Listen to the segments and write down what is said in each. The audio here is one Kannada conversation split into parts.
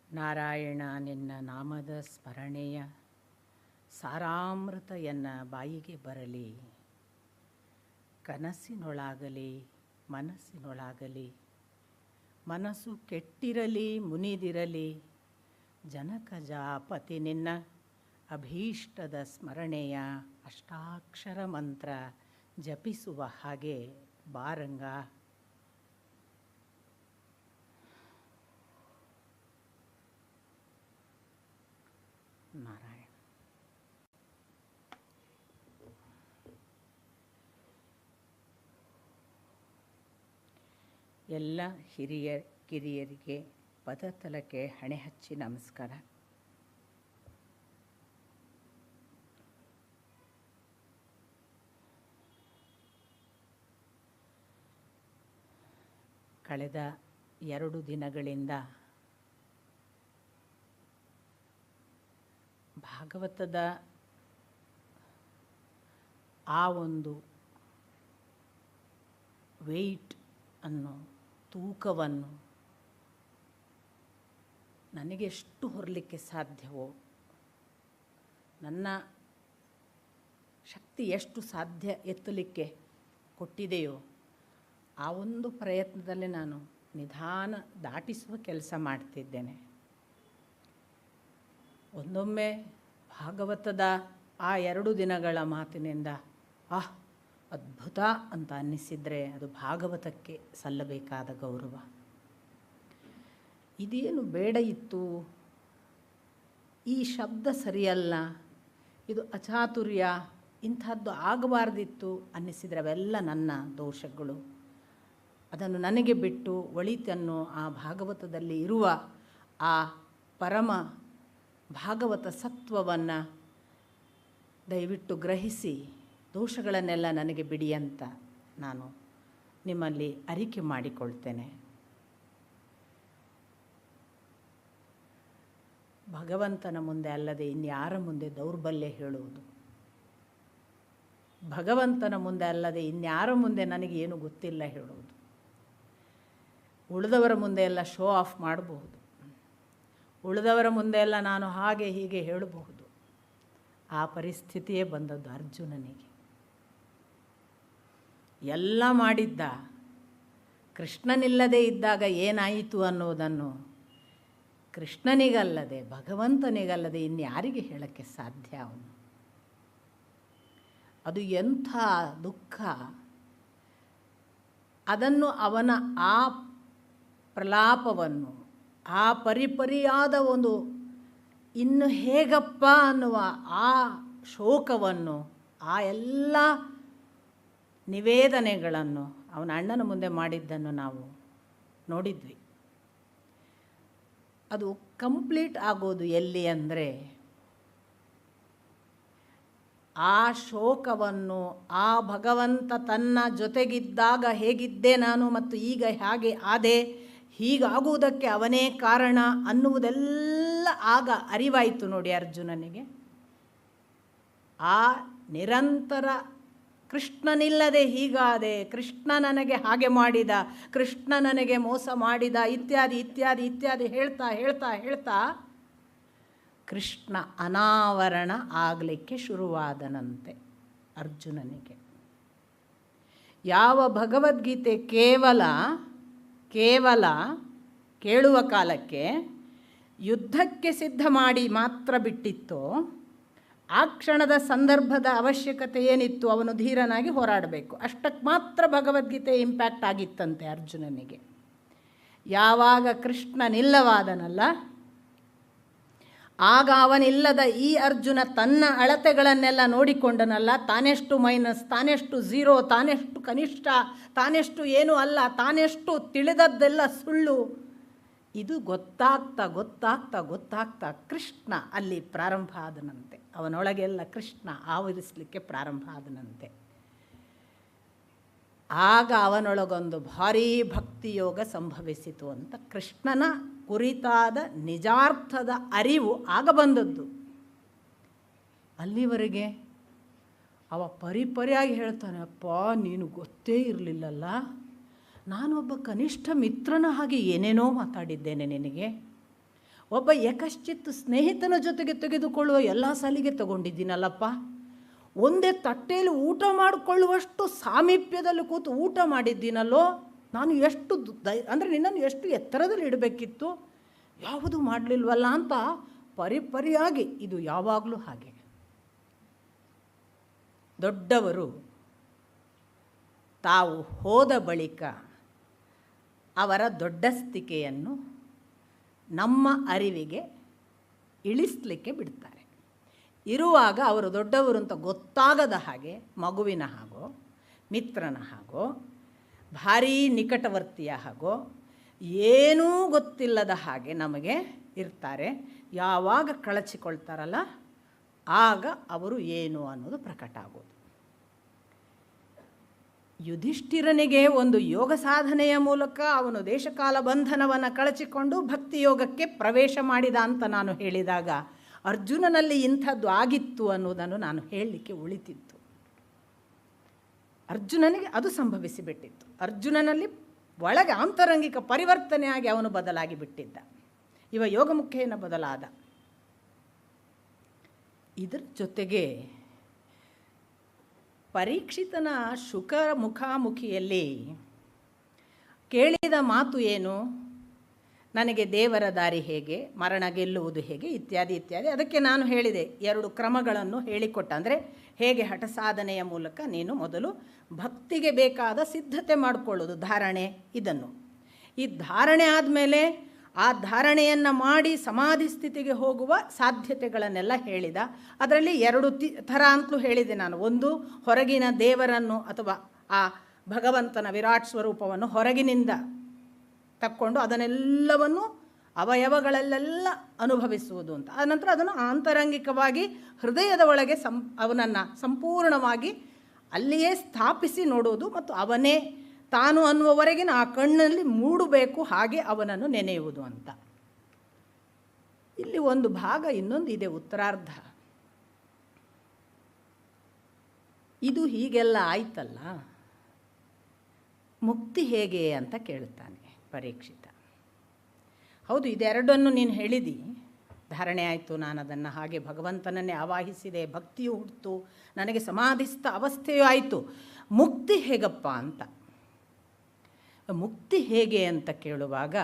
ನಾರಾಯಣ ನಿನ್ನ ನಾಮದ ಸ್ಮರಣೆಯ ಸಾರಾಮೃತ ಎನ್ನ ಬಾಯಿಗೆ ಬರಲಿ. ಕನಸಿನೊಳಾಗಲಿ ಮನಸ್ಸಿನೊಳಾಗಲಿ, ಮನಸ್ಸು ಕೆಟ್ಟಿರಲಿ ಮುನಿದಿರಲಿ, ಜನಕಜಾಪತಿ ನಿನ್ನ ಅಭೀಷ್ಟದ ಸ್ಮರಣೆಯ ಅಷ್ಟಾಕ್ಷರ ಮಂತ್ರ ಜಪಿಸುವ ಹಾಗೆ ಬಾರಂಗ. ನಾರಾಯಣ. ಎಲ್ಲ ಹಿರಿಯ ಕಿರಿಯರಿಗೆ ಪದತಲಕ್ಕೆ ಹಣೆ ಹಚ್ಚಿ ನಮಸ್ಕಾರ. ಕಳೆದ 2 ದಿನಗಳಿಂದ ಭಾಗವತದ ಆ ಒಂದು ವೆಯ್ಟ್ ಅನ್ನು, ತೂಕವನ್ನು ನನಗೆ ಎಷ್ಟು ಹೊರಲಿಕ್ಕೆ ಸಾಧ್ಯವೋ, ನನ್ನ ಶಕ್ತಿ ಎಷ್ಟು ಸಾಧ್ಯ ಎತ್ತಲಿಕ್ಕೆ ಕೊಟ್ಟಿದೆಯೋ ಆ ಒಂದು ಪ್ರಯತ್ನದಲ್ಲಿ ನಾನು ನಿಧಾನ ದಾಟಿಸುವ ಕೆಲಸ ಮಾಡ್ತಿದ್ದೇನೆ. ಒಂದೊಮ್ಮೆ ಭಾಗವತದ ಆ 2 ದಿನಗಳ ಮಾತಿನಿಂದ ಅದ್ಭುತ ಅಂತ ಅನ್ನಿಸಿದರೆ ಅದು ಭಾಗವತಕ್ಕೆ ಸಲ್ಲಬೇಕಾದ ಗೌರವ. ಇದೇನು ಬೇಡ ಇತ್ತು, ಈ ಶಬ್ದ ಸರಿಯಲ್ಲ, ಇದು ಅಚಾತುರ್ಯ, ಇಂಥದ್ದು ಆಗಬಾರ್ದಿತ್ತು ಅನ್ನಿಸಿದರೆ ಅವೆಲ್ಲ ನನ್ನ ದೋಷಗಳು. ಅದನ್ನು ನನಗೆ ಬಿಟ್ಟು ಒಳಿತನ್ನು ಆ ಭಾಗವತದಲ್ಲಿ ಇರುವ ಆ ಪರಮ ಭಾಗವತ ಸತ್ವವನ್ನು ದಯವಿಟ್ಟು ಗ್ರಹಿಸಿ ದೋಷಗಳನ್ನೆಲ್ಲ ನನಗೆ ಬಿಡಿ ಅಂತ ನಾನು ನಿಮ್ಮಲ್ಲಿ ಅರಿಕೆ ಮಾಡಿಕೊಳ್ತೇನೆ. ಭಗವಂತನ ಮುಂದೆ ಅಲ್ಲದೆ ಇನ್ಯಾರ ಮುಂದೆ ದೌರ್ಬಲ್ಯ ಹೇಳುವುದು, ಭಗವಂತನ ಮುಂದೆ ಅಲ್ಲದೆ ಇನ್ಯಾರ ಮುಂದೆ ನನಗೆ ಏನು ಗೊತ್ತಿಲ್ಲ ಹೇಳುವುದು. ಉಳಿದವರ ಮುಂದೆ ಎಲ್ಲ ಶೋ ಆಫ್ ಮಾಡಬಹುದು, ಉಳಿದವರ ಮುಂದೆ ಎಲ್ಲ ನಾನು ಹಾಗೆ ಹೀಗೆ ಹೇಳಬಹುದು. ಆ ಪರಿಸ್ಥಿತಿಯೇ ಬಂದದ್ದು ಅರ್ಜುನನಿಗೆ. ಎಲ್ಲ ಮಾಡಿದ್ದ, ಕೃಷ್ಣನಿಲ್ಲದೆ ಇದ್ದಾಗ ಏನಾಯಿತು ಅನ್ನೋದನ್ನು ಕೃಷ್ಣನಿಗಲ್ಲದೆ ಭಗವಂತನಿಗಲ್ಲದೆ ಇನ್ಯಾರಿಗೆ ಹೇಳೋಕ್ಕೆ ಸಾಧ್ಯ? ಅವನು ಅದು ಎಂಥ ದುಃಖ. ಅದನ್ನು ಅವನ ಆ ಪ್ರಲಾಪವನ್ನು, ಆ ಪರಿಪರಿಯಾದ ಒಂದು ಇನ್ನು ಹೇಗಪ್ಪ ಅನ್ನುವ ಆ ಶೋಕವನ್ನು, ಆ ಎಲ್ಲ ನಿವೇದನೆಗಳನ್ನು ಅವನ ಅಣ್ಣನ ಮುಂದೆ ಮಾಡಿದ್ದನ್ನು ನಾವು ನೋಡಿದ್ವಿ. ಅದು ಕಂಪ್ಲೀಟ್ ಆಗೋದು ಎಲ್ಲಿ ಅಂದರೆ, ಆ ಶೋಕವನ್ನು ಆ ಭಗವಂತ ತನ್ನ ಜೊತೆಗಿದ್ದಾಗ ಹೇಗಿದ್ದೆ ನಾನು ಮತ್ತು ಈಗ ಹೇಗೆ ಆದೆ, ಹೀಗಾಗುವುದಕ್ಕೆ ಅವನೇ ಕಾರಣ ಅನ್ನುವುದೆಲ್ಲ ಆಗ ಅರಿವಾಯಿತು ನೋಡಿ ಅರ್ಜುನನಿಗೆ. ಆ ನಿರಂತರ ಕೃಷ್ಣನಿಲ್ಲದೆ ಹೀಗಾದೆ, ಕೃಷ್ಣ ನನಗೆ ಹಾಗೆ ಮಾಡಿದ, ಕೃಷ್ಣ ನನಗೆ ಮೋಸ ಮಾಡಿದ, ಇತ್ಯಾದಿ ಇತ್ಯಾದಿ ಇತ್ಯಾದಿ ಹೇಳ್ತಾ ಹೇಳ್ತಾ ಹೇಳ್ತಾ ಕೃಷ್ಣ ಅನಾವರಣ ಆಗಲಿಕ್ಕೆ ಶುರುವಾದನಂತೆ ಅರ್ಜುನನಿಗೆ. ಯಾವ ಭಗವದ್ಗೀತೆ ಕೇವಲ ಕೇಳುವ ಕಾಲಕ್ಕೆ ಯುದ್ಧಕ್ಕೆ ಸಿದ್ಧ ಮಾಡಿ ಮಾತ್ರ ಬಿಟ್ಟಿತ್ತೋ, ಆ ಕ್ಷಣದ ಸಂದರ್ಭದ ಅವಶ್ಯಕತೆ ಏನಿತ್ತು, ಅವನು ಧೀರನಾಗಿ ಹೋರಾಡಬೇಕು, ಅಷ್ಟಕ್ಕೆ ಮಾತ್ರ ಭಗವದ್ಗೀತೆ ಇಂಪ್ಯಾಕ್ಟ್ ಆಗಿತ್ತಂತೆ ಅರ್ಜುನನಿಗೆ. ಯಾವಾಗ ಕೃಷ್ಣನಿಲ್ಲವಾದನಲ್ಲ, ಆಗ ಅವನಿಲ್ಲದ ಈ ಅರ್ಜುನ ತನ್ನ ಅಳತೆಗಳನ್ನೆಲ್ಲ ನೋಡಿಕೊಂಡನಲ್ಲ, ತಾನೆಷ್ಟು ಮೈನಸ್, ತಾನೆಷ್ಟು ಝೀರೋ, ತಾನೆಷ್ಟು ಕನಿಷ್ಠ, ತಾನೆಷ್ಟು ಏನೂ ಅಲ್ಲ, ತಾನೆಷ್ಟು ತಿಳಿದದ್ದೆಲ್ಲ ಸುಳ್ಳು, ಇದು ಗೊತ್ತಾಗ್ತಾ ಗೊತ್ತಾಗ್ತಾ ಗೊತ್ತಾಗ್ತಾ ಕೃಷ್ಣ ಅಲ್ಲಿ ಪ್ರಾರಂಭ ಆದನಂತೆ. ಅವನೊಳಗೆಲ್ಲ ಕೃಷ್ಣ ಆವರಿಸಲಿಕ್ಕೆ ಪ್ರಾರಂಭ ಆದನಂತೆ. ಆಗ ಅವನೊಳಗೊಂದು ಭಾರೀ ಭಕ್ತಿಯೋಗ ಸಂಭವಿಸಿತು ಅಂತ ಕೃಷ್ಣನ ಕುರಿತಾದ ನಿಜಾರ್ಥದ ಅರಿವು ಆಗ ಬಂದದ್ದು. ಅಲ್ಲಿವರೆಗೆ ಅವ ಪರಿಪರಿಯಾಗಿ ಹೇಳ್ತಾನೆ, ಅಪ್ಪ ನೀನು ಗೊತ್ತೇ ಇರಲಿಲ್ಲಲ್ಲ, ನಾನೊಬ್ಬ ಕನಿಷ್ಠ ಮಿತ್ರನ ಹಾಗೆ ಏನೇನೋ ಮಾತಾಡಿದ್ದೇನೆ ನಿನಗೆ, ಒಬ್ಬ ಏಕಶ್ಚಿತ್ ಸ್ನೇಹಿತನ ಜೊತೆಗೆ ತೆಗೆದುಕೊಳ್ಳುವ ಎಲ್ಲ ಸಲಿಗೆ ತಗೊಂಡಿದ್ದೀನಲ್ಲಪ್ಪ. ಒಂದೇ ತಟ್ಟೆಯಲ್ಲಿ ಊಟ ಮಾಡಿಕೊಳ್ಳುವಷ್ಟು ಸಾಮೀಪ್ಯದಲ್ಲಿ ಕೂತು ಊಟ ಮಾಡಿದ್ದೀನಲ್ಲೋ. ನಾನು ಎಷ್ಟು ಅಂದರೆ ನಿನ್ನನ್ನು ಎಷ್ಟು ಎತ್ತರದಲ್ಲಿ ಇಡಬೇಕಿತ್ತು, ಯಾವುದೂ ಮಾಡಲಿಲ್ವಲ್ಲ ಅಂತ ಪರಿಪರಿಯಾಗಿ. ಇದು ಯಾವಾಗಲೂ ಹಾಗೆ. ದೊಡ್ಡವರು ತಾವು ಹೋದ ಬಳಿಕ ಅವರ ದೊಡ್ಡಸ್ತಿಕೆಯನ್ನು ನಮ್ಮ ಅರಿವಿಗೆ ಇಳಿಸಲಿಕ್ಕೆ ಬಿಡ್ತಾರೆ. ಇರುವಾಗ ಅವರು ದೊಡ್ಡವರು ಅಂತ ಗೊತ್ತಾಗದ ಹಾಗೆ, ಮಗುವಿನ ಹಾಗೋ ಮಿತ್ರನ ಹಾಗೋ ಭಾರೀ ನಿಕಟವರ್ತಿಯ ಹಾಗೋ ಏನೂ ಗೊತ್ತಿಲ್ಲದ ಹಾಗೆ ನಮಗೆ ಇರ್ತಾರೆ. ಯಾವಾಗ ಕಳಚಿಕೊಳ್ತಾರಲ್ಲ ಆಗ ಅವರು ಏನು ಅನ್ನೋದು ಪ್ರಕಟ ಆಗೋದು. ಯುಧಿಷ್ಠಿರನಿಗೆ ಒಂದು ಯೋಗ ಸಾಧನೆಯ ಮೂಲಕ ಅವನು ದೇಶಕಾಲ ಬಂಧನವನ್ನು ಕಳಚಿಕೊಂಡು ಭಕ್ತಿಯೋಗಕ್ಕೆ ಪ್ರವೇಶ ಮಾಡಿದ ಅಂತ ನಾನು ಹೇಳಿದಾಗ ಅರ್ಜುನನಲ್ಲಿ ಇಂಥದ್ದು ಆಗಿತ್ತು ಅನ್ನೋದನ್ನು ನಾನು ಹೇಳಲಿಕ್ಕೆ ಉಳಿತಿತ್ತು. ಅರ್ಜುನನಿಗೆ ಅದು ಸಂಭವಿಸಿಬಿಟ್ಟಿತ್ತು. ಅರ್ಜುನನಲ್ಲಿ ಒಳಗೆ ಆಂತರಂಗಿಕ ಪರಿವರ್ತನೆಯಾಗಿ ಅವನು ಬದಲಾಗಿ ಬಿಟ್ಟಿದ್ದ. ಇವ ಯೋಗಮುಖೇನ ಬದಲಾದ. ಇದರ ಜೊತೆಗೆ ಪರೀಕ್ಷಿತನ ಶುಕ ಮುಖಾಮುಖಿಯಲ್ಲಿ ಕೇಳಿದ ಮಾತು ಏನು? ನನಗೆ ದೇವರ ದಾರಿ ಹೇಗೆ, ಮರಣ ಗೆಲ್ಲುವುದು ಹೇಗೆ, ಇತ್ಯಾದಿ ಇತ್ಯಾದಿ. ಅದಕ್ಕೆ ನಾನು ಹೇಳಿದೆ 2 ಕ್ರಮಗಳನ್ನು ಹೇಳಿಕೊಟ್ಟ. ಅಂದರೆ ಹೇಗೆ ಹಠ ಸಾಧನೆಯ ಮೂಲಕ ನೀನು ಮೊದಲು ಭಕ್ತಿಗೆ ಬೇಕಾದ ಸಿದ್ಧತೆ ಮಾಡಿಕೊಳ್ಳೋದು, ಧಾರಣೆ. ಇದನ್ನು ಈ ಧಾರಣೆ ಆದಮೇಲೆ ಆ ಧಾರಣೆಯನ್ನು ಮಾಡಿ ಸಮಾಧಿ ಸ್ಥಿತಿಗೆ ಹೋಗುವ ಸಾಧ್ಯತೆಗಳನ್ನೆಲ್ಲ ಹೇಳಿದ. ಅದರಲ್ಲಿ 2 ಥರ ಅಂತಲೂ ಹೇಳಿದೆ ನಾನು. ಒಂದು, ಹೊರಗಿನ ದೇವರನ್ನು ಅಥವಾ ಆ ಭಗವಂತನ ವಿರಾಟ್ ಸ್ವರೂಪವನ್ನು ಹೊರಗಿನಿಂದ ತಕ್ಕೊಂಡು ಅದನ್ನೆಲ್ಲವನ್ನು ಅವಯವಗಳಲ್ಲೆಲ್ಲ ಅನುಭವಿಸುವುದು ಅಂತ. ಆನಂತರ ಅದನ್ನು ಆಂತರಂಗಿಕವಾಗಿ ಹೃದಯದ ಒಳಗೆ ಅವನನ್ನು ಸಂಪೂರ್ಣವಾಗಿ ಅಲ್ಲಿಯೇ ಸ್ಥಾಪಿಸಿ ನೋಡೋದು ಮತ್ತು ಅವನೇ ತಾನು ಅನ್ನುವವರೆಗಿನ ಆ ಕಣ್ಣಲ್ಲಿ ಮೂಡಬೇಕು, ಹಾಗೆ ಅವನನ್ನು ನೆನೆಯುವುದು ಅಂತ. ಇಲ್ಲಿ ಒಂದು ಭಾಗ ಇನ್ನೊಂದು ಇದೆ, ಉತ್ತರಾರ್ಧ. ಇದು ಹೀಗೆಲ್ಲ ಆಯ್ತಲ್ಲ, ಮುಕ್ತಿ ಹೇಗೆ ಅಂತ ಕೇಳ್ತಾನೆ ಪರೀಕ್ಷಿತ. ಹೌದು, ಇದೆರಡನ್ನು ನೀನು ಹೇಳಿದಿ. ಧಾರಣೆ ಆಯಿತು, ನಾನು ಅದನ್ನು ಹಾಗೆ ಭಗವಂತನನ್ನೇ ಆವಾಹಿಸಿದೆ, ಭಕ್ತಿಯು ಹುಟ್ಟಿತು, ನನಗೆ ಸಮಾಧಿಸ್ಥ ಅವಸ್ಥೆಯೂ ಆಯಿತು. ಮುಕ್ತಿ ಹೇಗಪ್ಪ ಅಂತ. ಮುಕ್ತಿ ಹೇಗೆ ಅಂತ ಕೇಳುವಾಗ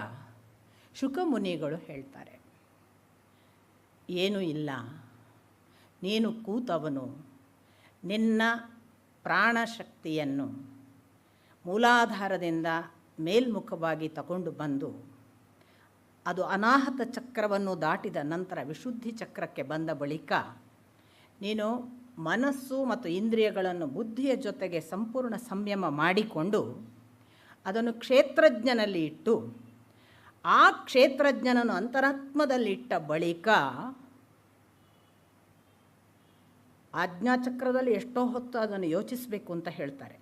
ಶುಕಮುನಿಗಳು ಹೇಳ್ತಾರೆ, ಏನೂ ಇಲ್ಲ, ನೀನು ಕೂತವನು ನಿನ್ನ ಪ್ರಾಣಶಕ್ತಿಯನ್ನು ಮೂಲಾಧಾರದಿಂದ ಮೇಲ್ಮುಖವಾಗಿ ತಗೊಂಡು ಬಂದು ಅದು ಅನಾಹತ ಚಕ್ರವನ್ನು ದಾಟಿದ ನಂತರ ವಿಶುದ್ಧಿ ಚಕ್ರಕ್ಕೆ ಬಂದ ಬಳಿಕ ನೀನು ಮನಸ್ಸು ಮತ್ತು ಇಂದ್ರಿಯಗಳನ್ನು ಬುದ್ಧಿಯ ಜೊತೆಗೆ ಸಂಪೂರ್ಣ ಸಂಯಮ ಮಾಡಿಕೊಂಡು ಅದನ್ನು ಕ್ಷೇತ್ರಜ್ಞನಲ್ಲಿ ಇಟ್ಟು ಆ ಕ್ಷೇತ್ರಜ್ಞನನ್ನು ಅಂತರಾತ್ಮದಲ್ಲಿಟ್ಟ ಬಳಿಕ ಆಜ್ಞಾಚಕ್ರದಲ್ಲಿ ಎಷ್ಟೋ ಹೊತ್ತು ಅದನ್ನು ಯೋಚಿಸಬೇಕು ಅಂತ ಹೇಳ್ತಾರೆ.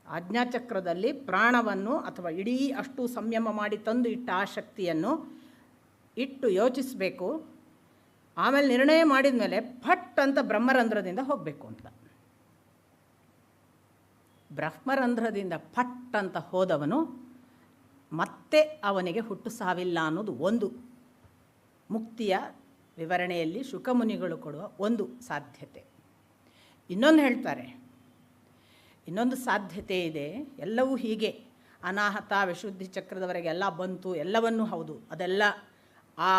ಆಜ್ಞಾಚಕ್ರದಲ್ಲಿ ಪ್ರಾಣವನ್ನು ಅಥವಾ ಇಡೀ ಅಷ್ಟು ಸಂಯಮ ಮಾಡಿ ತಂದು ಇಟ್ಟ ಆ ಶಕ್ತಿಯನ್ನು ಇಟ್ಟು ಯೋಚಿಸಬೇಕು. ಆಮೇಲೆ ನಿರ್ಣಯ ಮಾಡಿದ ಮೇಲೆ ಫಟ್ ಅಂತ ಬ್ರಹ್ಮರಂಧ್ರದಿಂದ ಹೋಗಬೇಕು ಅಂತ. ಬ್ರಹ್ಮರಂಧ್ರದಿಂದ ಫಟ್ ಅಂತ ಹೋದವನು ಮತ್ತೆ ಅವನಿಗೆ ಹುಟ್ಟು ಸಾವಿಲ್ಲ ಅನ್ನೋದು ಒಂದು ಮುಕ್ತಿಯ ವಿವರಣೆಯಲ್ಲಿ ಶುಕಮುನಿಗಳು ಕೊಡುವ ಒಂದು ಸಾಧ್ಯತೆ. ಇನ್ನೊಂದು ಹೇಳ್ತಾರೆ, ಇನ್ನೊಂದು ಸಾಧ್ಯತೆ ಇದೆ. ಎಲ್ಲವೂ ಹೀಗೆ ಅನಾಹತ ವಿಶುದ್ಧಿ ಚಕ್ರದವರೆಗೆ ಎಲ್ಲ ಬಂತು, ಎಲ್ಲವನ್ನೂ ಹೌದು, ಅದೆಲ್ಲ ಆ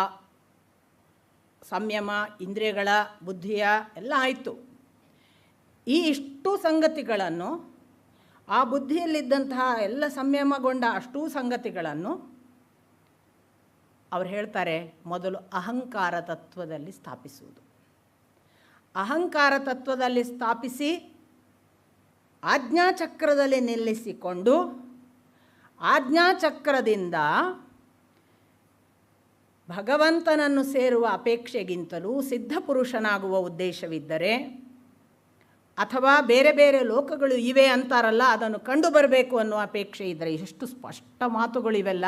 ಸಂಯಮ ಇಂದ್ರಿಯಗಳ ಬುದ್ಧಿಯ ಎಲ್ಲ ಆಯಿತು. ಈ ಇಷ್ಟು ಸಂಗತಿಗಳನ್ನು, ಆ ಬುದ್ಧಿಯಲ್ಲಿದ್ದಂತಹ ಎಲ್ಲ ಸಂಯಮಗೊಂಡ ಅಷ್ಟೂ ಸಂಗತಿಗಳನ್ನು ಅವ್ರು ಹೇಳ್ತಾರೆ, ಮೊದಲು ಅಹಂಕಾರ ತತ್ವದಲ್ಲಿ ಸ್ಥಾಪಿಸುವುದು. ಅಹಂಕಾರ ತತ್ವದಲ್ಲಿ ಸ್ಥಾಪಿಸಿ ಆಜ್ಞಾಚಕ್ರದಲ್ಲಿ ನಿಲ್ಲಿಸಿಕೊಂಡು ಆಜ್ಞಾಚಕ್ರದಿಂದ ಭಗವಂತನನ್ನು ಸೇರುವ ಅಪೇಕ್ಷೆಗಿಂತಲೂ ಸಿದ್ಧಪುರುಷನಾಗುವ ಉದ್ದೇಶವಿದ್ದರೆ, ಅಥವಾ ಬೇರೆ ಬೇರೆ ಲೋಕಗಳು ಇವೆ ಅಂತಾರಲ್ಲ ಅದನ್ನು ಕಂಡು ಬರಬೇಕು ಅನ್ನೋ ಅಪೇಕ್ಷೆ ಇದ್ದರೆ, ಎಷ್ಟು ಸ್ಪಷ್ಟ ಮಾತುಗಳಿವೆಲ್ಲ.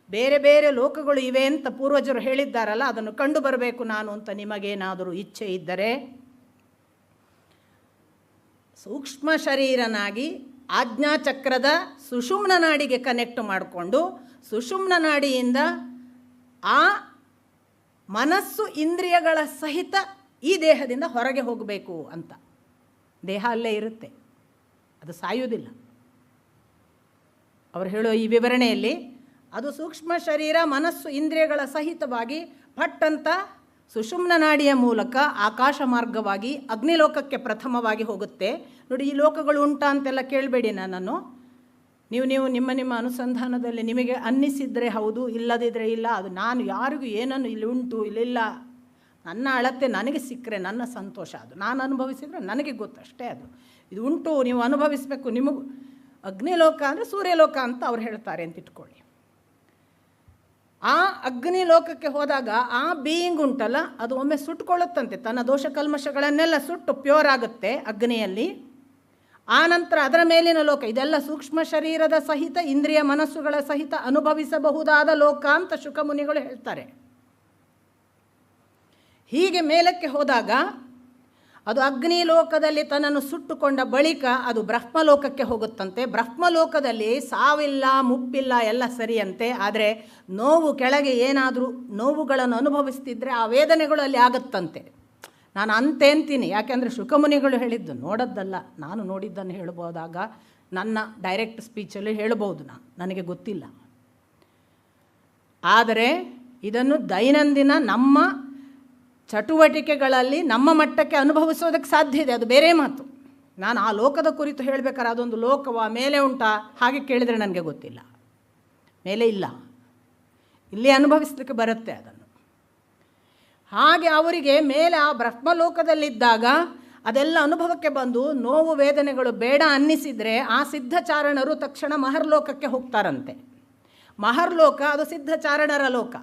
ಬೇರೆ ಬೇರೆ ಲೋಕಗಳು ಇವೆ ಅಂತ ಪೂರ್ವಜರು ಹೇಳಿದ್ದಾರಲ್ಲ, ಅದನ್ನು ಕಂಡು ಬರಬೇಕು ನಾನು ಅಂತ ನಿಮಗೇನಾದರೂ ಇಚ್ಛೆ ಇದ್ದರೆ, ಸೂಕ್ಷ್ಮ ಶರೀರನಾಗಿ ಆಜ್ಞಾಚಕ್ರದ ಸುಷುಮ್ನ ನಾಡಿಗೆ ಕನೆಕ್ಟ್ ಮಾಡಿಕೊಂಡು ಸುಷುಮ್ನ ನಾಡಿಯಿಂದ ಆ ಮನಸ್ಸು ಇಂದ್ರಿಯಗಳ ಸಹಿತ ಈ ದೇಹದಿಂದ ಹೊರಗೆ ಹೋಗಬೇಕು ಅಂತ. ದೇಹ ಅಲ್ಲೇ ಇರುತ್ತೆ, ಅದು ಸಾಯುವುದಿಲ್ಲ. ಅವರು ಹೇಳೋ ಈ ವಿವರಣೆಯಲ್ಲಿ ಅದು ಸೂಕ್ಷ್ಮ ಶರೀರ ಮನಸ್ಸು ಇಂದ್ರಿಯಗಳ ಸಹಿತವಾಗಿ ಪಟ್ಟಂತ ಸುಷುಮ್ನ ನಾಡಿಯ ಮೂಲಕ ಆಕಾಶ ಮಾರ್ಗವಾಗಿ ಅಗ್ನಿಲೋಕಕ್ಕೆ ಪ್ರಥಮವಾಗಿ ಹೋಗುತ್ತೆ. ನೋಡಿ, ಈ ಲೋಕಗಳು ಉಂಟಾ ಅಂತೆಲ್ಲ ಕೇಳಬೇಡಿ ನನ್ನನ್ನು. ನೀವು ನಿಮ್ಮ ಅನುಸಂಧಾನದಲ್ಲಿ ನಿಮಗೆ ಅನ್ನಿಸಿದರೆ ಹೌದು, ಇಲ್ಲದಿದ್ದರೆ ಇಲ್ಲ. ಅದು ನಾನು ಯಾರಿಗೂ ಏನನ್ನು ಇಲ್ಲಿ ಉಂಟು ಇಲ್ಲಿಲ್ಲ, ನನ್ನ ಅಳತೆ ನನಗೆ ಸಿಕ್ಕರೆ ನನ್ನ ಸಂತೋಷ. ಅದು ನಾನು ಅನುಭವಿಸಿದರೆ ನನಗೆ ಗೊತ್ತು ಅಷ್ಟೇ. ಅದು ಇದು ಉಂಟು, ನೀವು ಅನುಭವಿಸಬೇಕು. ನಿಮಗೂ ಅಗ್ನಿಲೋಕ ಅಂದರೆ ಸೂರ್ಯಲೋಕ ಅಂತ ಅವ್ರು ಹೇಳ್ತಾರೆ ಅಂತ ಇಟ್ಕೊಳ್ಳಿ. ಆ ಅಗ್ನಿ ಲೋಕಕ್ಕೆ ಹೋದಾಗ ಆ ಬೀಯಿಂಗ್ ಉಂಟಲ್ಲ, ಅದು ಒಮ್ಮೆ ಸುಟ್ಕೊಳ್ಳುತ್ತಂತೆ. ತನ್ನ ದೋಷ ಕಲ್ಮಶಗಳನ್ನೆಲ್ಲ ಸುಟ್ಟು ಪ್ಯೂರ್ ಆಗುತ್ತೆ ಅಗ್ನಿಯಲ್ಲಿ. ಆ ನಂತರ ಅದರ ಮೇಲಿನ ಲೋಕ, ಇದೆಲ್ಲ ಸೂಕ್ಷ್ಮ ಶರೀರದ ಸಹಿತ ಇಂದ್ರಿಯ ಮನಸ್ಸುಗಳ ಸಹಿತ ಅನುಭವಿಸಬಹುದಾದ ಲೋಕ ಅಂತ ಶುಕಮುನಿಗಳು ಹೇಳ್ತಾರೆ. ಹೀಗೆ ಮೇಲಕ್ಕೆ ಹೋದಾಗ ಅದು ಅಗ್ನಿ ಲೋಕದಲ್ಲಿ ತನ್ನನ್ನು ಸುಟ್ಟುಕೊಂಡ ಬಳಿಕ ಅದು ಬ್ರಹ್ಮಲೋಕಕ್ಕೆ ಹೋಗುತ್ತಂತೆ. ಬ್ರಹ್ಮಲೋಕದಲ್ಲಿ ಸಾವಿಲ್ಲ, ಮುಪ್ಪಿಲ್ಲ, ಎಲ್ಲ ಸರಿಯಂತೆ. ಆದರೆ ನೋವು, ಕೆಳಗೆ ಏನಾದರೂ ನೋವುಗಳನ್ನು ಅನುಭವಿಸ್ತಿದ್ರೆ ಆ ವೇದನೆಗಳು ಅಲ್ಲಿ ಆಗುತ್ತಂತೆ. ನಾನು ಅಂತೀನಿ, ಯಾಕೆಂದರೆ ಶುಕಮುನಿಗಳು ಹೇಳಿದ್ದು, ನೋಡದ್ದಲ್ಲ, ನಾನು ನೋಡಿದ್ದನ್ನು ಹೇಳ್ಬೋದಾಗ ನನ್ನ ಡೈರೆಕ್ಟ್ ಸ್ಪೀಚಲ್ಲಿ ಹೇಳ್ಬೋದು. ನನಗೆ ಗೊತ್ತಿಲ್ಲ. ಆದರೆ ಇದನ್ನು ದೈನಂದಿನ ನಮ್ಮ ಚಟುವಟಿಕೆಗಳಲ್ಲಿ ನಮ್ಮ ಮಟ್ಟಕ್ಕೆ ಅನುಭವಿಸೋದಕ್ಕೆ ಸಾಧ್ಯ ಇದೆ, ಅದು ಬೇರೆ ಮಾತು. ನಾನು ಆ ಲೋಕದ ಕುರಿತು ಹೇಳಬೇಕಾದ್ರೆ ಅದೊಂದು ಲೋಕವಾ, ಮೇಲೆ ಉಂಟಾ ಹಾಗೆ ಕೇಳಿದರೆ ನನಗೆ ಗೊತ್ತಿಲ್ಲ. ಮೇಲೆ ಇಲ್ಲ, ಇಲ್ಲಿ ಅನುಭವಿಸಲಿಕ್ಕೆ ಬರುತ್ತೆ ಅದನ್ನು. ಹಾಗೆ ಅವರಿಗೆ ಮೇಲೆ ಆ ಬ್ರಹ್ಮಲೋಕದಲ್ಲಿದ್ದಾಗ ಅದೆಲ್ಲ ಅನುಭವಕ್ಕೆ ಬಂದು ನೋವು ವೇದನೆಗಳು ಬೇಡ ಅನ್ನಿಸಿದರೆ ಆ ಸಿದ್ಧಚಾರಣರು ತಕ್ಷಣ ಮಹರ್ಲೋಕಕ್ಕೆ ಹೋಗ್ತಾರಂತೆ. ಮಹರ್ಲೋಕ ಅದು ಸಿದ್ಧಚಾರಣರ ಲೋಕ.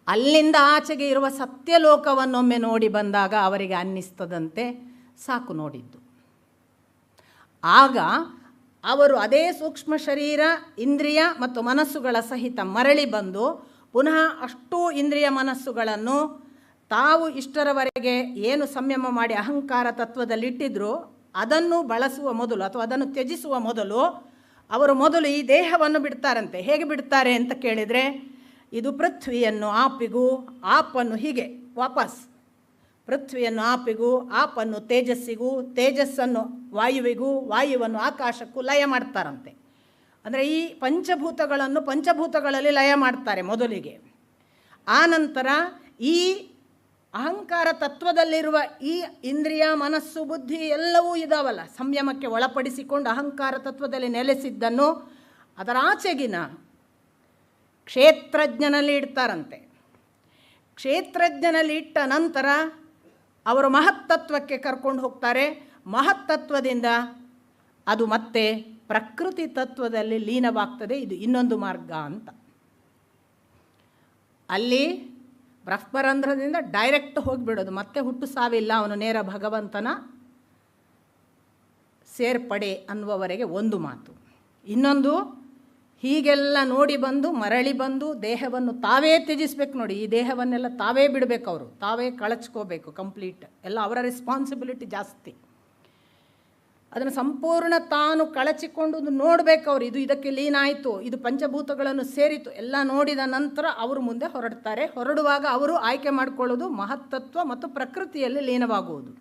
ಅಲ್ಲಿಂದ ಆಚೆಗೆ ಇರುವ ಸತ್ಯಲೋಕವನ್ನೊಮ್ಮೆ ನೋಡಿ ಬಂದಾಗ ಅವರಿಗೆ ಅನ್ನಿಸ್ತದಂತೆ, ಸಾಕು ನೋಡಿದ್ದು. ಆಗ ಅವರು ಅದೇ ಸೂಕ್ಷ್ಮ ಶರೀರ ಇಂದ್ರಿಯ ಮತ್ತು ಮನಸ್ಸುಗಳ ಸಹಿತ ಮರಳಿ ಬಂದು ಪುನಃ ಅಷ್ಟೂ ಇಂದ್ರಿಯ ಮನಸ್ಸುಗಳನ್ನು ತಾವು ಇಷ್ಟರವರೆಗೆ ಏನು ಸಂಯಮ ಮಾಡಿ ಅಹಂಕಾರ ತತ್ವದಲ್ಲಿಟ್ಟಿದ್ರು ಅದನ್ನು ಬಳಸುವ ಮೊದಲು ಅಥವಾ ಅದನ್ನು ತ್ಯಜಿಸುವ ಮೊದಲು ಅವರು ಮೊದಲು ಈ ದೇಹವನ್ನು ಬಿಡ್ತಾರಂತೆ. ಹೇಗೆ ಬಿಡ್ತಾರೆ ಅಂತ ಕೇಳಿದರೆ, ಇದು ಪೃಥ್ವಿಯನ್ನು ಆಪಿಗೂ, ಆಪನ್ನು ಹೀಗೆ ವಾಪಸ್, ಪೃಥ್ವಿಯನ್ನು ಆಪಿಗೂ, ಆಪನ್ನು ತೇಜಸ್ಸಿಗೂ, ತೇಜಸ್ಸನ್ನು ವಾಯುವಿಗೂ, ವಾಯುವನ್ನು ಆಕಾಶಕ್ಕೂ ಲಯ ಮಾಡ್ತಾರಂತೆ. ಅಂದರೆ ಈ ಪಂಚಭೂತಗಳನ್ನು ಪಂಚಭೂತಗಳಲ್ಲಿ ಲಯ ಮಾಡ್ತಾರೆ ಮೊದಲಿಗೆ. ಆ ನಂತರ ಈ ಅಹಂಕಾರ ತತ್ವದಲ್ಲಿರುವ ಈ ಇಂದ್ರಿಯ ಮನಸ್ಸು ಬುದ್ಧಿ ಎಲ್ಲವೂ ಇದಾವಲ್ಲ, ಸಂಯಮಕ್ಕೆ ಒಳಪಡಿಸಿಕೊಂಡು ಅಹಂಕಾರ ತತ್ವದಲ್ಲಿ ನೆಲೆಸಿದ್ದನ್ನು ಅದರ ಆಚೆಗಿನ ಕ್ಷೇತ್ರಜ್ಞನಲ್ಲಿ ಇಡ್ತಾರಂತೆ. ಕ್ಷೇತ್ರಜ್ಞನಲ್ಲಿ ಇಟ್ಟ ನಂತರ ಅವರು ಮಹತ್ತತ್ವಕ್ಕೆ ಕರ್ಕೊಂಡು ಹೋಗ್ತಾರೆ. ಮಹತ್ತತ್ವದಿಂದ ಅದು ಮತ್ತೆ ಪ್ರಕೃತಿ ತತ್ವದಲ್ಲಿ ಲೀನವಾಗ್ತದೆ. ಇದು ಇನ್ನೊಂದು ಮಾರ್ಗ ಅಂತ. ಅಲ್ಲಿ ಬ್ರಹ್ಮರಂಧ್ರದಿಂದ ಡೈರೆಕ್ಟ್ ಹೋಗಿಬಿಡೋದು, ಮತ್ತೆ ಹುಟ್ಟು ಸಾವಿಲ್ಲ, ಅವನು ನೇರ ಭಗವಂತನ ಸೇರ್ಪಡೆ ಅನ್ನುವವರೆಗೆ ಒಂದು ಮಾತು. ಇನ್ನೊಂದು, ಹೀಗೆಲ್ಲ ನೋಡಿ ಬಂದು ಮರಳಿ ಬಂದು ದೇಹವನ್ನು ತಾವೇ ತ್ಯಜಿಸ್ಬೇಕು. ನೋಡಿ, ಈ ದೇಹವನ್ನೆಲ್ಲ ತಾವೇ ಬಿಡಬೇಕು, ಅವರು ತಾವೇ ಕಳಚ್ಕೋಬೇಕು ಕಂಪ್ಲೀಟ್. ಎಲ್ಲ ಅವರ ರೆಸ್ಪಾನ್ಸಿಬಿಲಿಟಿ ಜಾಸ್ತಿ. ಅದನ್ನು ಸಂಪೂರ್ಣ ತಾನು ಕಳಚಿಕೊಂಡು ನೋಡಬೇಕು ಅವರು. ಇದು ಇದಕ್ಕೆ ಲೀನ ಆಯಿತು, ಇದು ಪಂಚಭೂತಗಳನ್ನು ಸೇರಿತು, ಎಲ್ಲ ನೋಡಿದ ನಂತರ ಅವರು ಮುಂದೆ ಹೊರಡ್ತಾರೆ. ಹೊರಡುವಾಗ ಅವರು ಆಯ್ಕೆ ಮಾಡಿಕೊಳ್ಳೋದು ಮಹತ್ತತ್ವ ಮತ್ತು ಪ್ರಕೃತಿಯಲ್ಲಿ ಲೀನವಾಗುವುದು.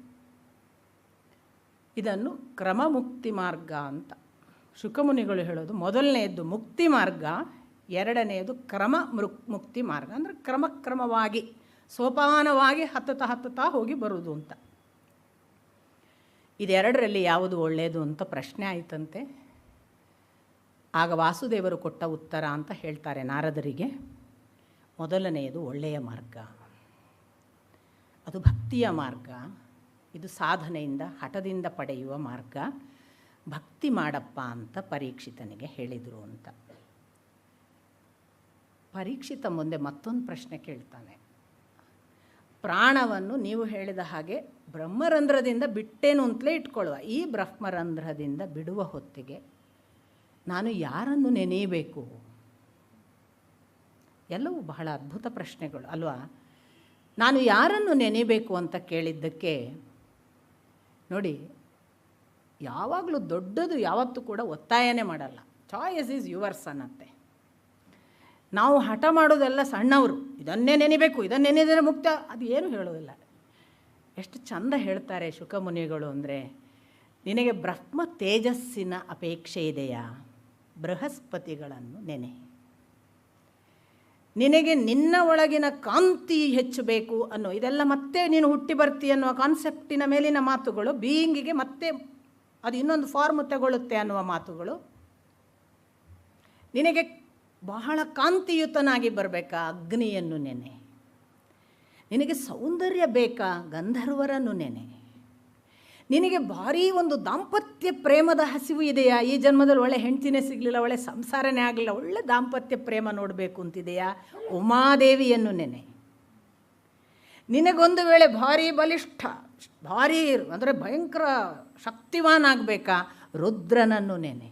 ಇದನ್ನು ಕ್ರಮಮುಕ್ತಿ ಮಾರ್ಗ ಅಂತ ಶುಕಮುನಿಗಳು ಹೇಳೋದು. ಮೊದಲನೆಯದು ಮುಕ್ತಿ ಮಾರ್ಗ, ಎರಡನೆಯದು ಮುಕ್ತಿ ಮಾರ್ಗ. ಅಂದರೆ ಕ್ರಮಕ್ರಮವಾಗಿ ಸೋಪಾನವಾಗಿ ಹತ್ತುತ್ತಾ ಹೋಗಿ ಬರುವುದು ಅಂತ. ಇದೆರಡರಲ್ಲಿ ಯಾವುದು ಒಳ್ಳೆಯದು ಅಂತ ಪ್ರಶ್ನೆ ಆಯಿತಂತೆ. ಆಗ ವಾಸುದೇವರು ಕೊಟ್ಟ ಉತ್ತರ ಅಂತ ಹೇಳ್ತಾರೆ ನಾರದರಿಗೆ. ಮೊದಲನೆಯದು ಒಳ್ಳೆಯ ಮಾರ್ಗ, ಅದು ಭಕ್ತಿಯ ಮಾರ್ಗ. ಇದು ಸಾಧನೆಯಿಂದ ಹಠದಿಂದ ಪಡೆಯುವ ಮಾರ್ಗ. ಭಕ್ತಿ ಮಾಡಪ್ಪ ಅಂತ ಪರೀಕ್ಷಿತನಿಗೆ ಹೇಳಿದರು ಅಂತ. ಪರೀಕ್ಷಿತ ಮುಂದೆ ಮತ್ತೊಂದು ಪ್ರಶ್ನೆ ಕೇಳ್ತಾನೆ. ಪ್ರಾಣವನ್ನು ನೀವು ಹೇಳಿದ ಹಾಗೆ ಬ್ರಹ್ಮರಂಧ್ರದಿಂದ ಬಿಟ್ಟೇನು ಅಂತಲೇ ಇಟ್ಕೊಳ್ಳುವ, ಈ ಬ್ರಹ್ಮರಂಧ್ರದಿಂದ ಬಿಡುವ ಹೊತ್ತಿಗೆ ನಾನು ಯಾರನ್ನು ನೆನೆಯಬೇಕು? ಎಲ್ಲವೂ ಬಹಳ ಅದ್ಭುತ ಪ್ರಶ್ನೆಗಳು ಅಲ್ವಾ? ನಾನು ಯಾರನ್ನು ನೆನೆಯಬೇಕು ಅಂತ ಕೇಳಿದ್ದಕ್ಕೆ ನೋಡಿ, ಯಾವಾಗಲೂ ದೊಡ್ಡದು ಯಾವತ್ತೂ ಕೂಡ ಒತ್ತಾಯನೇ ಮಾಡಲ್ಲ. ಚಾಯ್ಸ್ ಈಸ್ ಯುವರ್ಸ್ ಅನ್ನತ್ತೆ. ನಾವು ಹಠ ಮಾಡೋದೆಲ್ಲ ಸಣ್ಣವರು, ಇದನ್ನೇ ನೆನಿಬೇಕು, ಇದನ್ನೇ ನೆನೆದರೆ ಮುಕ್ತ, ಅದು ಏನು ಹೇಳೋದಿಲ್ಲ. ಎಷ್ಟು ಚಂದ ಹೇಳ್ತಾರೆ ಶುಕಮುನಿಗಳು ಅಂದರೆ, ನಿನಗೆ ಬ್ರಹ್ಮ ತೇಜಸ್ಸಿನ ಅಪೇಕ್ಷೆ ಇದೆಯಾ, ಬೃಹಸ್ಪತಿಗಳನ್ನು ನೆನೆ. ನಿನಗೆ ನಿನ್ನ ಒಳಗಿನ ಕಾಂತಿ ಹೆಚ್ಚಬೇಕು ಅನ್ನೋ, ಇದೆಲ್ಲ ಮತ್ತೆ ನೀನು ಹುಟ್ಟಿ ಬರ್ತಿ ಅನ್ನುವ ಕಾನ್ಸೆಪ್ಟಿನ ಮೇಲಿನ ಮಾತುಗಳು. ಬೀಯಿಂಗಿಗೆ ಮತ್ತೆ ಅದು ಇನ್ನೊಂದು ಫಾರ್ಮ್ ತಗೊಳ್ಳುತ್ತೆ ಅನ್ನುವ ಮಾತುಗಳು. ನಿನಗೆ ಬಹಳ ಕಾಂತಿಯುತನಾಗಿ ಬರಬೇಕಾ, ಅಗ್ನಿಯನ್ನು ನೆನೆ. ನಿನಗೆ ಸೌಂದರ್ಯ ಬೇಕಾ, ಗಂಧರ್ವರನ್ನು ನೆನೆ. ನಿನಗೆ ಭಾರೀ ಒಂದು ದಾಂಪತ್ಯ ಪ್ರೇಮದ ಹಸಿವು ಇದೆಯಾ, ಈ ಜನ್ಮದಲ್ಲಿ ಒಳ್ಳೆ ಹೆಂಡ್ತಿನೇ ಸಿಗಲಿಲ್ಲ, ಒಳ್ಳೆ ಸಂಸಾರನೇ ಆಗಲಿಲ್ಲ, ಒಳ್ಳೆ ದಾಂಪತ್ಯ ಪ್ರೇಮ ನೋಡಬೇಕು ಅಂತಿದೆಯಾ, ಉಮಾದೇವಿಯನ್ನು ನೆನೆ. ನಿನಗೊಂದು ವೇಳೆ ಭಾರೀ ಬಲಿಷ್ಠ, ಭಾರೀ ಅಂದರೆ ಭಯಂಕರ ಶಕ್ತಿವಾನ್ ಆಗಬೇಕಾ, ರುದ್ರನನ್ನು ನೆನೆ.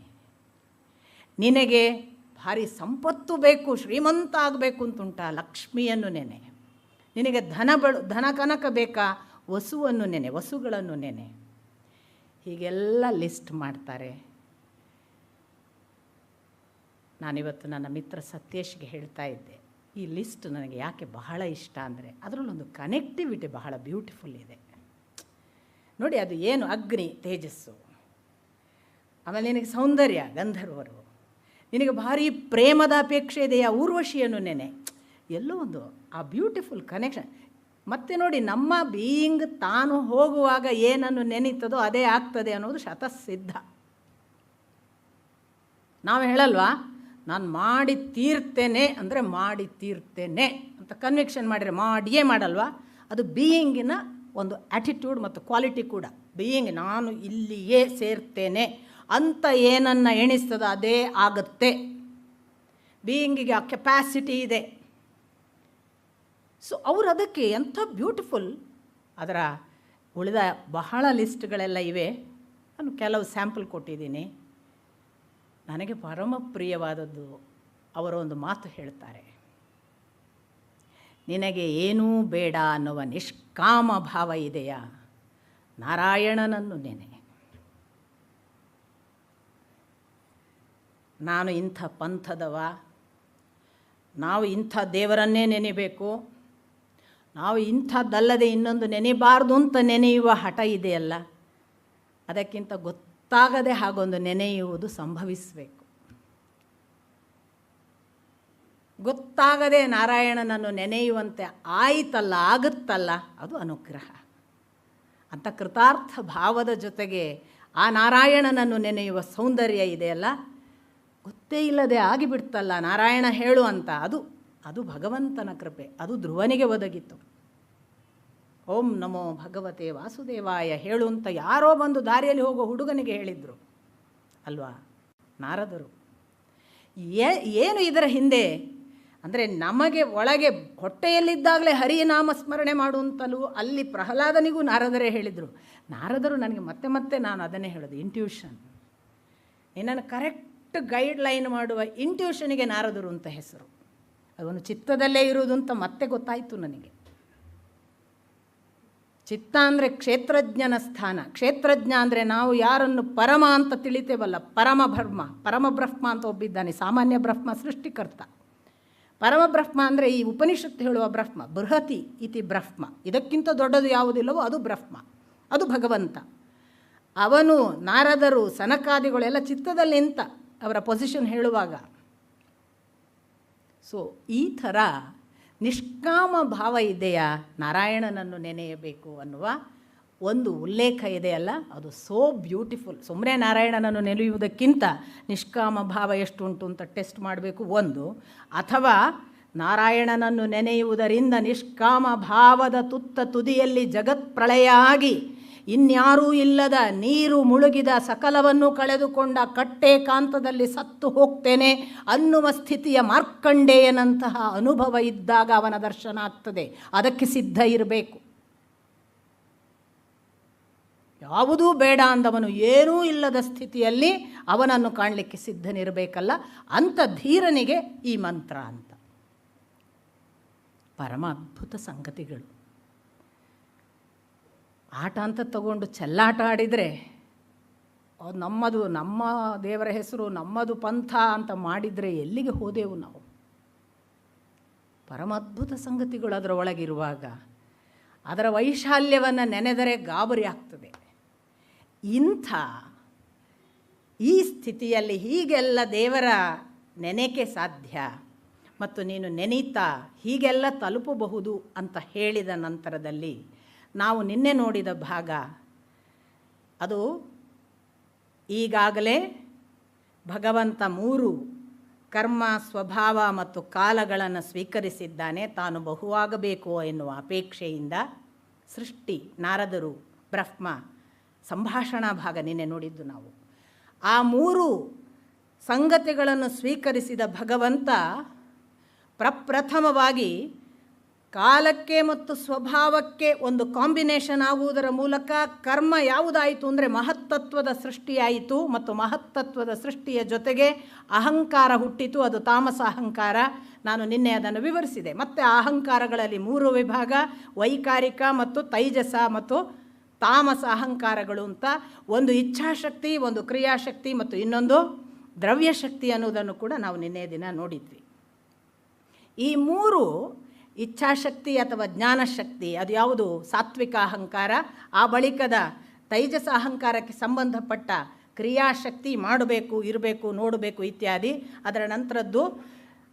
ನಿನಗೆ ಭಾರಿ ಸಂಪತ್ತು ಬೇಕು, ಶ್ರೀಮಂತ ಆಗಬೇಕು ಅಂತುಂಟ, ಲಕ್ಷ್ಮಿಯನ್ನು ನೆನೆ. ನಿನಗೆ ಧನ ಕನಕ ಬೇಕಾ, ವಸುವನ್ನು ನೆನೆ, ವಸುಗಳನ್ನು ನೆನೆ. ಹೀಗೆಲ್ಲ ಲಿಸ್ಟ್ ಮಾಡ್ತಾರೆ. ನಾನಿವತ್ತು ನನ್ನ ಮಿತ್ರ ಸತ್ಯೇಶ್ಗೆ ಹೇಳ್ತಾ ಇದ್ದೆ, ಈ ಲಿಸ್ಟ್ ನನಗೆ ಯಾಕೆ ಬಹಳ ಇಷ್ಟ ಅಂದರೆ ಅದರಲ್ಲೊಂದು ಕನೆಕ್ಟಿವಿಟಿ ಬಹಳ ಬ್ಯೂಟಿಫುಲ್ ಇದೆ ನೋಡಿ. ಅದು ಏನು, ಅಗ್ನಿ ತೇಜಸ್ಸು, ಆಮೇಲೆ ನಿನಗೆ ಸೌಂದರ್ಯ ಗಂಧರ್ವರು, ನಿನಗೆ ಭಾರಿ ಪ್ರೇಮದ ಅಪೇಕ್ಷೆ ಇದೆಯಾ, ಊರ್ವಶಿಯನ್ನು ನೆನೆ. ಎಲ್ಲೋ ಒಂದು ಆ ಬ್ಯೂಟಿಫುಲ್ ಕನೆಕ್ಷನ್. ಮತ್ತೆ ನೋಡಿ, ನಮ್ಮ ಬೀಯಿಂಗ್ ತಾನು ಹೋಗುವಾಗ ಏನನ್ನು ನೆನೀತದೋ ಅದೇ ಆಗ್ತದೆ ಅನ್ನೋದು ಶತಸಿದ್ಧ. ನಾವು ಹೇಳಲ್ವಾ, ನಾನು ಮಾಡಿ ತೀರ್ತೇನೆ ಅಂದರೆ ಮಾಡಿ ತೀರ್ತೇನೆ ಅಂತ ಕನ್ವಿಕ್ಷನ್ ಮಾಡಿದರೆ ಮಾಡಿಯೇ ಮಾಡಲ್ವಾ. ಅದು ಬೀಯಿಂಗಿನ ಒಂದು ಆ್ಯಟಿಟ್ಯೂಡ್ ಮತ್ತು ಕ್ವಾಲಿಟಿ ಕೂಡ. ಬೀಯಿಂಗ್ ನಾನು ಇಲ್ಲಿಯೇ ಸೇರ್ತೇನೆ ಅಂತ ಏನನ್ನು ಎಣಿಸ್ತದೋ ಅದೇ ಆಗುತ್ತೆ. ಬೀಯಿಂಗಿಗೆ ಆ ಕೆಪ್ಯಾಸಿಟಿ ಇದೆ. ಸೊ ಅವರು ಅದಕ್ಕೆ ಎಂಥ ಬ್ಯೂಟಿಫುಲ್. ಅದರ ಉಳಿದ ಬಹಳ ಲಿಸ್ಟ್ಗಳೆಲ್ಲ ಇವೆ. ನಾನು ಕೆಲವು ಸ್ಯಾಂಪಲ್ ಕೊಟ್ಟಿದ್ದೀನಿ. ನನಗೆ ಪರಮ ಪ್ರಿಯವಾದದ್ದು ಅವರ ಒಂದು ಮಾತು ಹೇಳ್ತಾರೆ, ನಿನಗೆ ಏನೂ ಬೇಡ ಅನ್ನುವ ನಿಷ್ಕಾಮ ಭಾವ ಇದೆಯಾ, ನಾರಾಯಣನನ್ನು ನೆನೆ. ನಾನು ಇಂಥ ಪಂಥದವ, ನಾವು ಇಂಥ ದೇವರನ್ನೇ ನೆನೆಯಬೇಕು, ನಾವು ಇಂಥದ್ದಲ್ಲದೆ ಇನ್ನೊಂದು ನೆನೆಯಬಾರ್ದು ಅಂತ ನೆನೆಯುವ ಹಠ ಇದೆಯಲ್ಲ, ಅದಕ್ಕಿಂತ ಗೊತ್ತಾಗದೆ ಹಾಗೊಂದು ನೆನೆಯುವುದು ಸಂಭವಿಸಬೇಕು. ಗೊತ್ತಾಗದೆ ನಾರಾಯಣನನ್ನು ನೆನೆಯುವಂತೆ ಆಯಿತಲ್ಲ, ಆಗುತ್ತಲ್ಲ, ಅದು ಅನುಗ್ರಹ. ಅಂತ ಕೃತಾರ್ಥ ಭಾವದ ಜೊತೆಗೆ ಆ ನಾರಾಯಣನನ್ನು ನೆನೆಯುವ ಸೌಂದರ್ಯ ಇದೆಯಲ್ಲ, ಗೊತ್ತೇ ಇಲ್ಲದೆ ಆಗಿಬಿಡ್ತಲ್ಲ ನಾರಾಯಣ ಹೇಳು ಅಂತ, ಅದು ಭಗವಂತನ ಕೃಪೆ. ಅದು ಧ್ರುವನಿಗೆ ಒದಗಿತ್ತು. ಓಂ ನಮೋ ಭಗವತೆ ವಾಸುದೇವಾಯ ಹೇಳು ಅಂತ ಯಾರೋ ಬಂದು ದಾರಿಯಲ್ಲಿ ಹೋಗೋ ಹುಡುಗನಿಗೆ ಹೇಳಿದರು ಅಲ್ವಾ ನಾರದರು. ಏನು ಇದರ ಹಿಂದೆ ಅಂದರೆ, ನಮಗೆ ಒಳಗೆ ಹೊಟ್ಟೆಯಲ್ಲಿದ್ದಾಗಲೇ ಹರಿನಾಮ ಸ್ಮರಣೆ ಮಾಡುವಂತಲೂ ಅಲ್ಲಿ ಪ್ರಹ್ಲಾದನಿಗೂ ನಾರದರೇ ಹೇಳಿದರು. ನಾರದರು ನನಗೆ ಮತ್ತೆ ಮತ್ತೆ ನಾನು ಅದನ್ನೇ ಹೇಳೋದು, ಇಂಟ್ಯೂಷನ್. ನಿನ್ನನ್ನು ಕರೆಕ್ಟ್ ಗೈಡ್ಲೈನ್ ಮಾಡುವ ಇಂಟ್ಯೂಷನಿಗೆ ನಾರದರು ಅಂತ ಹೆಸರು. ಅವನು ಚಿತ್ತದಲ್ಲೇ ಇರುವುದು ಅಂತ ಮತ್ತೆ ಗೊತ್ತಾಯಿತು ನನಗೆ. ಚಿತ್ತ ಅಂದರೆ ಕ್ಷೇತ್ರಜ್ಞನ ಸ್ಥಾನ. ಕ್ಷೇತ್ರಜ್ಞ ಅಂದರೆ ನಾವು ಯಾರನ್ನು ಪರಮ ಅಂತ ತಿಳಿತೇವಲ್ಲ, ಪರಮಬ್ರಹ್ಮ ಅಂತ ಒಬ್ಬಿದ್ದಾನೆ. ಸಾಮಾನ್ಯ ಬ್ರಹ್ಮ ಸೃಷ್ಟಿಕರ್ತ. ಪರಮಬ್ರಹ್ಮ ಅಂದರೆ ಈ ಉಪನಿಷತ್ತು ಹೇಳುವ ಬ್ರಹ್ಮ. ಬೃಹತಿ ಇತಿ ಬ್ರಹ್ಮ, ಇದಕ್ಕಿಂತ ದೊಡ್ಡದು ಯಾವುದಿಲ್ಲವೋ ಅದು ಬ್ರಹ್ಮ, ಅದು ಭಗವಂತ. ಅವನು ನಾರದರು ಸನಕಾದಿಗಳೆಲ್ಲ ಚಿತ್ತದಲ್ಲಿ ನಿಂತ ಅವರ ಪೊಸಿಷನ್ ಹೇಳುವಾಗ. ಸೊ ಈ ಥರ ನಿಷ್ಕಾಮ ಭಾವ ಇದೆಯಾ, ನಾರಾಯಣನನ್ನು ನೆನೆಯಬೇಕು ಅನ್ನುವ ಒಂದು ಉಲ್ಲೇಖ ಇದೆಯಲ್ಲ, ಅದು ಸೋ ಬ್ಯೂಟಿಫುಲ್. ಸುಮ್ಮನೆ ನಾರಾಯಣನನ್ನು ನೆನೆಯುವುದಕ್ಕಿಂತ ನಿಷ್ಕಾಮ ಭಾವ ಎಷ್ಟು ಉಂಟು ಅಂತ ಟೆಸ್ಟ್ ಮಾಡಬೇಕು ಒಂದು. ಅಥವಾ ನಾರಾಯಣನನ್ನು ನೆನೆಯುವುದರಿಂದ ನಿಷ್ಕಾಮ ಭಾವದ ತುದಿಯಲ್ಲಿ ಜಗತ್ ಪ್ರಳಯ ಆಗಿ ಇನ್ಯಾರೂ ಇಲ್ಲದ ನೀರು ಮುಳುಗಿದ ಸಕಲವನ್ನು ಕಳೆದುಕೊಂಡ ಕಟ್ಟೆ ಕಾಂತದಲ್ಲಿ ಸತ್ತು ಹೋಗ್ತೇನೆ ಅನ್ನುವ ಸ್ಥಿತಿಯ ಮಾರ್ಕಂಡೇಯನಂತಹ ಅನುಭವ ಇದ್ದಾಗ ಅವನ ದರ್ಶನ ಆಗ್ತದೆ. ಅದಕ್ಕೆ ಸಿದ್ಧ ಇರಬೇಕು. ಯಾವುದೂ ಬೇಡ ಅಂದವನು ಏನೂ ಇಲ್ಲದ ಸ್ಥಿತಿಯಲ್ಲಿ ಅವನನ್ನು ಕಾಣಲಿಕ್ಕೆ ಸಿದ್ಧನಿರಬೇಕಲ್ಲ, ಅಂಥ ಧೀರನಿಗೆ ಈ ಮಂತ್ರ ಅಂತ. ಪರಮ ಅದ್ಭುತ ಸಂಗತಿಗಳು. ಆಟ ಅಂತ ತಗೊಂಡು ಚೆಲ್ಲಾಟ ಆಡಿದರೆ ಅದು ನಮ್ಮ ದೇವರ ಹೆಸರು, ನಮ್ಮದು ಪಂಥ ಅಂತ ಮಾಡಿದರೆ ಎಲ್ಲಿಗೆ ಹೋದೆವು ನಾವು? ಪರಮಾದ್ಭುತ ಸಂಗತಿಗಳು ಅದರ ಒಳಗಿರುವಾಗ ಅದರ ವೈಶಾಲ್ಯವನ್ನು ನೆನೆದರೆ ಗಾಬರಿ ಆಗ್ತದೆ. ಇಂಥ ಈ ಸ್ಥಿತಿಯಲ್ಲಿ ಹೀಗೆಲ್ಲ ದೇವರ ನೆನೆಕೆ ಸಾಧ್ಯ ಮತ್ತು ನೀನು ನೆನೀತಾ ಹೀಗೆಲ್ಲ ತಲುಪಬಹುದು ಅಂತ ಹೇಳಿದ ನಂತರದಲ್ಲಿ ನಾವು ನಿನ್ನೆ ನೋಡಿದ ಭಾಗ ಅದು ಈಗಾಗಲೇ ಭಗವಂತ 3 ಕರ್ಮ, ಸ್ವಭಾವ ಮತ್ತು ಕಾಲಗಳನ್ನು ಸ್ವೀಕರಿಸಿದ್ದಾನೆ. ತಾನು ಬಹುವಾಗಬೇಕು ಎನ್ನುವ ಅಪೇಕ್ಷೆಯಿಂದ ಸೃಷ್ಟಿ, ನಾರದರು, ಬ್ರಹ್ಮ ಸಂಭಾಷಣಾ ಭಾಗ ನಿನ್ನೆ ನೋಡಿದ್ದು ನಾವು. ಆ 3 ಸಂಗತಿಗಳನ್ನು ಸ್ವೀಕರಿಸಿದ ಭಗವಂತ ಪ್ರಪ್ರಥಮವಾಗಿ ಕಾಲಕ್ಕೆ ಮತ್ತು ಸ್ವಭಾವಕ್ಕೆ ಒಂದು ಕಾಂಬಿನೇಷನ್ ಆಗುವುದರ ಮೂಲಕ ಕರ್ಮ ಯಾವುದಾಯಿತು ಅಂದರೆ ಮಹತ್ತತ್ವದ ಸೃಷ್ಟಿಯಾಯಿತು. ಮತ್ತು ಮಹತ್ತತ್ವದ ಸೃಷ್ಟಿಯ ಜೊತೆಗೆ ಅಹಂಕಾರ ಹುಟ್ಟಿತು. ಅದು ತಾಮಸ ಅಹಂಕಾರ. ನಾನು ನಿನ್ನೆ ಅದನ್ನು ವಿವರಿಸಿದೆ. ಮತ್ತು ಆ ಅಹಂಕಾರಗಳಲ್ಲಿ 3 ವಿಭಾಗ: ವೈಕಾರಿಕ ಮತ್ತು ತೈಜಸ ಮತ್ತು ತಾಮಸ ಅಹಂಕಾರಗಳು ಅಂತ. ಒಂದು ಇಚ್ಛಾಶಕ್ತಿ, ಒಂದು ಕ್ರಿಯಾಶಕ್ತಿ ಮತ್ತು ಇನ್ನೊಂದು ದ್ರವ್ಯಶಕ್ತಿ ಅನ್ನೋದನ್ನು ಕೂಡ ನಾವು ನಿನ್ನೆ ದಿನ ನೋಡಿದ್ವಿ. ಈ 3 ಇಚ್ಛಾಶಕ್ತಿ ಅಥವಾ ಜ್ಞಾನಶಕ್ತಿ ಅದು ಯಾವುದು? ಸಾತ್ವಿಕ ಅಹಂಕಾರ. ಆ ಬಳಿಕದ ತೈಜಸ ಅಹಂಕಾರಕ್ಕೆ ಸಂಬಂಧಪಟ್ಟ ಕ್ರಿಯಾಶಕ್ತಿ, ಮಾಡಬೇಕು, ಇರಬೇಕು, ನೋಡಬೇಕು ಇತ್ಯಾದಿ. ಅದರ ನಂತರದ್ದು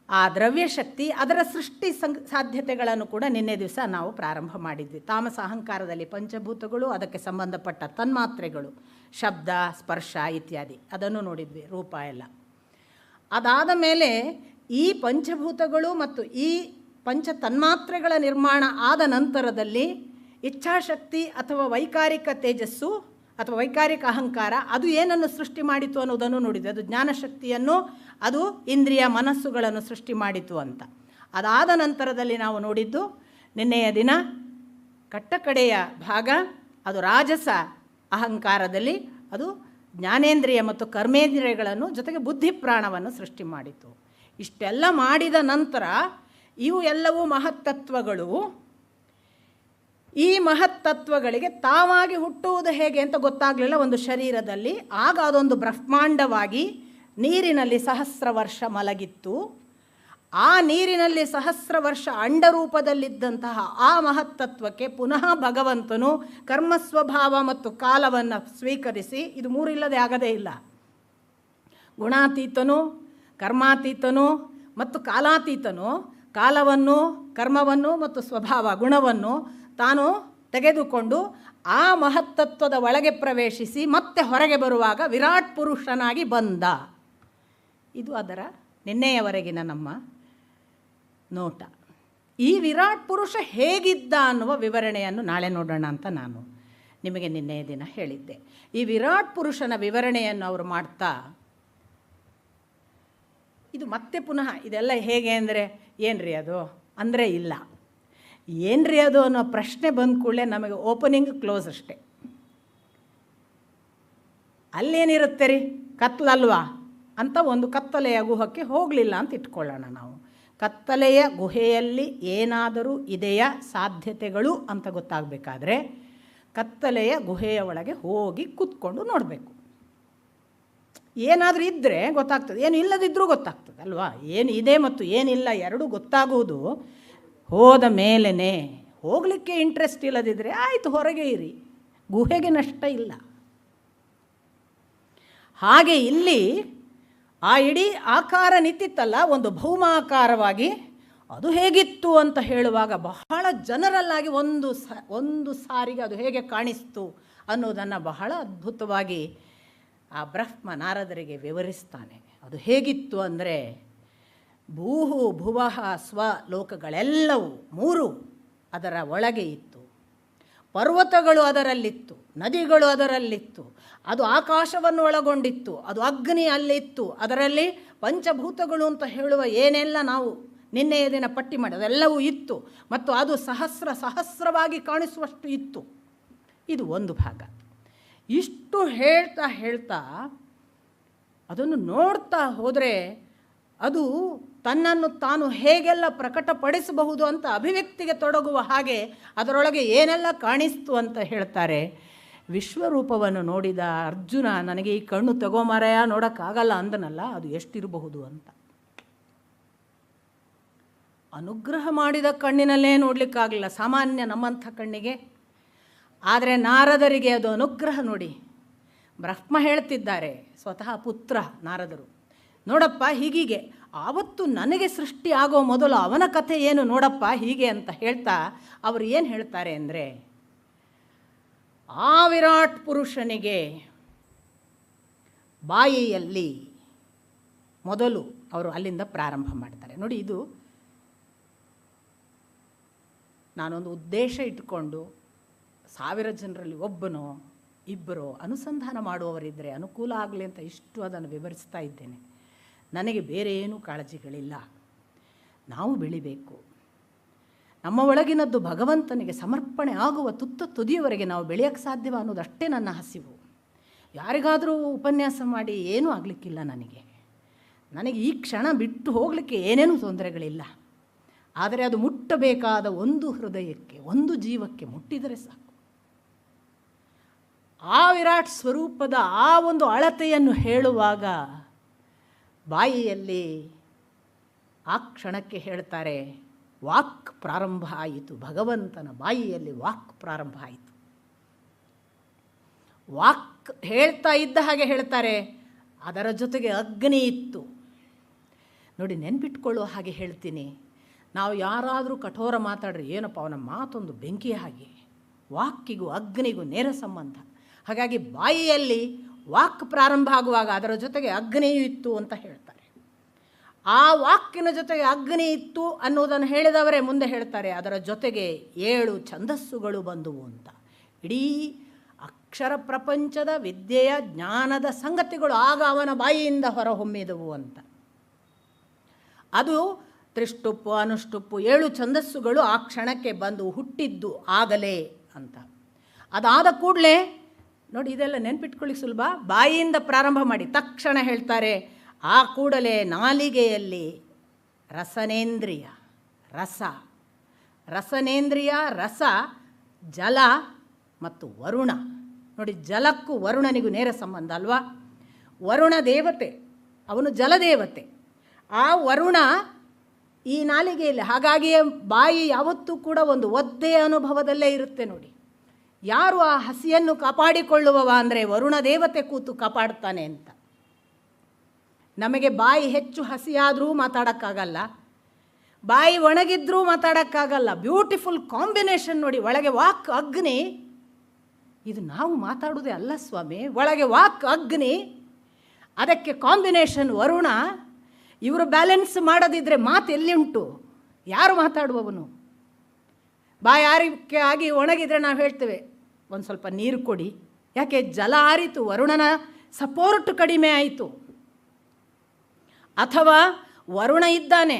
ಆ ದ್ರವ್ಯಶಕ್ತಿ, ಅದರ ಸೃಷ್ಟಿ ಸಾಧ್ಯತೆಗಳನ್ನು ಕೂಡ ನಿನ್ನೆ ದಿವಸ ನಾವು ಪ್ರಾರಂಭ ಮಾಡಿದ್ವಿ. ತಾಮಸ ಅಹಂಕಾರದಲ್ಲಿ ಪಂಚಭೂತಗಳು, ಅದಕ್ಕೆ ಸಂಬಂಧಪಟ್ಟ ತನ್ಮಾತ್ರೆಗಳು, ಶಬ್ದ, ಸ್ಪರ್ಶ ಇತ್ಯಾದಿ, ಅದನ್ನು ನೋಡಿದ್ವಿ, ರೂಪ ಎಲ್ಲ. ಅದಾದ ಮೇಲೆ ಈ ಪಂಚಭೂತಗಳು ಮತ್ತು ಈ ಪಂಚ ತನ್ಮಾತ್ರೆಗಳ ನಿರ್ಮಾಣ ಆದ ನಂತರದಲ್ಲಿ ಇಚ್ಛಾಶಕ್ತಿ ಅಥವಾ ವೈಕಾರಿಕ ತೇಜಸ್ಸು ಅಥವಾ ವೈಕಾರಿಕ ಅಹಂಕಾರ ಅದು ಏನನ್ನು ಸೃಷ್ಟಿ ಮಾಡಿತು ಅನ್ನೋದನ್ನು ನೋಡಿದ್ವಿ. ಅದು ಜ್ಞಾನಶಕ್ತಿಯನ್ನು, ಅದು ಇಂದ್ರಿಯ ಮನಸ್ಸುಗಳನ್ನು ಸೃಷ್ಟಿ ಮಾಡಿತು ಅಂತ. ಅದಾದ ನಂತರದಲ್ಲಿ ನಾವು ನೋಡಿದ್ದು ನಿನ್ನೆಯ ದಿನ ಕಟ್ಟಕಡೆಯ ಭಾಗ, ಅದು ರಾಜಸ ಅಹಂಕಾರದಲ್ಲಿ ಅದು ಜ್ಞಾನೇಂದ್ರಿಯ ಮತ್ತು ಕರ್ಮೇಂದ್ರಿಯಗಳನ್ನು ಜೊತೆಗೆ ಬುದ್ಧಿಪ್ರಾಣವನ್ನು ಸೃಷ್ಟಿ ಮಾಡಿತು. ಇಷ್ಟೆಲ್ಲ ಮಾಡಿದ ನಂತರ ಇವು ಎಲ್ಲವೂ ಮಹತ್ತತ್ವಗಳು. ಈ ಮಹತ್ತತ್ವಗಳಿಗೆ ತಾವಾಗಿ ಹುಟ್ಟುವುದು ಹೇಗೆ ಅಂತ ಗೊತ್ತಾಗಲಿಲ್ಲ ಒಂದು ಶರೀರದಲ್ಲಿ. ಆಗ ಅದೊಂದು ಬ್ರಹ್ಮಾಂಡವಾಗಿ ನೀರಿನಲ್ಲಿ 1000 ವರ್ಷ ಮಲಗಿತ್ತು. ಆ ನೀರಿನಲ್ಲಿ 1000 ವರ್ಷ ಅಂಡರೂಪದಲ್ಲಿದ್ದಂತಹ ಆ ಮಹತ್ತತ್ವಕ್ಕೆ ಪುನಃ ಭಗವಂತನು ಕರ್ಮಸ್ವಭಾವ ಮತ್ತು ಕಾಲವನ್ನು ಸ್ವೀಕರಿಸಿ, ಇದು 3 ಇಲ್ಲದೆ ಆಗದೇ ಇಲ್ಲ. ಗುಣಾತೀತನು, ಕರ್ಮಾತೀತನು ಮತ್ತು ಕಾಲಾತೀತನು ಕಾಲವನ್ನು, ಕರ್ಮವನ್ನು ಮತ್ತು ಸ್ವಭಾವ ಗುಣವನ್ನು ತಾನು ತೆಗೆದುಕೊಂಡು ಆ ಮಹತ್ತತ್ವದ ಒಳಗೆ ಪ್ರವೇಶಿಸಿ ಮತ್ತೆ ಹೊರಗೆ ಬರುವಾಗ ವಿರಾಟ್ ಪುರುಷನಾಗಿ ಬಂದ. ಇದು ಅದರ ನಿನ್ನೆಯವರೆಗಿನ ನಮ್ಮ ನೋಟ. ಈ ವಿರಾಟ್ ಪುರುಷ ಹೇಗಿದ್ದ ಅನ್ನುವ ವಿವರಣೆಯನ್ನು ನಾಳೆ ನೋಡೋಣ ಅಂತ ನಾನು ನಿಮಗೆ ನಿನ್ನೆಯ ದಿನ ಹೇಳಿದ್ದೆ. ಈ ವಿರಾಟ್ ಪುರುಷನ ವಿವರಣೆಯನ್ನು ಅವರು ಮಾಡ್ತಾ, ಇದು ಮತ್ತೆ ಪುನಃ ಇದೆಲ್ಲ ಹೇಗೆ ಅಂದರೆ ಏನ್ರಿ ಅದು ಅಂದರೆ ಇಲ್ಲ, ಏನ್ರಿ ಅದು ಅನ್ನೋ ಪ್ರಶ್ನೆ ಬಂದ ಕೂಡಲೇ ನಮಗೆ ಓಪನಿಂಗ್ ಕ್ಲೋಸ್ ಅಷ್ಟೆ. ಅಲ್ಲೇನಿರುತ್ತೆ ರೀ, ಕತ್ತಲಲ್ವಾ ಅಂತ ಒಂದು ಕತ್ತಲೆಯ ಗುಹಕ್ಕೆ ಹೋಗಲಿಲ್ಲ ಅಂತ ಇಟ್ಕೊಳ್ಳೋಣ ನಾವು. ಕತ್ತಲೆಯ ಗುಹೆಯಲ್ಲಿ ಏನಾದರೂ ಇದೆಯಾ ಸಾಧ್ಯತೆಗಳು ಅಂತ ಗೊತ್ತಾಗಬೇಕಾದ್ರೆ ಕತ್ತಲೆಯ ಗುಹೆಯ ಒಳಗೆ ಹೋಗಿ ಕೂತ್ಕೊಂಡು ನೋಡಬೇಕು. ಏನಾದರೂ ಇದ್ದರೆ ಗೊತ್ತಾಗ್ತದೆ, ಏನು ಇಲ್ಲದಿದ್ದರೂ ಗೊತ್ತಾಗ್ತದೆ ಅಲ್ವಾ. ಏನು ಇದೆ ಮತ್ತು ಏನಿಲ್ಲ ಎರಡೂ ಗೊತ್ತಾಗುವುದು ಹೋದ ಮೇಲೇ. ಹೋಗಲಿಕ್ಕೆ ಇಂಟ್ರೆಸ್ಟ್ ಇಲ್ಲದಿದ್ದರೆ ಆಯಿತು, ಹೊರಗೆ ಇರಿ, ಗುಹೆಗೆ ನಷ್ಟ ಇಲ್ಲ. ಹಾಗೆ ಇಲ್ಲಿ ಆ ಇಡೀ ಆಕಾರ ನಿಂತಿತ್ತಲ್ಲ, ಒಂದು ಭೌಮಾಕಾರವಾಗಿ ಅದು ಹೇಗಿತ್ತು ಅಂತ ಹೇಳುವಾಗ ಬಹಳ ಜನರಲ್ಲಾಗಿ ಒಂದು ಸಾರಿಗೆ ಅದು ಹೇಗೆ ಕಾಣಿಸ್ತು ಅನ್ನೋದನ್ನು ಬಹಳ ಅದ್ಭುತವಾಗಿ ಆ ಬ್ರಹ್ಮ ನಾರದರಿಗೆ ವಿವರಿಸ್ತಾನೆ. ಅದು ಹೇಗಿತ್ತು ಅಂದರೆ, ಭೂಹು ಭುವಃ ಸ್ವ ಲೋಕಗಳೆಲ್ಲವೂ 3 ಅದರ ಒಳಗೆ ಇತ್ತು. ಪರ್ವತಗಳು ಅದರಲ್ಲಿತ್ತು, ನದಿಗಳು ಅದರಲ್ಲಿತ್ತು, ಅದು ಆಕಾಶವನ್ನು ಒಳಗೊಂಡಿತ್ತು, ಅದು ಅಗ್ನಿ ಅಲ್ಲಿತ್ತು, ಅದರಲ್ಲಿ ಪಂಚಭೂತಗಳು ಅಂತ ಹೇಳುವ ಏನೆಲ್ಲ ನಾವು ನಿನ್ನೆಯ ದಿನ ಪಟ್ಟಿ ಮಾಡಿ ಅದೆಲ್ಲವೂ ಇತ್ತು. ಮತ್ತು ಅದು ಸಹಸ್ರವಾಗಿ ಕಾಣಿಸುವಷ್ಟು ಇತ್ತು. ಇದು ಒಂದು ಭಾಗ. ಇಷ್ಟು ಹೇಳ್ತಾ ಅದನ್ನು ನೋಡ್ತಾ ಹೋದರೆ ಅದು ತನ್ನನ್ನು ತಾನು ಹೇಗೆಲ್ಲ ಪ್ರಕಟಪಡಿಸಬಹುದು ಅಂತ ಅಭಿವ್ಯಕ್ತಿಗೆ ತೊಡಗುವ ಹಾಗೆ ಅದರೊಳಗೆ ಏನೆಲ್ಲ ಕಾಣಿಸ್ತು ಅಂತ ಹೇಳ್ತಾರೆ. ವಿಶ್ವರೂಪವನ್ನು ನೋಡಿದ ಅರ್ಜುನ, ನನಗೆ ಈ ಕಣ್ಣು ತಗೋಮಾರಯ ನೋಡೋಕ್ಕಾಗಲ್ಲ ಅಂದನಲ್ಲ, ಅದು ಎಷ್ಟಿರಬಹುದು ಅಂತ. ಅನುಗ್ರಹ ಮಾಡಿದ ಕಣ್ಣಿನಲ್ಲೇ ನೋಡಲಿಕ್ಕಾಗಲಿಲ್ಲ ಸಾಮಾನ್ಯ ನಮ್ಮಂಥ ಕಣ್ಣಿಗೆ. ಆದರೆ ನಾರದರಿಗೆ ಅದು ಅನುಗ್ರಹ ನೋಡಿ. ಬ್ರಹ್ಮ ಹೇಳ್ತಿದ್ದಾರೆ, ಸ್ವತಃ ಪುತ್ರ ನಾರದರು, ನೋಡಪ್ಪ ಹೀಗೀಗೆ ಆವತ್ತು ನನಗೆ ಸೃಷ್ಟಿ ಆಗೋ ಮೊದಲು ಅವನ ಕಥೆ ಏನು ನೋಡಪ್ಪ ಹೀಗೆ ಅಂತ ಹೇಳ್ತಾ ಅವರು ಏನು ಹೇಳ್ತಾರೆ ಅಂದರೆ, ಆ ವಿರಾಟ್ ಪುರುಷನಿಗೆ ಬಾಯಿಯಲ್ಲಿ ಮೊದಲು ಅವರು ಅಲ್ಲಿಂದ ಪ್ರಾರಂಭ ಮಾಡ್ತಾರೆ. ನೋಡಿ, ಇದು ನಾನೊಂದು ಉದ್ದೇಶ ಇಟ್ಕೊಂಡು 1000 ಜನರಲ್ಲಿ ಒಬ್ಬನೋ ಇಬ್ಬರೋ ಅನುಸಂಧಾನ ಮಾಡುವವರಿದ್ದರೆ ಅನುಕೂಲ ಆಗಲಿ ಅಂತ ಇಷ್ಟು ಅದನ್ನು ವಿವರಿಸ್ತಾ ಇದ್ದೇನೆ. ನನಗೆ ಬೇರೆ ಏನೂ ಕಾಳಜಿಗಳಿಲ್ಲ. ನಾವು ಬೆಳಿಬೇಕು, ನಮ್ಮ ಒಳಗಿನದ್ದು ಭಗವಂತನಿಗೆ ಸಮರ್ಪಣೆ ಆಗುವ ತುದಿಯವರೆಗೆ ನಾವು ಬೆಳೆಯೋಕ್ಕೆ ಸಾಧ್ಯವ ಅನ್ನೋದಷ್ಟೇ ನನ್ನ ಹಸಿವು. ಯಾರಿಗಾದರೂ ಉಪನ್ಯಾಸ ಮಾಡಿ ಏನೂ ಆಗಲಿಕ್ಕಿಲ್ಲ. ನನಗೆ ಈ ಕ್ಷಣ ಬಿಟ್ಟು ಹೋಗಲಿಕ್ಕೆ ಏನೇನೂ ತೊಂದರೆಗಳಿಲ್ಲ. ಆದರೆ ಅದು ಮುಟ್ಟಬೇಕಾದ ಒಂದು ಹೃದಯಕ್ಕೆ, ಒಂದು ಜೀವಕ್ಕೆ ಮುಟ್ಟಿದರೆ ಸಾಕು. ಆ ವಿರಾಟ್ ಸ್ವರೂಪದ ಆ ಒಂದು ಅಳತೆಯನ್ನು ಹೇಳುವಾಗ ಬಾಯಿಯಲ್ಲಿ ಆ ಕ್ಷಣಕ್ಕೆ ಹೇಳ್ತಾರೆ ವಾಕ್ ಪ್ರಾರಂಭ ಆಯಿತು. ಭಗವಂತನ ಬಾಯಿಯಲ್ಲಿ ವಾಕ್ ಪ್ರಾರಂಭ ಆಯಿತು. ವಾಕ್ ಹೇಳ್ತಾ ಇದ್ದ ಹಾಗೆ ಹೇಳ್ತಾರೆ, ಅದರ ಜೊತೆಗೆ ಅಗ್ನಿ ಇತ್ತು. ನೋಡಿ, ನೆನ್ಪಿಟ್ಕೊಳ್ಳೋ ಹಾಗೆ ಹೇಳ್ತೀನಿ, ನಾವು ಯಾರಾದರೂ ಕಠೋರ ಮಾತಾಡ್ರಿ ಏನಪ್ಪ ಅವನ ಮಾತೊಂದು ಬೆಂಕಿ ಹಾಗೆ. ವಾಕ್ಕಿಗೂ ಅಗ್ನಿಗೂ ನೇರ ಸಂಬಂಧ. ಹಾಗಾಗಿ ಬಾಯಿಯಲ್ಲಿ ವಾಕ್ ಪ್ರಾರಂಭ ಆಗುವಾಗ ಅದರ ಜೊತೆಗೆ ಅಗ್ನಿಯೂ ಇತ್ತು ಅಂತ ಹೇಳ್ತಾರೆ. ಆ ವಾಕ್ಕಿನ ಜೊತೆಗೆ ಅಗ್ನಿ ಇತ್ತು ಅನ್ನೋದನ್ನು ಹೇಳಿದವರೇ ಮುಂದೆ ಹೇಳ್ತಾರೆ, ಅದರ ಜೊತೆಗೆ 7 ಛಂದಸ್ಸುಗಳು ಬಂದುವು ಅಂತ. ಇಡೀ ಅಕ್ಷರ ಪ್ರಪಂಚದ ವಿದ್ಯೆಯ ಜ್ಞಾನದ ಸಂಗತಿಗಳು ಆಗ ಅವನ ಬಾಯಿಯಿಂದ ಹೊರಹೊಮ್ಮಿದವು ಅಂತ. ಅದು ತ್ರಿಷ್ಟುಪ್ಪು, ಅನುಷ್ಟುಪ್ಪು 7 ಛಂದಸ್ಸುಗಳು ಆ ಕ್ಷಣಕ್ಕೆ ಬಂದು ಹುಟ್ಟಿದ್ದು ಆಗಲೇ ಅಂತ. ಅದಾದ ಕೂಡಲೇ ನೋಡಿ, ಇದೆಲ್ಲ ನೆನ್ಪಿಟ್ಕೊಳ್ಳಿ ಸುಲಭ. ಬಾಯಿಯಿಂದ ಪ್ರಾರಂಭ ಮಾಡಿ ತಕ್ಷಣ ಹೇಳ್ತಾರೆ, ಆ ಕೂಡಲೇ ನಾಲಿಗೆಯಲ್ಲಿ ರಸನೇಂದ್ರಿಯ, ರಸನೇಂದ್ರಿಯ, ರಸ, ಜಲ ಮತ್ತು ವರುಣ. ನೋಡಿ, ಜಲಕ್ಕೂ ವರುಣನಿಗೂ ನೇರ ಸಂಬಂಧ ಅಲ್ವಾ. ವರುಣ ದೇವತೆ, ಅವನು ಜಲದೇವತೆ. ಆ ವರುಣ ಈ ನಾಲಿಗೆಯಲ್ಲಿ, ಹಾಗಾಗಿಯೇ ಬಾಯಿ ಯಾವತ್ತೂ ಕೂಡ ಒಂದು ಒದ್ದೆಯ ಅನುಭವದಲ್ಲೇ ಇರುತ್ತೆ. ನೋಡಿ, ಯಾರು ಆ ಹಸಿಯನ್ನು ಕಾಪಾಡಿಕೊಳ್ಳುವವ ಅಂದರೆ ವರುಣ ದೇವತೆ ಕೂತು ಕಾಪಾಡ್ತಾನೆ ಅಂತ. ನಮಗೆ ಬಾಯಿ ಹೆಚ್ಚು ಹಸಿಯಾದರೂ ಮಾತಾಡೋಕ್ಕಾಗಲ್ಲ, ಬಾಯಿ ಒಣಗಿದ್ರೂ ಮಾತಾಡೋಕ್ಕಾಗಲ್ಲ. ಬ್ಯೂಟಿಫುಲ್ ಕಾಂಬಿನೇಷನ್ ನೋಡಿ, ಒಳಗೆ ವಾಕ್ ಅಗ್ನಿ. ಇದು ನಾವು ಮಾತಾಡೋದೇ ಅಲ್ಲ ಸ್ವಾಮಿ, ಒಳಗೆ ವಾಕ್ ಅಗ್ನಿ, ಅದಕ್ಕೆ ಕಾಂಬಿನೇಷನ್ ವರುಣ. ಇವರು ಬ್ಯಾಲೆನ್ಸ್ ಮಾಡೋದಿದ್ರೆ ಮಾತು ಎಲ್ಲಿ ಉಂಟು? ಯಾರು ಮಾತಾಡುವವನು? ಬಾಯಿ ಆರಿಕೆ ಆಗಿ ಒಣಗಿದರೆ ನಾವು ಹೇಳ್ತೇವೆ ಒಂದು ಸ್ವಲ್ಪ ನೀರು ಕೊಡಿ. ಯಾಕೆ? ಜಲ ಆರಿತು, ವರುಣನ ಸಪೋರ್ಟ್ ಕಡಿಮೆ ಆಯಿತು. ಅಥವಾ ವರುಣ ಇದ್ದಾನೆ,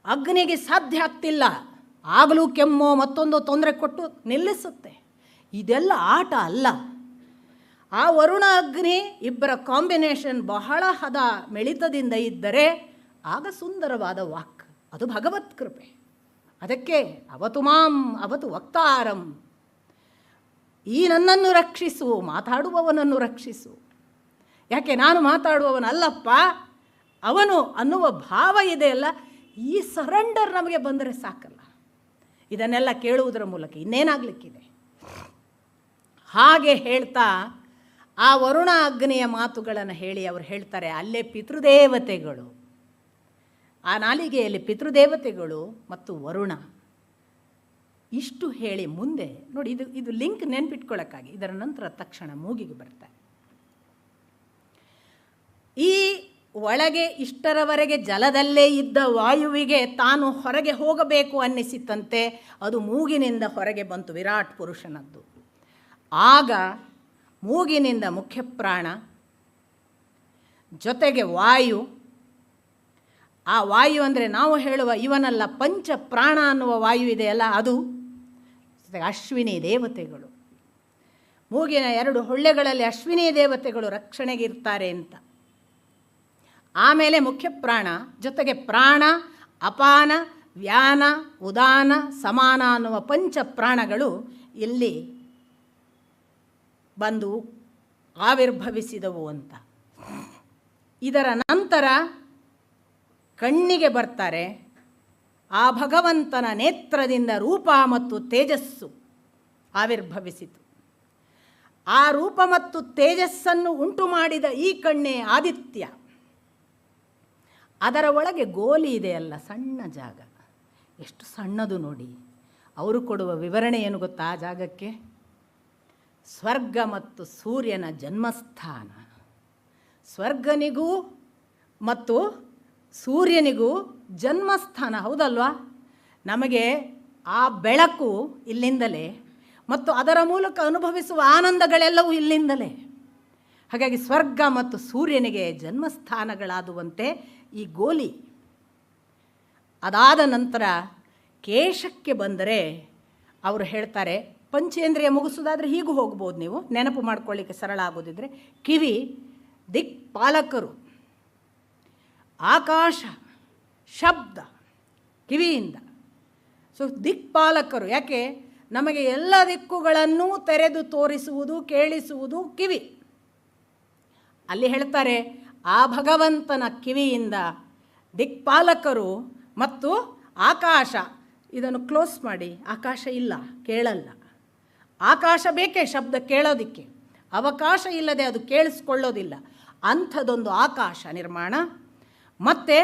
ಅಗ್ನಿಗೆ ಸಾಧ್ಯ ಆಗ್ತಿಲ್ಲ, ಆಗಲೂ ಕೆಮ್ಮೋ ಮತ್ತೊಂದು ತೊಂದರೆ ಕೊಟ್ಟು ನಿಲ್ಲಿಸುತ್ತೆ. ಇದೆಲ್ಲ ಆಟ ಅಲ್ಲ. ಆ ವರುಣ ಅಗ್ನಿ ಇಬ್ಬರ ಕಾಂಬಿನೇಷನ್ ಬಹಳ ಹದ ಮೆಳಿತದಿಂದ ಇದ್ದರೆ ಆಗ ಸುಂದರವಾದ ವಾಕ್. ಅದು ಭಗವತ್ ಕೃಪೆ. ಅದಕ್ಕೆ ಅವತು ಮಾಂ ಅವತು ವಕ್ತಾರಂ, ಈ ನನ್ನನ್ನು ರಕ್ಷಿಸು, ಮಾತಾಡುವವನನ್ನು ರಕ್ಷಿಸು. ಯಾಕೆ? ನಾನು ಮಾತಾಡುವವನಲ್ಲಪ್ಪ ಅವನು ಅನ್ನುವ ಭಾವ ಇದೆಯಲ್ಲ, ಈ ಸರೆಂಡರ್ ನಮಗೆ ಬಂದರೆ ಸಾಕಲ್ಲ. ಇದನ್ನೆಲ್ಲ ಕೇಳುವುದರ ಮೂಲಕ ಇನ್ನೇನಾಗಲಿಕ್ಕಿದೆ? ಹಾಗೆ ಹೇಳ್ತಾ ಆ ವರುಣ ಅಗ್ನಿಯ ಮಾತುಗಳನ್ನು ಹೇಳಿ ಅವರು ಹೇಳ್ತಾರೆ, ಅಲ್ಲೇ ಪಿತೃದೇವತೆಗಳು, ಆ ನಾಲಿಗೆಯಲ್ಲಿ ಪಿತೃದೇವತೆಗಳು ಮತ್ತು ವರುಣ. ಇಷ್ಟು ಹೇಳಿ ಮುಂದೆ ನೋಡಿ, ಇದು ಲಿಂಕ್ ನೆನ್ಪಿಟ್ಕೊಳ್ಳೋಕ್ಕಾಗಿ ಇದರ ನಂತರ ತಕ್ಷಣ ಮೂಗಿಗೆ ಬರ್ತಾರೆ. ಈ ಒಳಗೆ ಇಷ್ಟರವರೆಗೆ ಜಲದಲ್ಲೇ ಇದ್ದ ವಾಯುವಿಗೆ ತಾನು ಹೊರಗೆ ಹೋಗಬೇಕು ಅನ್ನಿಸಿತಂತೆ. ಅದು ಮೂಗಿನಿಂದ ಹೊರಗೆ ಬಂತು, ವಿರಾಟ್ ಪುರುಷನದ್ದು. ಆಗ ಮೂಗಿನಿಂದ ಮುಖ್ಯ ಪ್ರಾಣ, ಜೊತೆಗೆ ವಾಯು. ಆ ವಾಯು ಅಂದರೆ ನಾವು ಹೇಳುವ ಇವನಲ್ಲ, ಪಂಚ ಪ್ರಾಣ ಅನ್ನುವ ವಾಯು ಇದೆಯಲ್ಲ ಅದು. ಅಶ್ವಿನಿ ದೇವತೆಗಳು, ಮೂಗಿನ 2 ಹೊಳ್ಳೆಗಳಲ್ಲಿ ಅಶ್ವಿನಿ ದೇವತೆಗಳು ರಕ್ಷಣೆಗಿರ್ತಾರೆ ಅಂತ. ಆಮೇಲೆ ಮುಖ್ಯ ಪ್ರಾಣ, ಜೊತೆಗೆ ಪ್ರಾಣ, ಅಪಾನ, ವ್ಯಾನ, ಉದಾನ, ಸಮಾನ ಅನ್ನುವ ಪಂಚ ಪ್ರಾಣಗಳು ಇಲ್ಲಿ ಬಂದು ಆವಿರ್ಭವಿಸಿದವು ಅಂತ. ಇದರ ನಂತರ ಕಣ್ಣಿಗೆ ಬರ್ತಾರೆ. ಆ ಭಗವಂತನ ನೇತ್ರದಿಂದ ರೂಪ ಮತ್ತು ತೇಜಸ್ಸು ಆವಿರ್ಭವಿಸಿತು. ಆ ರೂಪ ಮತ್ತು ತೇಜಸ್ಸನ್ನು ಉಂಟು ಮಾಡಿದ ಈ ಕಣ್ಣೇ ಆದಿತ್ಯ. ಅದರ ಒಳಗೆ ಗೋಲಿ ಇದೆಯಲ್ಲ, ಸಣ್ಣ ಜಾಗ, ಎಷ್ಟು ಸಣ್ಣದು ನೋಡಿ. ಅವರು ಕೊಡುವ ವಿವರಣೆ ಏನು ಗೊತ್ತಾ ಆ ಜಾಗಕ್ಕೆ? ಸ್ವರ್ಗ ಮತ್ತು ಸೂರ್ಯನ ಜನ್ಮಸ್ಥಾನ. ಸ್ವರ್ಗನಿಗೂ ಮತ್ತು ಸೂರ್ಯನಿಗೂ ಜನ್ಮಸ್ಥಾನ, ಹೌದಲ್ವಾ? ನಮಗೆ ಆ ಬೆಳಕು ಇಲ್ಲಿಂದಲೇ ಮತ್ತು ಅದರ ಮೂಲಕ ಅನುಭವಿಸುವ ಆನಂದಗಳೆಲ್ಲವೂ ಇಲ್ಲಿಂದಲೇ. ಹಾಗಾಗಿ ಸ್ವರ್ಗ ಮತ್ತು ಸೂರ್ಯನಿಗೆ ಜನ್ಮಸ್ಥಾನಗಳಾದುವಂತೆ ಈ ಗೋಲಿ. ಅದಾದ ನಂತರ ಕೇಶಕ್ಕೆ ಬಂದರೆ ಅವರು ಹೇಳ್ತಾರೆ, ಪಂಚೇಂದ್ರಿಯ ಮುಗಿಸೋದಾದರೆ ಹೀಗೂ ಹೋಗ್ಬೋದು, ನೀವು ನೆನಪು ಮಾಡ್ಕೊಳ್ಳಿಕ್ಕೆ ಸರಳ ಆಗೋದಿದ್ರೆ. ಕಿವಿ ದಿಕ್ಪಾಲಕರು, ಆಕಾಶ ಶಬ್ದ ಕಿವಿಯಿಂದ. ಸೊ ದಿಕ್ಪಾಲಕರು, ಯಾಕೆ? ನಮಗೆ ಎಲ್ಲ ದಿಕ್ಕುಗಳನ್ನು ತೆರೆದು ತೋರಿಸುವುದು, ಕೇಳಿಸುವುದು ಕಿವಿ. ಅಲ್ಲಿ ಹೇಳ್ತಾರೆ, ಆ ಭಗವಂತನ ಕಿವಿಯಿಂದ ದಿಕ್ಪಾಲಕರು ಮತ್ತು ಆಕಾಶ. ಇದನ್ನು ಕ್ಲೋಸ್ ಮಾಡಿ, ಆಕಾಶ ಇಲ್ಲ, ಕೇಳಲ್ಲ. ಆಕಾಶ ಬೇಕೇ ಶಬ್ದ ಕೇಳೋದಕ್ಕೆ, ಅವಕಾಶ ಇಲ್ಲದೆ ಅದು ಕೇಳಿಸ್ಕೊಳ್ಳೋದಿಲ್ಲ. ಅಂಥದ್ದೊಂದು ಆಕಾಶ ನಿರ್ಮಾಣ, ಮತ್ತು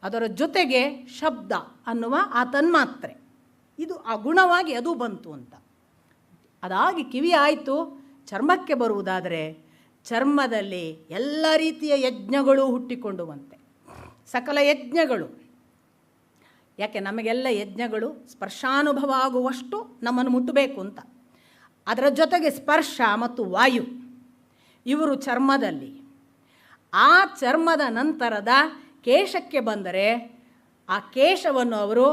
ಅದರ ಜೊತೆಗೆ ಶಬ್ದ ಅನ್ನುವ ಆ ತನ್ಮಾತ್ರೆ, ಇದು ಆ ಗುಣವಾಗಿ ಅದು ಬಂತು ಅಂತ. ಅದಾಗಿ ಕಿವಿ ಆಯಿತು. ಚರ್ಮಕ್ಕೆ ಬರುವುದಾದರೆ ಚರ್ಮದಲ್ಲಿ ಎಲ್ಲ ರೀತಿಯ ಯಜ್ಞಗಳು ಹುಟ್ಟಿಕೊಂಡುವಂತೆ, ಸಕಲ ಯಜ್ಞಗಳು. ಯಾಕೆ? ನಮಗೆಲ್ಲ ಯಜ್ಞಗಳು ಸ್ಪರ್ಶಾನುಭವ ಆಗುವಷ್ಟು ನಮ್ಮನ್ನು ಮುಟ್ಟಬೇಕು ಅಂತ. ಅದರ ಜೊತೆಗೆ ಸ್ಪರ್ಶ ಮತ್ತು ವಾಯು ಇವರು ಚರ್ಮದಲ್ಲಿ. ಆ ಚರ್ಮದ ನಂತರದ ಕೇಶಕ್ಕೆ ಬಂದರೆ ಆ ಕೇಶವನ್ನು ಅವರು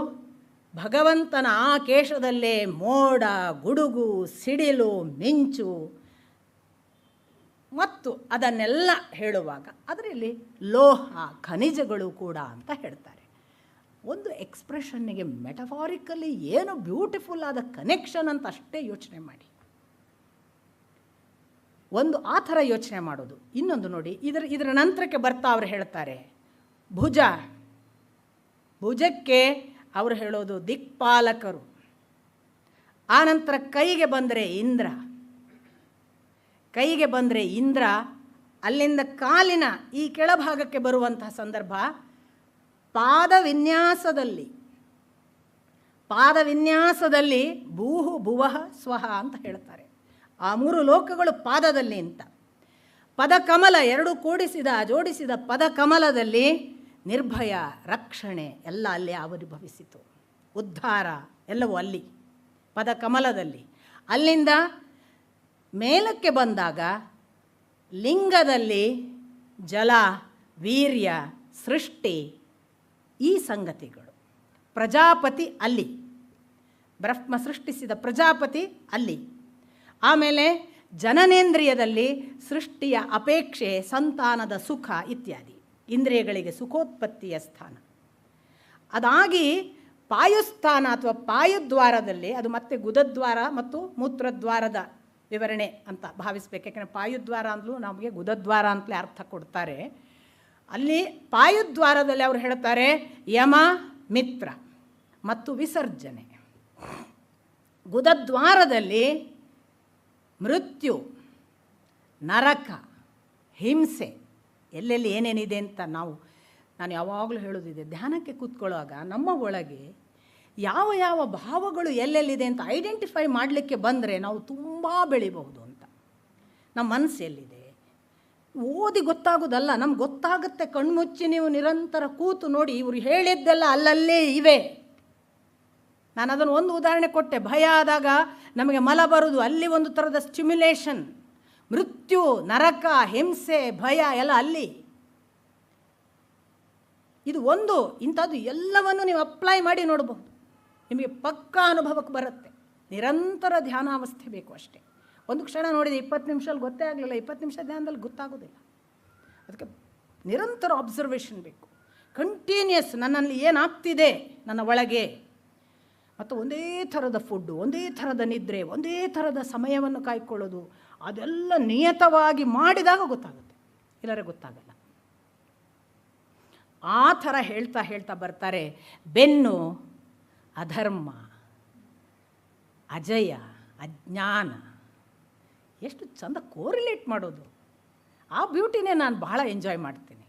ಭಗವಂತನ ಆ ಕೇಶದಲ್ಲೇ ಮೋಡ, ಗುಡುಗು, ಸಿಡಿಲು, ಮಿಂಚು ಮತ್ತು ಅದನ್ನೆಲ್ಲ ಹೇಳುವಾಗ ಅದರಲ್ಲಿ ಲೋಹ, ಖನಿಜಗಳು ಕೂಡ ಅಂತ ಹೇಳ್ತಾರೆ. ಒಂದು ಎಕ್ಸ್ಪ್ರೆಷನ್ನಿಗೆ ಮೆಟಫಾರಿಕಲಿ ಏನು ಬ್ಯೂಟಿಫುಲ್ ಆದ ಕನೆಕ್ಷನ್ ಅಂತ ಅಷ್ಟೇ ಯೋಚನೆ ಮಾಡಿ. ಒಂದು ಆ ಥರ ಯೋಚನೆ ಮಾಡೋದು. ಇನ್ನೊಂದು ನೋಡಿ, ಇದರ ನಂತರಕ್ಕೆ ಬರ್ತಾ ಅವರು ಹೇಳ್ತಾರೆ ಭುಜ. ಭುಜಕ್ಕೆ ಅವರು ಹೇಳೋದು ದಿಕ್ಪಾಲಕರು. ಆ ನಂತರ ಕೈಗೆ ಬಂದರೆ ಇಂದ್ರ. ಕೈಗೆ ಬಂದರೆ ಇಂದ್ರ, ಅಲ್ಲಿಂದ ಕಾಲಿನ ಈ ಕೆಳಭಾಗಕ್ಕೆ ಬರುವಂತಹ ಸಂದರ್ಭ ಪಾದವಿನ್ಯಾಸದಲ್ಲಿ ಭೂಹು ಭುವಃ ಸ್ವಹ ಅಂತ ಹೇಳ್ತಾರೆ. ಆ ಮೂರು ಲೋಕಗಳು ಪಾದದಲ್ಲಿ ಅಂತ. ಪದಕಮಲ, ಎರಡು ಜೋಡಿಸಿದ ಪದಕಮಲದಲ್ಲಿ ನಿರ್ಭಯ, ರಕ್ಷಣೆ ಎಲ್ಲ ಅಲ್ಲಿ ಆವಿರ್ಭವಿಸಿತು. ಉದ್ಧಾರ ಎಲ್ಲವೂ ಅಲ್ಲಿ ಪದಕಮಲದಲ್ಲಿ. ಅಲ್ಲಿಂದ ಮೇಲಕ್ಕೆ ಬಂದಾಗ ಲಿಂಗದಲ್ಲಿ ಜಲ, ವೀರ್ಯ, ಸೃಷ್ಟಿ, ಈ ಸಂಗತಿಗಳು. ಪ್ರಜಾಪತಿ ಅಲ್ಲಿ, ಬ್ರಹ್ಮ ಸೃಷ್ಟಿಸಿದ ಪ್ರಜಾಪತಿ ಅಲ್ಲಿ. ಆಮೇಲೆ ಜನನೇಂದ್ರಿಯದಲ್ಲಿ ಸೃಷ್ಟಿಯ ಅಪೇಕ್ಷೆ, ಸಂತಾನದ ಸುಖ ಇತ್ಯಾದಿ, ಇಂದ್ರಿಯಗಳಿಗೆ ಸುಖೋತ್ಪತ್ತಿಯ ಸ್ಥಾನ. ಅದಾಗಿ ಪಾಯುಸ್ಥಾನ ಅಥವಾ ಪಾಯುದ್ವಾರದಲ್ಲಿ, ಅದು ಮತ್ತೆ ಗುದದ್ವಾರ ಮತ್ತು ಮೂತ್ರದ್ವಾರದ ವಿವರಣೆ ಅಂತ ಭಾವಿಸ್ಬೇಕು. ಯಾಕೆಂದರೆ ಪಾಯುದ್ವಾರ ಅಂತಲೂ ನಮಗೆ ಗುದದ್ವಾರ ಅಂತಲೇ ಅರ್ಥ ಕೊಡ್ತಾರೆ. ಅಲ್ಲಿ ಪಾಯುದ್ವಾರದಲ್ಲಿ ಅವರು ಹೇಳ್ತಾರೆ ಯಮ, ಮಿತ್ರ ಮತ್ತು ವಿಸರ್ಜನೆ. ಗುದದ್ವಾರದಲ್ಲಿ ಮೃತ್ಯು, ನರಕ, ಹಿಂಸೆ, ಎಲ್ಲೆಲ್ಲಿ ಏನೇನಿದೆ ಅಂತ ನಾನು ಯಾವಾಗಲೂ ಹೇಳೋದಿದೆ, ಧ್ಯಾನಕ್ಕೆ ಕೂತ್ಕೊಳ್ಳುವಾಗ ನಮ್ಮ ಒಳಗೆ ಯಾವ ಯಾವ ಭಾವಗಳು ಎಲ್ಲೆಲ್ಲಿದೆ ಅಂತ ಐಡೆಂಟಿಫೈ ಮಾಡಲಿಕ್ಕೆ ಬಂದರೆ ನಾವು ತುಂಬ ಬೆಳಿಬಹುದು ಅಂತ. ನಮ್ಮ ಮನಸ್ಸು ಎಲ್ಲಿದೆ ಓದಿ ಗೊತ್ತಾಗೋದಲ್ಲ, ನಮ್ಗೆ ಗೊತ್ತಾಗುತ್ತೆ. ಕಣ್ಮುಚ್ಚಿ ನೀವು ನಿರಂತರ ಕೂತು ನೋಡಿ, ಇವರು ಹೇಳಿದ್ದೆಲ್ಲ ಅಲ್ಲಲ್ಲೇ ಇವೆ. ನಾನು ಅದನ್ನು ಒಂದು ಉದಾಹರಣೆ ಕೊಟ್ಟೆ. ಭಯ ಆದಾಗ ನಮಗೆ ಮಲ ಬರುವುದು, ಅಲ್ಲಿ ಒಂದು ಥರದ ಸ್ಟಿಮ್ಯುಲೇಷನ್. ಮೃತ್ಯು, ನರಕ, ಹಿಂಸೆ, ಭಯ ಎಲ್ಲ ಅಲ್ಲಿ. ಇದು ಒಂದು ಇಂಥದ್ದು ಎಲ್ಲವನ್ನು ನೀವು ಅಪ್ಲೈ ಮಾಡಿ ನೋಡಬಹುದು, ನಿಮಗೆ ಪಕ್ಕಾ ಅನುಭವಕ್ಕೆ ಬರುತ್ತೆ. ನಿರಂತರ ಧ್ಯಾನಾವಸ್ಥೆ ಬೇಕು ಅಷ್ಟೇ. ಒಂದು ಕ್ಷಣ ನೋಡಿದೆ 20 ನಿಮಿಷದಲ್ಲಿ ಗೊತ್ತೇ ಆಗಲಿಲ್ಲ, 20 ನಿಮಿಷ ಧ್ಯಾನದಲ್ಲಿ ಗೊತ್ತಾಗೋದಿಲ್ಲ. ಅದಕ್ಕೆ ನಿರಂತರ ಅಬ್ಸರ್ವೇಷನ್ ಬೇಕು, ಕಂಟಿನ್ಯೂಸ್. ನನ್ನಲ್ಲಿ ಏನಾಗ್ತಿದೆ ನನ್ನ ಒಳಗೆ, ಮತ್ತು ಒಂದೇ ಥರದ ಫುಡ್ಡು, ಒಂದೇ ಥರದ ನಿದ್ರೆ, ಒಂದೇ ಥರದ ಸಮಯವನ್ನು ಕಾಯ್ಕೊಳ್ಳೋದು, ಅದೆಲ್ಲ ನಿಯತವಾಗಿ ಮಾಡಿದಾಗ ಗೊತ್ತಾಗುತ್ತೆ, ಇಲ್ಲರೆ ಗೊತ್ತಾಗಲ್ಲ. ಆ ಥರ ಹೇಳ್ತಾ ಹೇಳ್ತಾ ಬರ್ತಾರೆ. ಬೆನ್ನು ಅಧರ್ಮ, ಅಜಯ, ಅಜ್ಞಾನ, ಎಷ್ಟು ಚಂದ ಕೋರಿಲೇಟ್ ಮಾಡೋದು. ಆ ಬ್ಯೂಟಿನೇ ನಾನು ಬಹಳ ಎಂಜಾಯ್ ಮಾಡ್ತೀನಿ.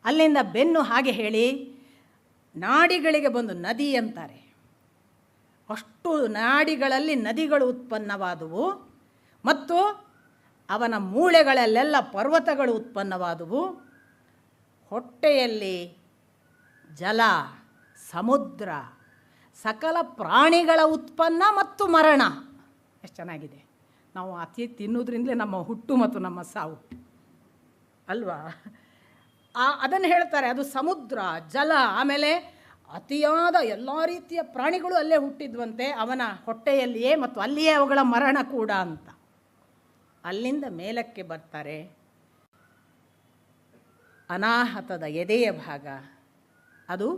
ಅಲ್ಲಿಂದ ಬೆನ್ನು ಹಾಗೆ ಹೇಳಿ ನಾಡಿಗಳಿಗೆ ಬಂದು ನದಿ ಅಂತಾರೆ. ಅಷ್ಟು ನಾಡಿಗಳಲ್ಲಿ ನದಿಗಳು ಉತ್ಪನ್ನವಾದವು ಮತ್ತು ಅವನ ಮೂಳೆಗಳಲ್ಲೆಲ್ಲ ಪರ್ವತಗಳು ಉತ್ಪನ್ನವಾದವು. ಹೊಟ್ಟೆಯಲ್ಲಿ ಜಲ, ಸಮುದ್ರ, ಸಕಲ ಪ್ರಾಣಿಗಳ ಉತ್ಪನ್ನ ಮತ್ತು ಮರಣ. ಎಷ್ಟು ಚೆನ್ನಾಗಿದೆ. ನಾವು ಅತಿ ತಿನ್ನೋದ್ರಿಂದಲೇ ನಮ್ಮ ಹುಟ್ಟು ಮತ್ತು ನಮ್ಮ ಸಾವು ಅಲ್ವಾ? ಅದನ್ನು ಹೇಳ್ತಾರೆ. ಅದು ಸಮುದ್ರ, ಜಲ, ಆಮೇಲೆ ಅತಿಯಾದ ಎಲ್ಲ ರೀತಿಯ ಪ್ರಾಣಿಗಳು ಅಲ್ಲೇ ಹುಟ್ಟಿದ್ವಂತೆ ಅವನ ಹೊಟ್ಟೆಯಲ್ಲಿಯೇ, ಮತ್ತು ಅಲ್ಲಿಯೇ ಅವುಗಳ ಮರಣ ಕೂಡ ಅಂತ. ಅಲ್ಲಿಂದ ಮೇಲಕ್ಕೆ ಬರ್ತಾರೆ. ಅನಾಹತದ ಎದೆಯ ಭಾಗ, ಅದು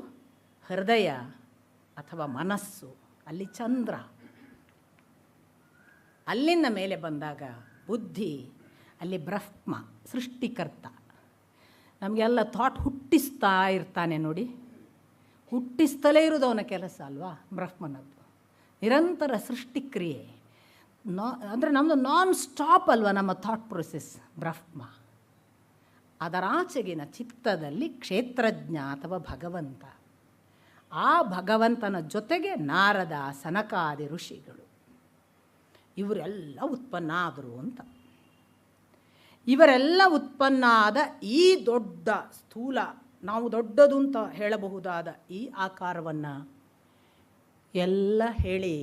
ಹೃದಯ ಅಥವಾ ಮನಸ್ಸು, ಅಲ್ಲಿ ಚಂದ್ರ. ಅಲ್ಲಿಂದ ಮೇಲೆ ಬಂದಾಗ ಬುದ್ಧಿ, ಅಲ್ಲಿ ಬ್ರಹ್ಮ ಸೃಷ್ಟಿಕರ್ತ. ನಮಗೆಲ್ಲ ಥಾಟ್ ಹುಟ್ಟಿಸ್ತಾ ಇರ್ತಾನೆ ನೋಡಿ. ಹುಟ್ಟಿಸ್ತಲೇ ಇರೋದು ಅವನ ಕೆಲಸ ಅಲ್ವಾ ಬ್ರಹ್ಮನದ್ದು. ನಿರಂತರ ಸೃಷ್ಟಿಕ್ರಿಯೆ. ಅಂದರೆ ನಮ್ಮದು ನಾನ್ ಸ್ಟಾಪ್ ಅಲ್ವಾ ನಮ್ಮ ಥಾಟ್ ಪ್ರೊಸೆಸ್. ಬ್ರಹ್ಮ. ಅದರಾಚೆಗಿನ ಚಿತ್ತದಲ್ಲಿ ಕ್ಷೇತ್ರಜ್ಞ ಅಥವಾ ಭಗವಂತ. ಆ ಭಗವಂತನ ಜೊತೆಗೆ ನಾರದ, ಸನಕಾದಿ ಋಷಿಗಳು, ಇವರೆಲ್ಲ ಉತ್ಪನ್ನ ಆದರು ಅಂತ. ಇವರೆಲ್ಲ ಉತ್ಪನ್ನ ಆದ ಈ ದೊಡ್ಡ ಸ್ಥೂಲ, ನಾವು ದೊಡ್ಡದು ಅಂತ ಹೇಳಬಹುದಾದ ಈ ಆಕಾರವನ್ನು ಎಲ್ಲ ಹೇಳಿ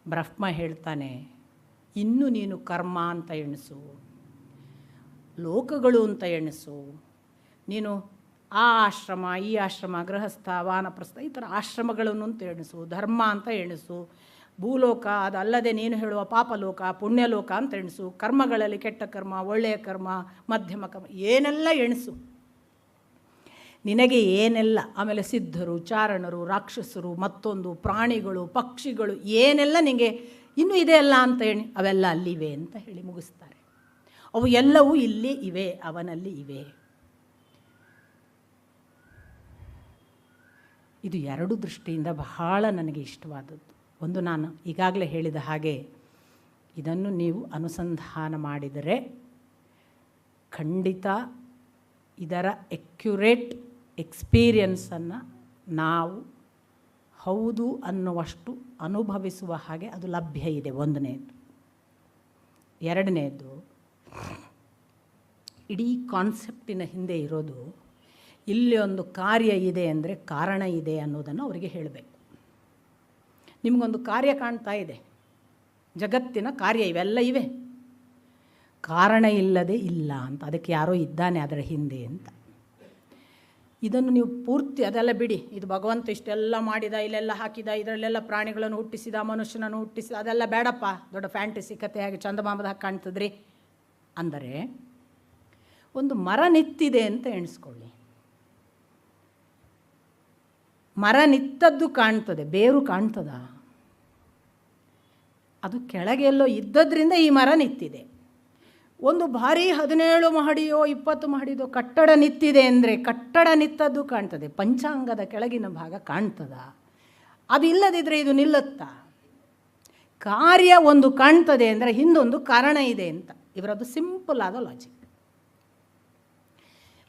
ಬ್ರಹ್ಮ ಹೇಳ್ತಾನೆ, ಇನ್ನು ನೀನು ಕರ್ಮ ಅಂತ ಎಣಿಸು, ಲೋಕಗಳು ಅಂತ ಎಣಿಸು, ನೀನು ಆ ಆಶ್ರಮ, ಈ ಆಶ್ರಮ, ಗೃಹಸ್ಥ, ವಾನಪ್ರಸ್ಥ, ಈ ಥರ ಆಶ್ರಮಗಳನ್ನು ಅಂತ ಎಣಿಸು, ಧರ್ಮ ಅಂತ ಎಣಿಸು, ಭೂಲೋಕ ಅದಲ್ಲದೆ ನೀನು ಹೇಳುವ ಪಾಪಲೋಕ, ಪುಣ್ಯಲೋಕ ಅಂತ ಎಣಿಸು, ಕರ್ಮಗಳಲ್ಲಿ ಕೆಟ್ಟ ಕರ್ಮ, ಒಳ್ಳೆಯ ಕರ್ಮ, ಮಧ್ಯಮ ಕರ್ಮ, ಏನೆಲ್ಲ ಎಣಿಸು. ನಿನಗೆ ಏನೆಲ್ಲ, ಆಮೇಲೆ ಸಿದ್ಧರು, ಚಾರಣರು, ರಾಕ್ಷಸರು, ಮತ್ತೊಂದು ಪ್ರಾಣಿಗಳು, ಪಕ್ಷಿಗಳು, ಏನೆಲ್ಲ ನಿನಗೆ ಇನ್ನೂ ಇದೆ ಅಲ್ಲ ಅಂತ ಹೇಳಿ ಅವೆಲ್ಲ ಅಲ್ಲಿವೆ ಅಂತ ಹೇಳಿ ಮುಗಿಸ್ತಾರೆ. ಅವು ಎಲ್ಲವೂ ಇಲ್ಲಿ ಇವೆ, ಅವನಲ್ಲಿ ಇವೆ. ಇದು ಎರಡು ದೃಷ್ಟಿಯಿಂದ ಬಹಳ ನನಗೆ ಇಷ್ಟವಾದದ್ದು. ಒಂದು, ನಾನು ಈಗಾಗಲೇ ಹೇಳಿದ ಹಾಗೆ ಇದನ್ನು ನೀವು ಅನುಸಂಧಾನ ಮಾಡಿದರೆ ಖಂಡಿತ ಇದರ ಎಕ್ಯುರೇಟ್ ಎಕ್ಸ್ಪೀರಿಯನ್ಸನ್ನು ನಾವು ಹೌದು ಅನ್ನುವಷ್ಟು ಅನುಭವಿಸುವ ಹಾಗೆ ಅದು ಲಭ್ಯ ಇದೆ. ಒಂದನೇದು. ಎರಡನೇದು, ಇಡೀ ಕಾನ್ಸೆಪ್ಟಿನ ಹಿಂದೆ ಇರೋದು, ಇಲ್ಲಿ ಒಂದು ಕಾರ್ಯ ಇದೆ ಅಂದರೆ ಕಾರಣ ಇದೆ ಅನ್ನೋದನ್ನು ಅವರಿಗೆ ಹೇಳಬೇಕು. ನಿಮಗೊಂದು ಕಾರ್ಯ ಕಾಣ್ತಾ ಇದೆ, ಜಗತ್ತಿನ ಕಾರ್ಯ ಇವೆಲ್ಲ ಇವೆ, ಕಾರಣ ಇಲ್ಲದೆ ಇಲ್ಲ ಅಂತ, ಅದಕ್ಕೆ ಯಾರೋ ಇದ್ದಾನೆ ಅದರ ಹಿಂದೆ ಅಂತ. ಇದನ್ನು ನೀವು ಪೂರ್ತಿ ಅದೆಲ್ಲ ಬಿಡಿ, ಇದು ಭಗವಂತ ಇಷ್ಟೆಲ್ಲ ಮಾಡಿದ, ಇಲ್ಲೆಲ್ಲ ಹಾಕಿದ, ಇದರಲ್ಲೆಲ್ಲ ಪ್ರಾಣಿಗಳನ್ನು ಹುಟ್ಟಿಸಿದ, ಮನುಷ್ಯನನ್ನು ಹುಟ್ಟಿಸಿದ, ಅದೆಲ್ಲ ಬೇಡಪ್ಪ, ದೊಡ್ಡ ಫ್ಯಾಂಟಸಿ ಕಥೆ ಹಾಗೆ ಚಂದಮಾಮದ ಹಾಗೆ ಕಾಣ್ತದ್ರಿ ಅಂದರೆ, ಒಂದು ಮರ ನಿಂತಿದೆ ಅಂತ ಎಣಿಸ್ಕೊಳ್ಳಿ. ಮರ ನಿಂತದ್ದು ಕಾಣ್ತದೆ, ಬೇರು ಕಾಣ್ತದ? ಅದು ಕೆಳಗೆಲ್ಲೋ ಇದ್ದದ್ರಿಂದ ಈ ಮರ ನಿಂತಿದೆ. ಒಂದು ಭಾರಿ 17 ಮಹಡಿಯೋ 20 ಮಹಡಿಯೋ ಕಟ್ಟಡ ನಿಂತಿದೆ ಅಂದರೆ ಕಟ್ಟಡ ನಿಂತದ್ದು ಕಾಣ್ತದೆ, ಪಂಚಾಂಗದ ಕೆಳಗಿನ ಭಾಗ ಕಾಣ್ತದ? ಅದು ಇಲ್ಲದಿದ್ದರೆ ಇದು ನಿಲ್ಲುತ್ತಾ? ಕಾರ್ಯ ಒಂದು ಕಾಣ್ತದೆ ಅಂದರೆ ಹಿಂದೊಂದು ಕಾರಣ ಇದೆ ಅಂತ. ಇವರದ್ದು ಸಿಂಪಲ್ ಆದ ಲಾಜಿಕ್.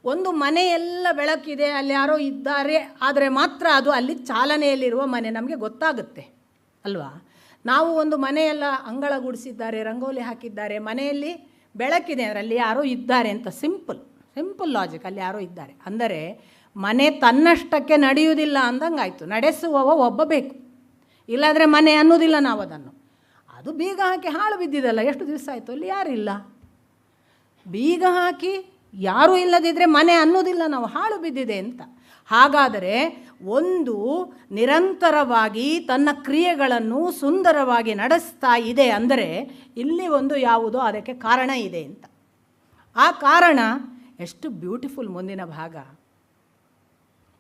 ಒಂದು ಮನೆಯೆಲ್ಲ ಬೆಳಕಿದೆ, ಅಲ್ಲಿ ಯಾರೋ ಇದ್ದಾರೆ, ಆದರೆ ಮಾತ್ರ ಅದು ಅಲ್ಲಿ ಚಾಲನೆಯಲ್ಲಿರುವ ಮನೆ ನಮಗೆ ಗೊತ್ತಾಗುತ್ತೆ ಅಲ್ವಾ? ನಾವು ಒಂದು ಮನೆಯೆಲ್ಲ ಅಂಗಳ ಗುಡಿಸಿದ್ದಾರೆ, ರಂಗೋಲಿ ಹಾಕಿದ್ದಾರೆ, ಮನೆಯಲ್ಲಿ ಬೆಳಕಿದೆ ಅಂದರೆ ಅಲ್ಲಿ ಯಾರೋ ಇದ್ದಾರೆ ಅಂತ. Simple logic. ಅಲ್ಲಿ ಯಾರೋ ಇದ್ದಾರೆ ಅಂದರೆ ಮನೆ ತನ್ನಷ್ಟಕ್ಕೆ ನಡೆಯುವುದಿಲ್ಲ ಅಂದಂಗಾಯ್ತು. ನಡೆಸುವವ ಒಬ್ಬ ಬೇಕು, ಇಲ್ಲಾದರೆ ಮನೆ ಅನ್ನೋದಿಲ್ಲ ನಾವು ಅದನ್ನು. ಅದು ಬೀಗ ಹಾಕಿ ಹಾಳು ಬಿದ್ದಿದ್ದಲ್ಲ, ಎಷ್ಟು ದಿವಸ ಆಯಿತು, ಅಲ್ಲಿ ಯಾರಿಲ್ಲ. ಬೀಗ ಹಾಕಿ ಯಾರೂ ಇಲ್ಲದಿದ್ದರೆ ಮನೆ ಅನ್ನೋದಿಲ್ಲ ನಾವು, ಹಾಳು ಬಿದ್ದಿದೆ ಅಂತ. ಹಾಗಾದರೆ ಒಂದು ನಿರಂತರವಾಗಿ ತನ್ನ ಕ್ರಿಯೆಗಳನ್ನು ಸುಂದರವಾಗಿ ನಡೆಸ್ತಾ ಇದೆ ಅಂದರೆ ಇಲ್ಲಿ ಒಂದು ಯಾವುದೋ ಅದಕ್ಕೆ ಕಾರಣ ಇದೆ ಅಂತ. ಆ ಕಾರಣ ಎಷ್ಟು ಬ್ಯೂಟಿಫುಲ್. ಮುಂದಿನ ಭಾಗ,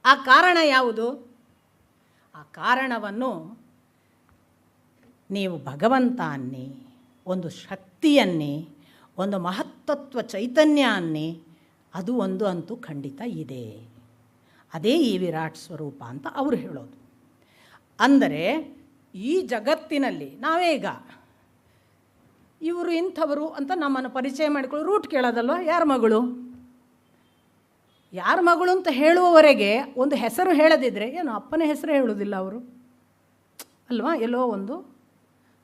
ಆ ಕಾರಣ ಯಾವುದು? ಆ ಕಾರಣವನ್ನು ನೀವು ಭಗವಂತ ಅನ್ನಿ, ಒಂದು ಶಕ್ತಿಯನ್ನಿ, ಒಂದು ಮಹತ್ತತ್ವ ಚೈತನ್ಯ ಅನ್ನಿ, ಅದು ಒಂದು ಅಂತೂ ಖಂಡಿತ ಇದೆ. ಅದೇ ಈ ವಿರಾಟ್ ಸ್ವರೂಪ ಅಂತ ಅವರು ಹೇಳೋದು. ಅಂದರೆ ಈ ಜಗತ್ತಿನಲ್ಲಿ ನಾವೇ ಈಗ ಇವರು ಇಂಥವರು ಅಂತ ನಮ್ಮನ್ನು ಪರಿಚಯ ಮಾಡಿಕೊಳ್ಳೋ ರೂಟ್ ಕೇಳೋದಲ್ವ, ಯಾರ ಮಗಳು ಯಾರ ಮಗಳು ಅಂತ ಹೇಳುವವರೆಗೆ ಒಂದು ಹೆಸರು ಹೇಳದಿದ್ದರೆ ಏನು ಅಪ್ಪನ ಹೆಸರೇ ಹೇಳೋದಿಲ್ಲ ಅವರು ಅಲ್ವಾ, ಎಲ್ಲೋ ಒಂದು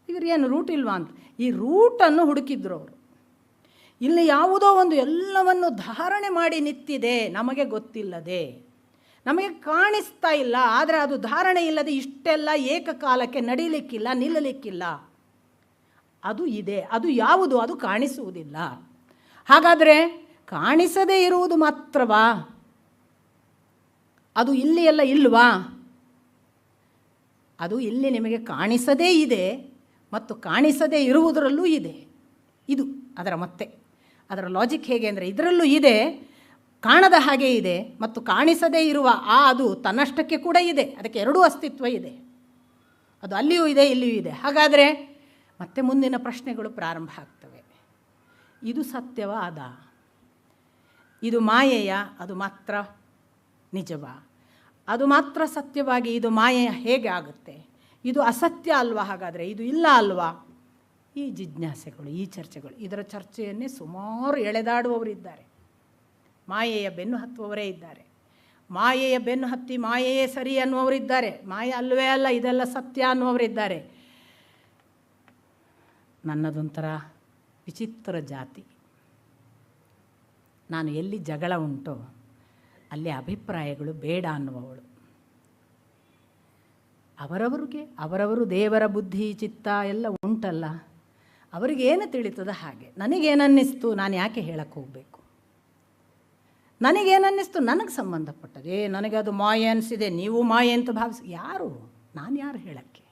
ಇವರು ಏನು ರೂಟ್ ಇಲ್ವಾ ಅಂತ ಈ ರೂಟನ್ನು ಹುಡುಕಿದ್ರು ಅವರು. ಇಲ್ಲಿ ಯಾವುದೋ ಒಂದು ಎಲ್ಲವನ್ನು ಧಾರಣೆ ಮಾಡಿ ನಿಂತಿದೆ, ನಮಗೆ ಗೊತ್ತಿಲ್ಲದೆ, ನಮಗೆ ಕಾಣಿಸ್ತಾ ಇಲ್ಲ, ಆದರೆ ಅದು ಧಾರಣೆ ಇಲ್ಲದೆ ಇಷ್ಟೆಲ್ಲ ಏಕಕಾಲಕ್ಕೆ ನಡೀಲಿಕ್ಕಿಲ್ಲ, ನಿಲ್ಲಲಿಕ್ಕಿಲ್ಲ. ಅದು ಇದೆ, ಅದು ಯಾವುದು, ಅದು ಕಾಣಿಸುವುದಿಲ್ಲ. ಹಾಗಾದರೆ ಕಾಣಿಸದೇ ಇರುವುದು ಮಾತ್ರವಾ, ಅದು ಇಲ್ಲಿ ಎಲ್ಲ ಇಲ್ವಾ? ಅದು ಇಲ್ಲಿ ನಿಮಗೆ ಕಾಣಿಸದೇ ಇದೆ ಮತ್ತು ಕಾಣಿಸದೇ ಇರುವುದರಲ್ಲೂ ಇದೆ. ಇದು ಅದರ ಲಾಜಿಕ್ ಹೇಗೆ ಅಂದರೆ, ಇದರಲ್ಲೂ ಇದೆ, ಕಾಣದ ಹಾಗೆ ಇದೆ, ಮತ್ತು ಕಾಣಿಸದೇ ಇರುವ ಅದು ತನ್ನಷ್ಟಕ್ಕೆ ಕೂಡ ಇದೆ. ಅದಕ್ಕೆ ಎರಡೂ ಅಸ್ತಿತ್ವ ಇದೆ, ಅದು ಅಲ್ಲಿಯೂ ಇದೆ, ಇಲ್ಲಿಯೂ ಇದೆ. ಹಾಗಾದರೆ ಮತ್ತೆ ಮುಂದಿನ ಪ್ರಶ್ನೆಗಳು ಪ್ರಾರಂಭ ಆಗ್ತವೆ. ಇದು ಸತ್ಯವಾದ, ಇದು ಮಾಯೆಯ, ಅದು ಮಾತ್ರ ನಿಜವಾ? ಅದು ಮಾತ್ರ ಸತ್ಯವಾಗಿ ಇದು ಮಾಯೆಯ ಹೇಗೆ ಆಗುತ್ತೆ? ಇದು ಅಸತ್ಯ ಅಲ್ವಾ? ಹಾಗಾದರೆ ಇದು ಇಲ್ಲ ಅಲ್ವಾ? ಈ ಜಿಜ್ಞಾಸೆಗಳು, ಈ ಚರ್ಚೆಗಳು, ಇದರ ಚರ್ಚೆಯನ್ನೇ ಸುಮಾರು ಎಳೆದಾಡುವವರಿದ್ದಾರೆ. ಮಾಯೆಯ ಬೆನ್ನು ಹತ್ತುವವರೇ ಇದ್ದಾರೆ. ಮಾಯೆಯ ಬೆನ್ನು ಹತ್ತಿ ಮಾಯೆಯೇ ಸರಿ ಅನ್ನುವವರಿದ್ದಾರೆ. ಮಾಯೆ ಅಲ್ಲವೇ ಅಲ್ಲ, ಇದೆಲ್ಲ ಸತ್ಯ ಅನ್ನುವವರಿದ್ದಾರೆ. ನನ್ನದೊಂಥರ ವಿಚಿತ್ರ ಜಾತಿ. ನಾನು ಎಲ್ಲಿ ಜಗಳ ಉಂಟೋ ಅಲ್ಲಿ ಅಭಿಪ್ರಾಯಗಳು ಬೇಡ ಅನ್ನುವವಳು. ಅವರವರು ದೇವರ ಬುದ್ಧಿ ಚಿತ್ತ ಎಲ್ಲ ಉಂಟಲ್ಲ, ಅವರಿಗೇನು ತಿಳಿತದ ಹಾಗೆ. ನನಗೇನನ್ನಿಸ್ತು, ನಾನು ಯಾಕೆ ಹೇಳಕ್ಕೆ ಹೋಗಬೇಕು? ನನಗೇನನ್ನಿಸ್ತು ನನಗೆ ಸಂಬಂಧಪಟ್ಟದೆ. ನನಗೆ ಅದು ಮಾಯೆ ಅನಿಸಿದೆ, ನೀವು ಮಾಯೆ ಅಂತ ಭಾವಿಸಿ, ನಾನು ಯಾರು ಹೇಳೋಕ್ಕೆ?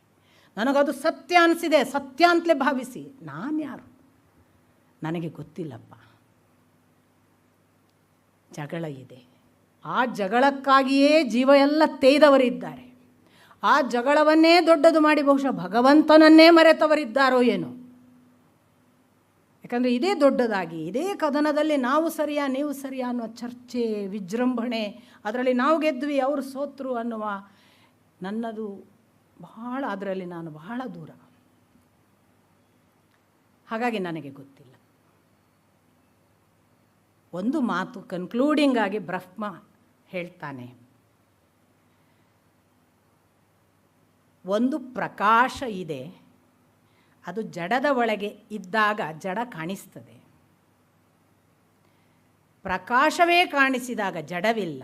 ನನಗದು ಸತ್ಯ ಅನಿಸಿದೆ, ಸತ್ಯ ಅಂತಲೇ ಭಾವಿಸಿ, ನಾನು ಯಾರು? ನನಗೆ ಗೊತ್ತಿಲ್ಲಪ್ಪ. ಜಗಳ ಇದೆ, ಆ ಜಗಳಕ್ಕಾಗಿಯೇ ಜೀವ ಎಲ್ಲ ತೇಯ್ದವರಿದ್ದಾರೆ. ಆ ಜಗಳವನ್ನೇ ದೊಡ್ಡದು ಮಾಡಿ ಬಹುಶಃ ಭಗವಂತನನ್ನೇ ಮರೆತವರಿದ್ದಾರೋ ಏನೋ. ಯಾಕಂದರೆ ಇದೇ ದೊಡ್ಡದಾಗಿ, ಇದೇ ಕದನದಲ್ಲಿ ನಾವು ಸರಿಯಾ ನೀವು ಸರಿಯಾ ಅನ್ನೋ ಚರ್ಚೆ, ವಿಜೃಂಭಣೆ, ಅದರಲ್ಲಿ ನಾವು ಗೆದ್ವಿ ಅವರು ಸೋತರು ಅನ್ನುವ ನನ್ನದು ಬಹಳ, ಅದರಲ್ಲಿ ನಾನು ಬಹಳ ದೂರ. ಹಾಗಾಗಿ ನನಗೆ ಗೊತ್ತಿಲ್ಲ. ಒಂದು ಮಾತು ಕನ್ಕ್ಲೂಡಿಂಗ್ ಆಗಿ ಬ್ರಹ್ಮ ಹೇಳ್ತಾನೆ, ಒಂದು ಪ್ರಕಾಶ ಇದೆ, ಅದು ಜಡದ ಒಳಗೆ ಇದ್ದಾಗ ಜಡ ಕಾಣಿಸ್ತದೆ. ಪ್ರಕಾಶವೇ ಕಾಣಿಸಿದಾಗ ಜಡವಿಲ್ಲ,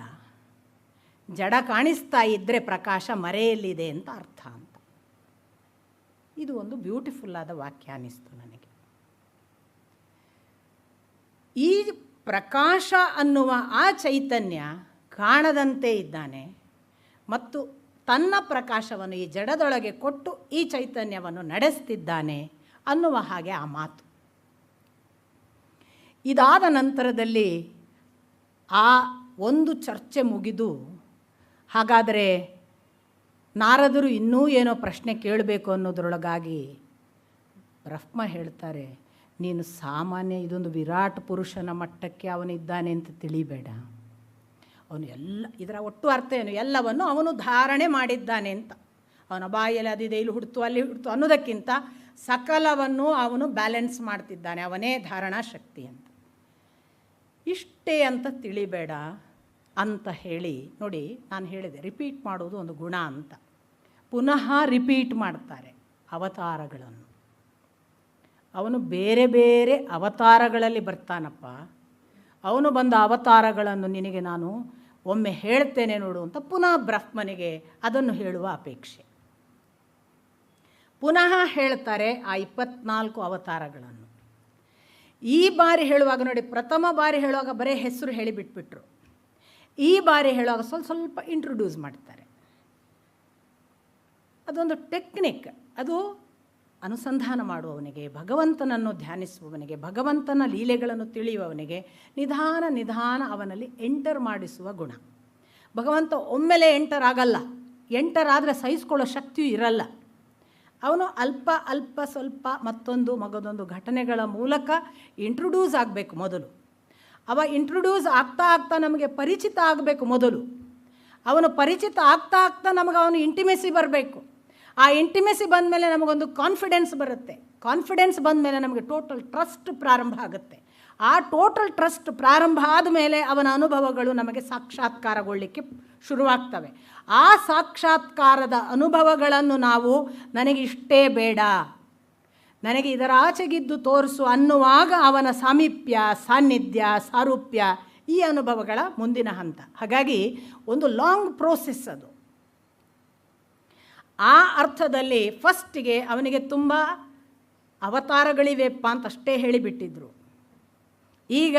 ಜಡ ಕಾಣಿಸ್ತಾ ಇದ್ದರೆ ಪ್ರಕಾಶ ಮರೆಯಲ್ಲಿದೆ ಅಂತ ಅರ್ಥ ಅಂತ. ಇದು ಒಂದು ಬ್ಯೂಟಿಫುಲ್ಲಾದ ವಾಕ್ಯ ಅನ್ನಿಸ್ತು ನನಗೆ. ಈ ಪ್ರಕಾಶ ಅನ್ನುವ ಆ ಚೈತನ್ಯ ಕಾಣದಂತೆ ಇದ್ದಾನೆ ಮತ್ತು ತನ್ನ ಪ್ರಕಾಶವನ್ನು ಈ ಜಡದೊಳಗೆ ಕೊಟ್ಟು ಈ ಚೈತನ್ಯವನ್ನು ನಡೆಸ್ತಿದ್ದಾನೆ ಅನ್ನುವ ಹಾಗೆ ಆ ಮಾತು. ಇದಾದ ನಂತರದಲ್ಲಿ ಆ ಒಂದು ಚರ್ಚೆ ಮುಗಿದು, ಹಾಗಾದರೆ ನಾರದರು ಇನ್ನೂ ಏನೋ ಪ್ರಶ್ನೆ ಕೇಳಬೇಕು ಅನ್ನೋದ್ರೊಳಗಾಗಿ ಬ್ರಹ್ಮ ಹೇಳ್ತಾರೆ, ನೀನು ಸಾಮಾನ್ಯ ಇದೊಂದು ವಿರಾಟ್ ಪುರುಷನ ಮಟ್ಟಕ್ಕೆ ಅವನಿದ್ದಾನೆ ಅಂತ ತಿಳಿಬೇಡ. ಅವನು ಎಲ್ಲ, ಇದರ ಒಟ್ಟು ಅರ್ಥ ಏನು, ಎಲ್ಲವನ್ನು ಅವನು ಧಾರಣೆ ಮಾಡಿದ್ದಾನೆ ಅಂತ. ಅವನ ಬಾಯಲ್ಲಿ ಅದಿದೆ, ಇಲ್ಲಿ ಹುಡ್ತು ಅಲ್ಲಿ ಹುಡ್ತು ಅನ್ನೋದಕ್ಕಿಂತ ಸಕಲವನ್ನು ಅವನು ಬ್ಯಾಲೆನ್ಸ್ ಮಾಡ್ತಿದ್ದಾನೆ, ಅವನೇ ಧಾರಣಾ ಶಕ್ತಿ ಅಂತ. ಇಷ್ಟೇ ಅಂತ ತಿಳಿಬೇಡ ಅಂತ ಹೇಳಿ, ನೋಡಿ ನಾನು ಹೇಳಿದೆ ರಿಪೀಟ್ ಮಾಡೋದು ಒಂದು ಗುಣ ಅಂತ. ಪುನಃ ರಿಪೀಟ್ ಮಾಡ್ತಾರೆ ಅವತಾರಗಳನ್ನು. ಅವನು ಬೇರೆ ಬೇರೆ ಅವತಾರಗಳಲ್ಲಿ ಬರ್ತಾನಪ್ಪ. ಅವನು ಬಂದ ಅವತಾರಗಳನ್ನು ನಿನಗೆ ನಾನು ಒಮ್ಮೆ ಹೇಳ್ತೇನೆ ನೋಡು ಅಂತ ಪುನಃ ಬ್ರಹ್ಮನಿಗೆ ಅದನ್ನು ಹೇಳುವ ಅಪೇಕ್ಷೆ. ಪುನಃ ಹೇಳ್ತಾರೆ ಆ 24 ಅವತಾರಗಳನ್ನು. ಈ ಬಾರಿ ಹೇಳುವಾಗ ನೋಡಿ, ಪ್ರಥಮ ಬಾರಿ ಹೇಳುವಾಗ ಬರೀ ಹೆಸರು ಹೇಳಿಬಿಟ್ಬಿಟ್ರು. ಈ ಬಾರಿ ಹೇಳುವಾಗ ಸ್ವಲ್ಪ ಇಂಟ್ರೊಡ್ಯೂಸ್ ಮಾಡ್ತಾರೆ. ಅದೊಂದು ಟೆಕ್ನಿಕ್. ಅದು ಅನುಸಂಧಾನ ಮಾಡುವವನಿಗೆ, ಭಗವಂತನನ್ನು ಧ್ಯಾನಿಸುವವನಿಗೆ, ಭಗವಂತನ ಲೀಲೆಗಳನ್ನು ತಿಳಿಯುವವನಿಗೆ ನಿಧಾನ ಅವನಲ್ಲಿ ಎಂಟರ್ ಮಾಡಿಸುವ ಗುಣ. ಭಗವಂತ ಒಮ್ಮೆಲೆ ಎಂಟರ್ ಆಗಲ್ಲ. ಎಂಟರ್ ಆದರೆ ಸಹಿಸ್ಕೊಳ್ಳೋ ಶಕ್ತಿಯೂ ಇರಲ್ಲ. ಅವನು ಅಲ್ಪ ಸ್ವಲ್ಪ ಮಗದೊಂದು ಘಟನೆಗಳ ಮೂಲಕ ಇಂಟ್ರೊಡ್ಯೂಸ್ ಆಗಬೇಕು ಮೊದಲು. ಅವ ಇಂಟ್ರೊಡ್ಯೂಸ್ ಆಗ್ತಾ ನಮಗೆ ಪರಿಚಿತ ಆಗಬೇಕು ಮೊದಲು. ಅವನು ಪರಿಚಿತ ಆಗ್ತಾ ಆಗ್ತಾ ನಮಗೆ ಅವನು ಇಂಟಿಮೆಸಿ ಬರಬೇಕು. ಆ ಇಂಟಿಮೆಸಿ ಬಂದ ಮೇಲೆ ನಮಗೊಂದು ಕಾನ್ಫಿಡೆನ್ಸ್ ಬರುತ್ತೆ. ಕಾನ್ಫಿಡೆನ್ಸ್ ಬಂದ ಮೇಲೆ ನಮಗೆ ಟೋಟಲ್ ಟ್ರಸ್ಟ್ ಪ್ರಾರಂಭ ಆಗುತ್ತೆ. ಆ ಟೋಟಲ್ ಟ್ರಸ್ಟ್ ಪ್ರಾರಂಭ ಆದಮೇಲೆ ಅವನ ಅನುಭವಗಳು ನಮಗೆ ಸಾಕ್ಷಾತ್ಕಾರಗೊಳ್ಳಲಿಕ್ಕೆ ಶುರುವಾಗ್ತವೆ. ಆ ಸಾಕ್ಷಾತ್ಕಾರದ ಅನುಭವಗಳನ್ನು ನಾವು ನನಗೆ ಇಷ್ಟೇ ಬೇಡ, ನನಗೆ ಇದರ ಆಚೆಗಿದ್ದು ತೋರಿಸು ಅನ್ನುವಾಗ ಅವನ ಸಾಮೀಪ್ಯ, ಸಾನ್ನಿಧ್ಯ, ಸಾರೂಪ್ಯ ಈ ಅನುಭವಗಳ ಮುಂದಿನ ಹಂತ. ಹಾಗಾಗಿ ಒಂದು ಲಾಂಗ್ ಪ್ರೋಸೆಸ್ ಅದು. ಆ ಅರ್ಥದಲ್ಲಿ ಫಸ್ಟಿಗೆ ಅವನಿಗೆ ತುಂಬ ಅವತಾರಗಳಿವೆಪ್ಪ ಅಂತ ಅಷ್ಟೇ ಹೇಳಿಬಿಟ್ಟಿದ್ರು. ಈಗ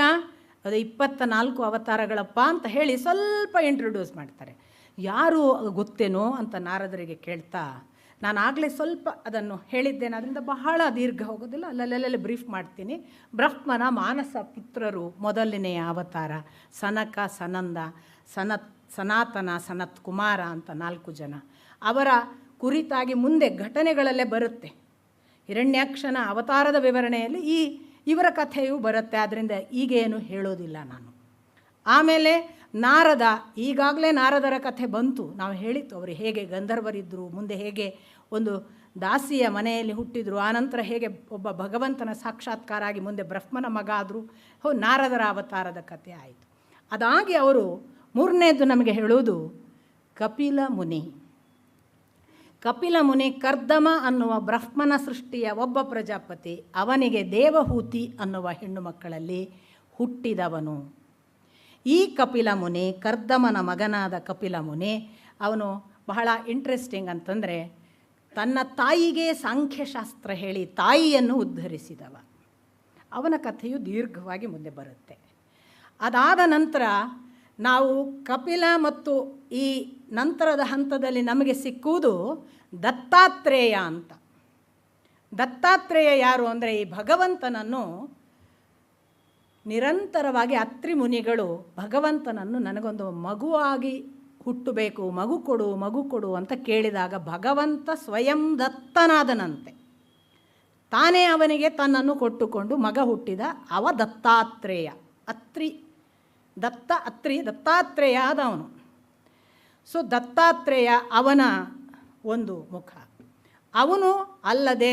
ಅದು 24 ಅವತಾರಗಳಪ್ಪ ಅಂತ ಹೇಳಿ ಸ್ವಲ್ಪ ಇಂಟ್ರೊಡ್ಯೂಸ್ ಮಾಡ್ತಾರೆ. ಯಾರು ಗೊತ್ತೇನೋ ಅಂತ ನಾರದರಿಗೆ ಕೇಳ್ತಾ, ನಾನು ಆಗಲೇ ಸ್ವಲ್ಪ ಅದನ್ನು ಹೇಳಿದ್ದೇನೆ, ಅದರಿಂದ ಬಹಳ ದೀರ್ಘ ಹೋಗೋದಿಲ್ಲ, ಅಲ್ಲಲ್ಲೇ ಬ್ರೀಫ್ ಮಾಡ್ತೀನಿ. ಬ್ರಹ್ಮನ ಮಾನಸ ಪುತ್ರರು ಮೊದಲನೆಯ ಅವತಾರ, ಸನಕ, ಸನಂದ, ಸನಾತನ, ಸನತ್ ಕುಮಾರ ಅಂತ 4 ಜನ. ಅವರ ಕುರಿತಾಗಿ ಮುಂದೆ ಘಟನೆಗಳಲ್ಲೇ ಬರುತ್ತೆ. ಹಿರಣ್ಯಾಕ್ಷನ ಅವತಾರದ ವಿವರಣೆಯಲ್ಲಿ ಇವರ ಕಥೆಯೂ ಬರುತ್ತೆ. ಆದ್ದರಿಂದ ಈಗೇನು ಹೇಳೋದಿಲ್ಲ ನಾನು. ಆಮೇಲೆ ನಾರದ, ಈಗಾಗಲೇ ನಾರದರ ಕಥೆ ಬಂತು, ನಾವು ಹೇಳಿತ್ತು. ಅವರು ಹೇಗೆ ಗಂಧರ್ವರಿದ್ದರು, ಮುಂದೆ ಹೇಗೆ ಒಂದು ದಾಸಿಯ ಮನೆಯಲ್ಲಿ ಹುಟ್ಟಿದರು, ಆನಂತರ ಹೇಗೆ ಒಬ್ಬ ಭಗವಂತನ ಸಾಕ್ಷಾತ್ಕಾರ ಆಗಿ ಮುಂದೆ ಬ್ರಹ್ಮನ ಮಗ ಆದರು. ನಾರದರ ಅವತಾರದ ಕಥೆ ಆಯಿತು. ಅದಾಗಿ ಅವರು ಮೂರನೇದು ನಮಗೆ ಹೇಳೋದು ಕಪಿಲ ಮುನಿ. ಕಪಿಲ ಮುನಿ ಕರ್ದಮ ಅನ್ನುವ ಬ್ರಹ್ಮನ ಸೃಷ್ಟಿಯ ಒಬ್ಬ ಪ್ರಜಾಪತಿ, ಅವನಿಗೆ ದೇವಹೂತಿ ಅನ್ನುವ ಹೆಣ್ಣು ಮಕ್ಕಳಲ್ಲಿ ಹುಟ್ಟಿದವನು. ಈ ಕಪಿಲ ಮುನಿ, ಕರ್ದಮನ ಮಗನಾದ ಕಪಿಲ ಮುನಿ, ಅವನು ಬಹಳ ಇಂಟ್ರೆಸ್ಟಿಂಗ್ ಅಂತಂದರೆ ತನ್ನ ತಾಯಿಗೆ ಸಾಂಖ್ಯಶಾಸ್ತ್ರ ಹೇಳಿ ತಾಯಿಯನ್ನು ಉದ್ಧರಿಸಿದವ. ಅವನ ಕಥೆಯು ದೀರ್ಘವಾಗಿ ಮುಂದೆ ಬರುತ್ತೆ. ಅದಾದ ನಂತರ ನಾವು ಕಪಿಲ ಮತ್ತು ಈ ನಂತರದ ಹಂತದಲ್ಲಿ ನಮಗೆ ಸಿಕ್ಕುವುದು ದತ್ತಾತ್ರೇಯ ಅಂತ. ದತ್ತಾತ್ರೇಯ ಯಾರು ಅಂದರೆ ಈ ಭಗವಂತನನ್ನು ನಿರಂತರವಾಗಿ ಅತ್ರಿ ಮುನಿಗಳು ಭಗವಂತನನ್ನು ನನಗೊಂದು ಮಗುವಾಗಿ ಹುಟ್ಟಬೇಕು, ಮಗು ಕೊಡು, ಮಗು ಕೊಡು ಅಂತ ಕೇಳಿದಾಗ ಭಗವಂತ ಸ್ವಯಂ ದತ್ತನಾದನಂತೆ. ತಾನೇ ಅವನಿಗೆ ತನ್ನನ್ನು ಕೊಟ್ಟುಕೊಂಡು ಮಗ ಹುಟ್ಟಿದ ಅವ ದತ್ತಾತ್ರೇಯ. ದತ್ತಾತ್ರೇಯ ಆದವನು. ಸೊ ದತ್ತಾತ್ರೇಯ ಅವನ ಒಂದು ಮುಖ. ಅವನು ಅಲ್ಲದೆ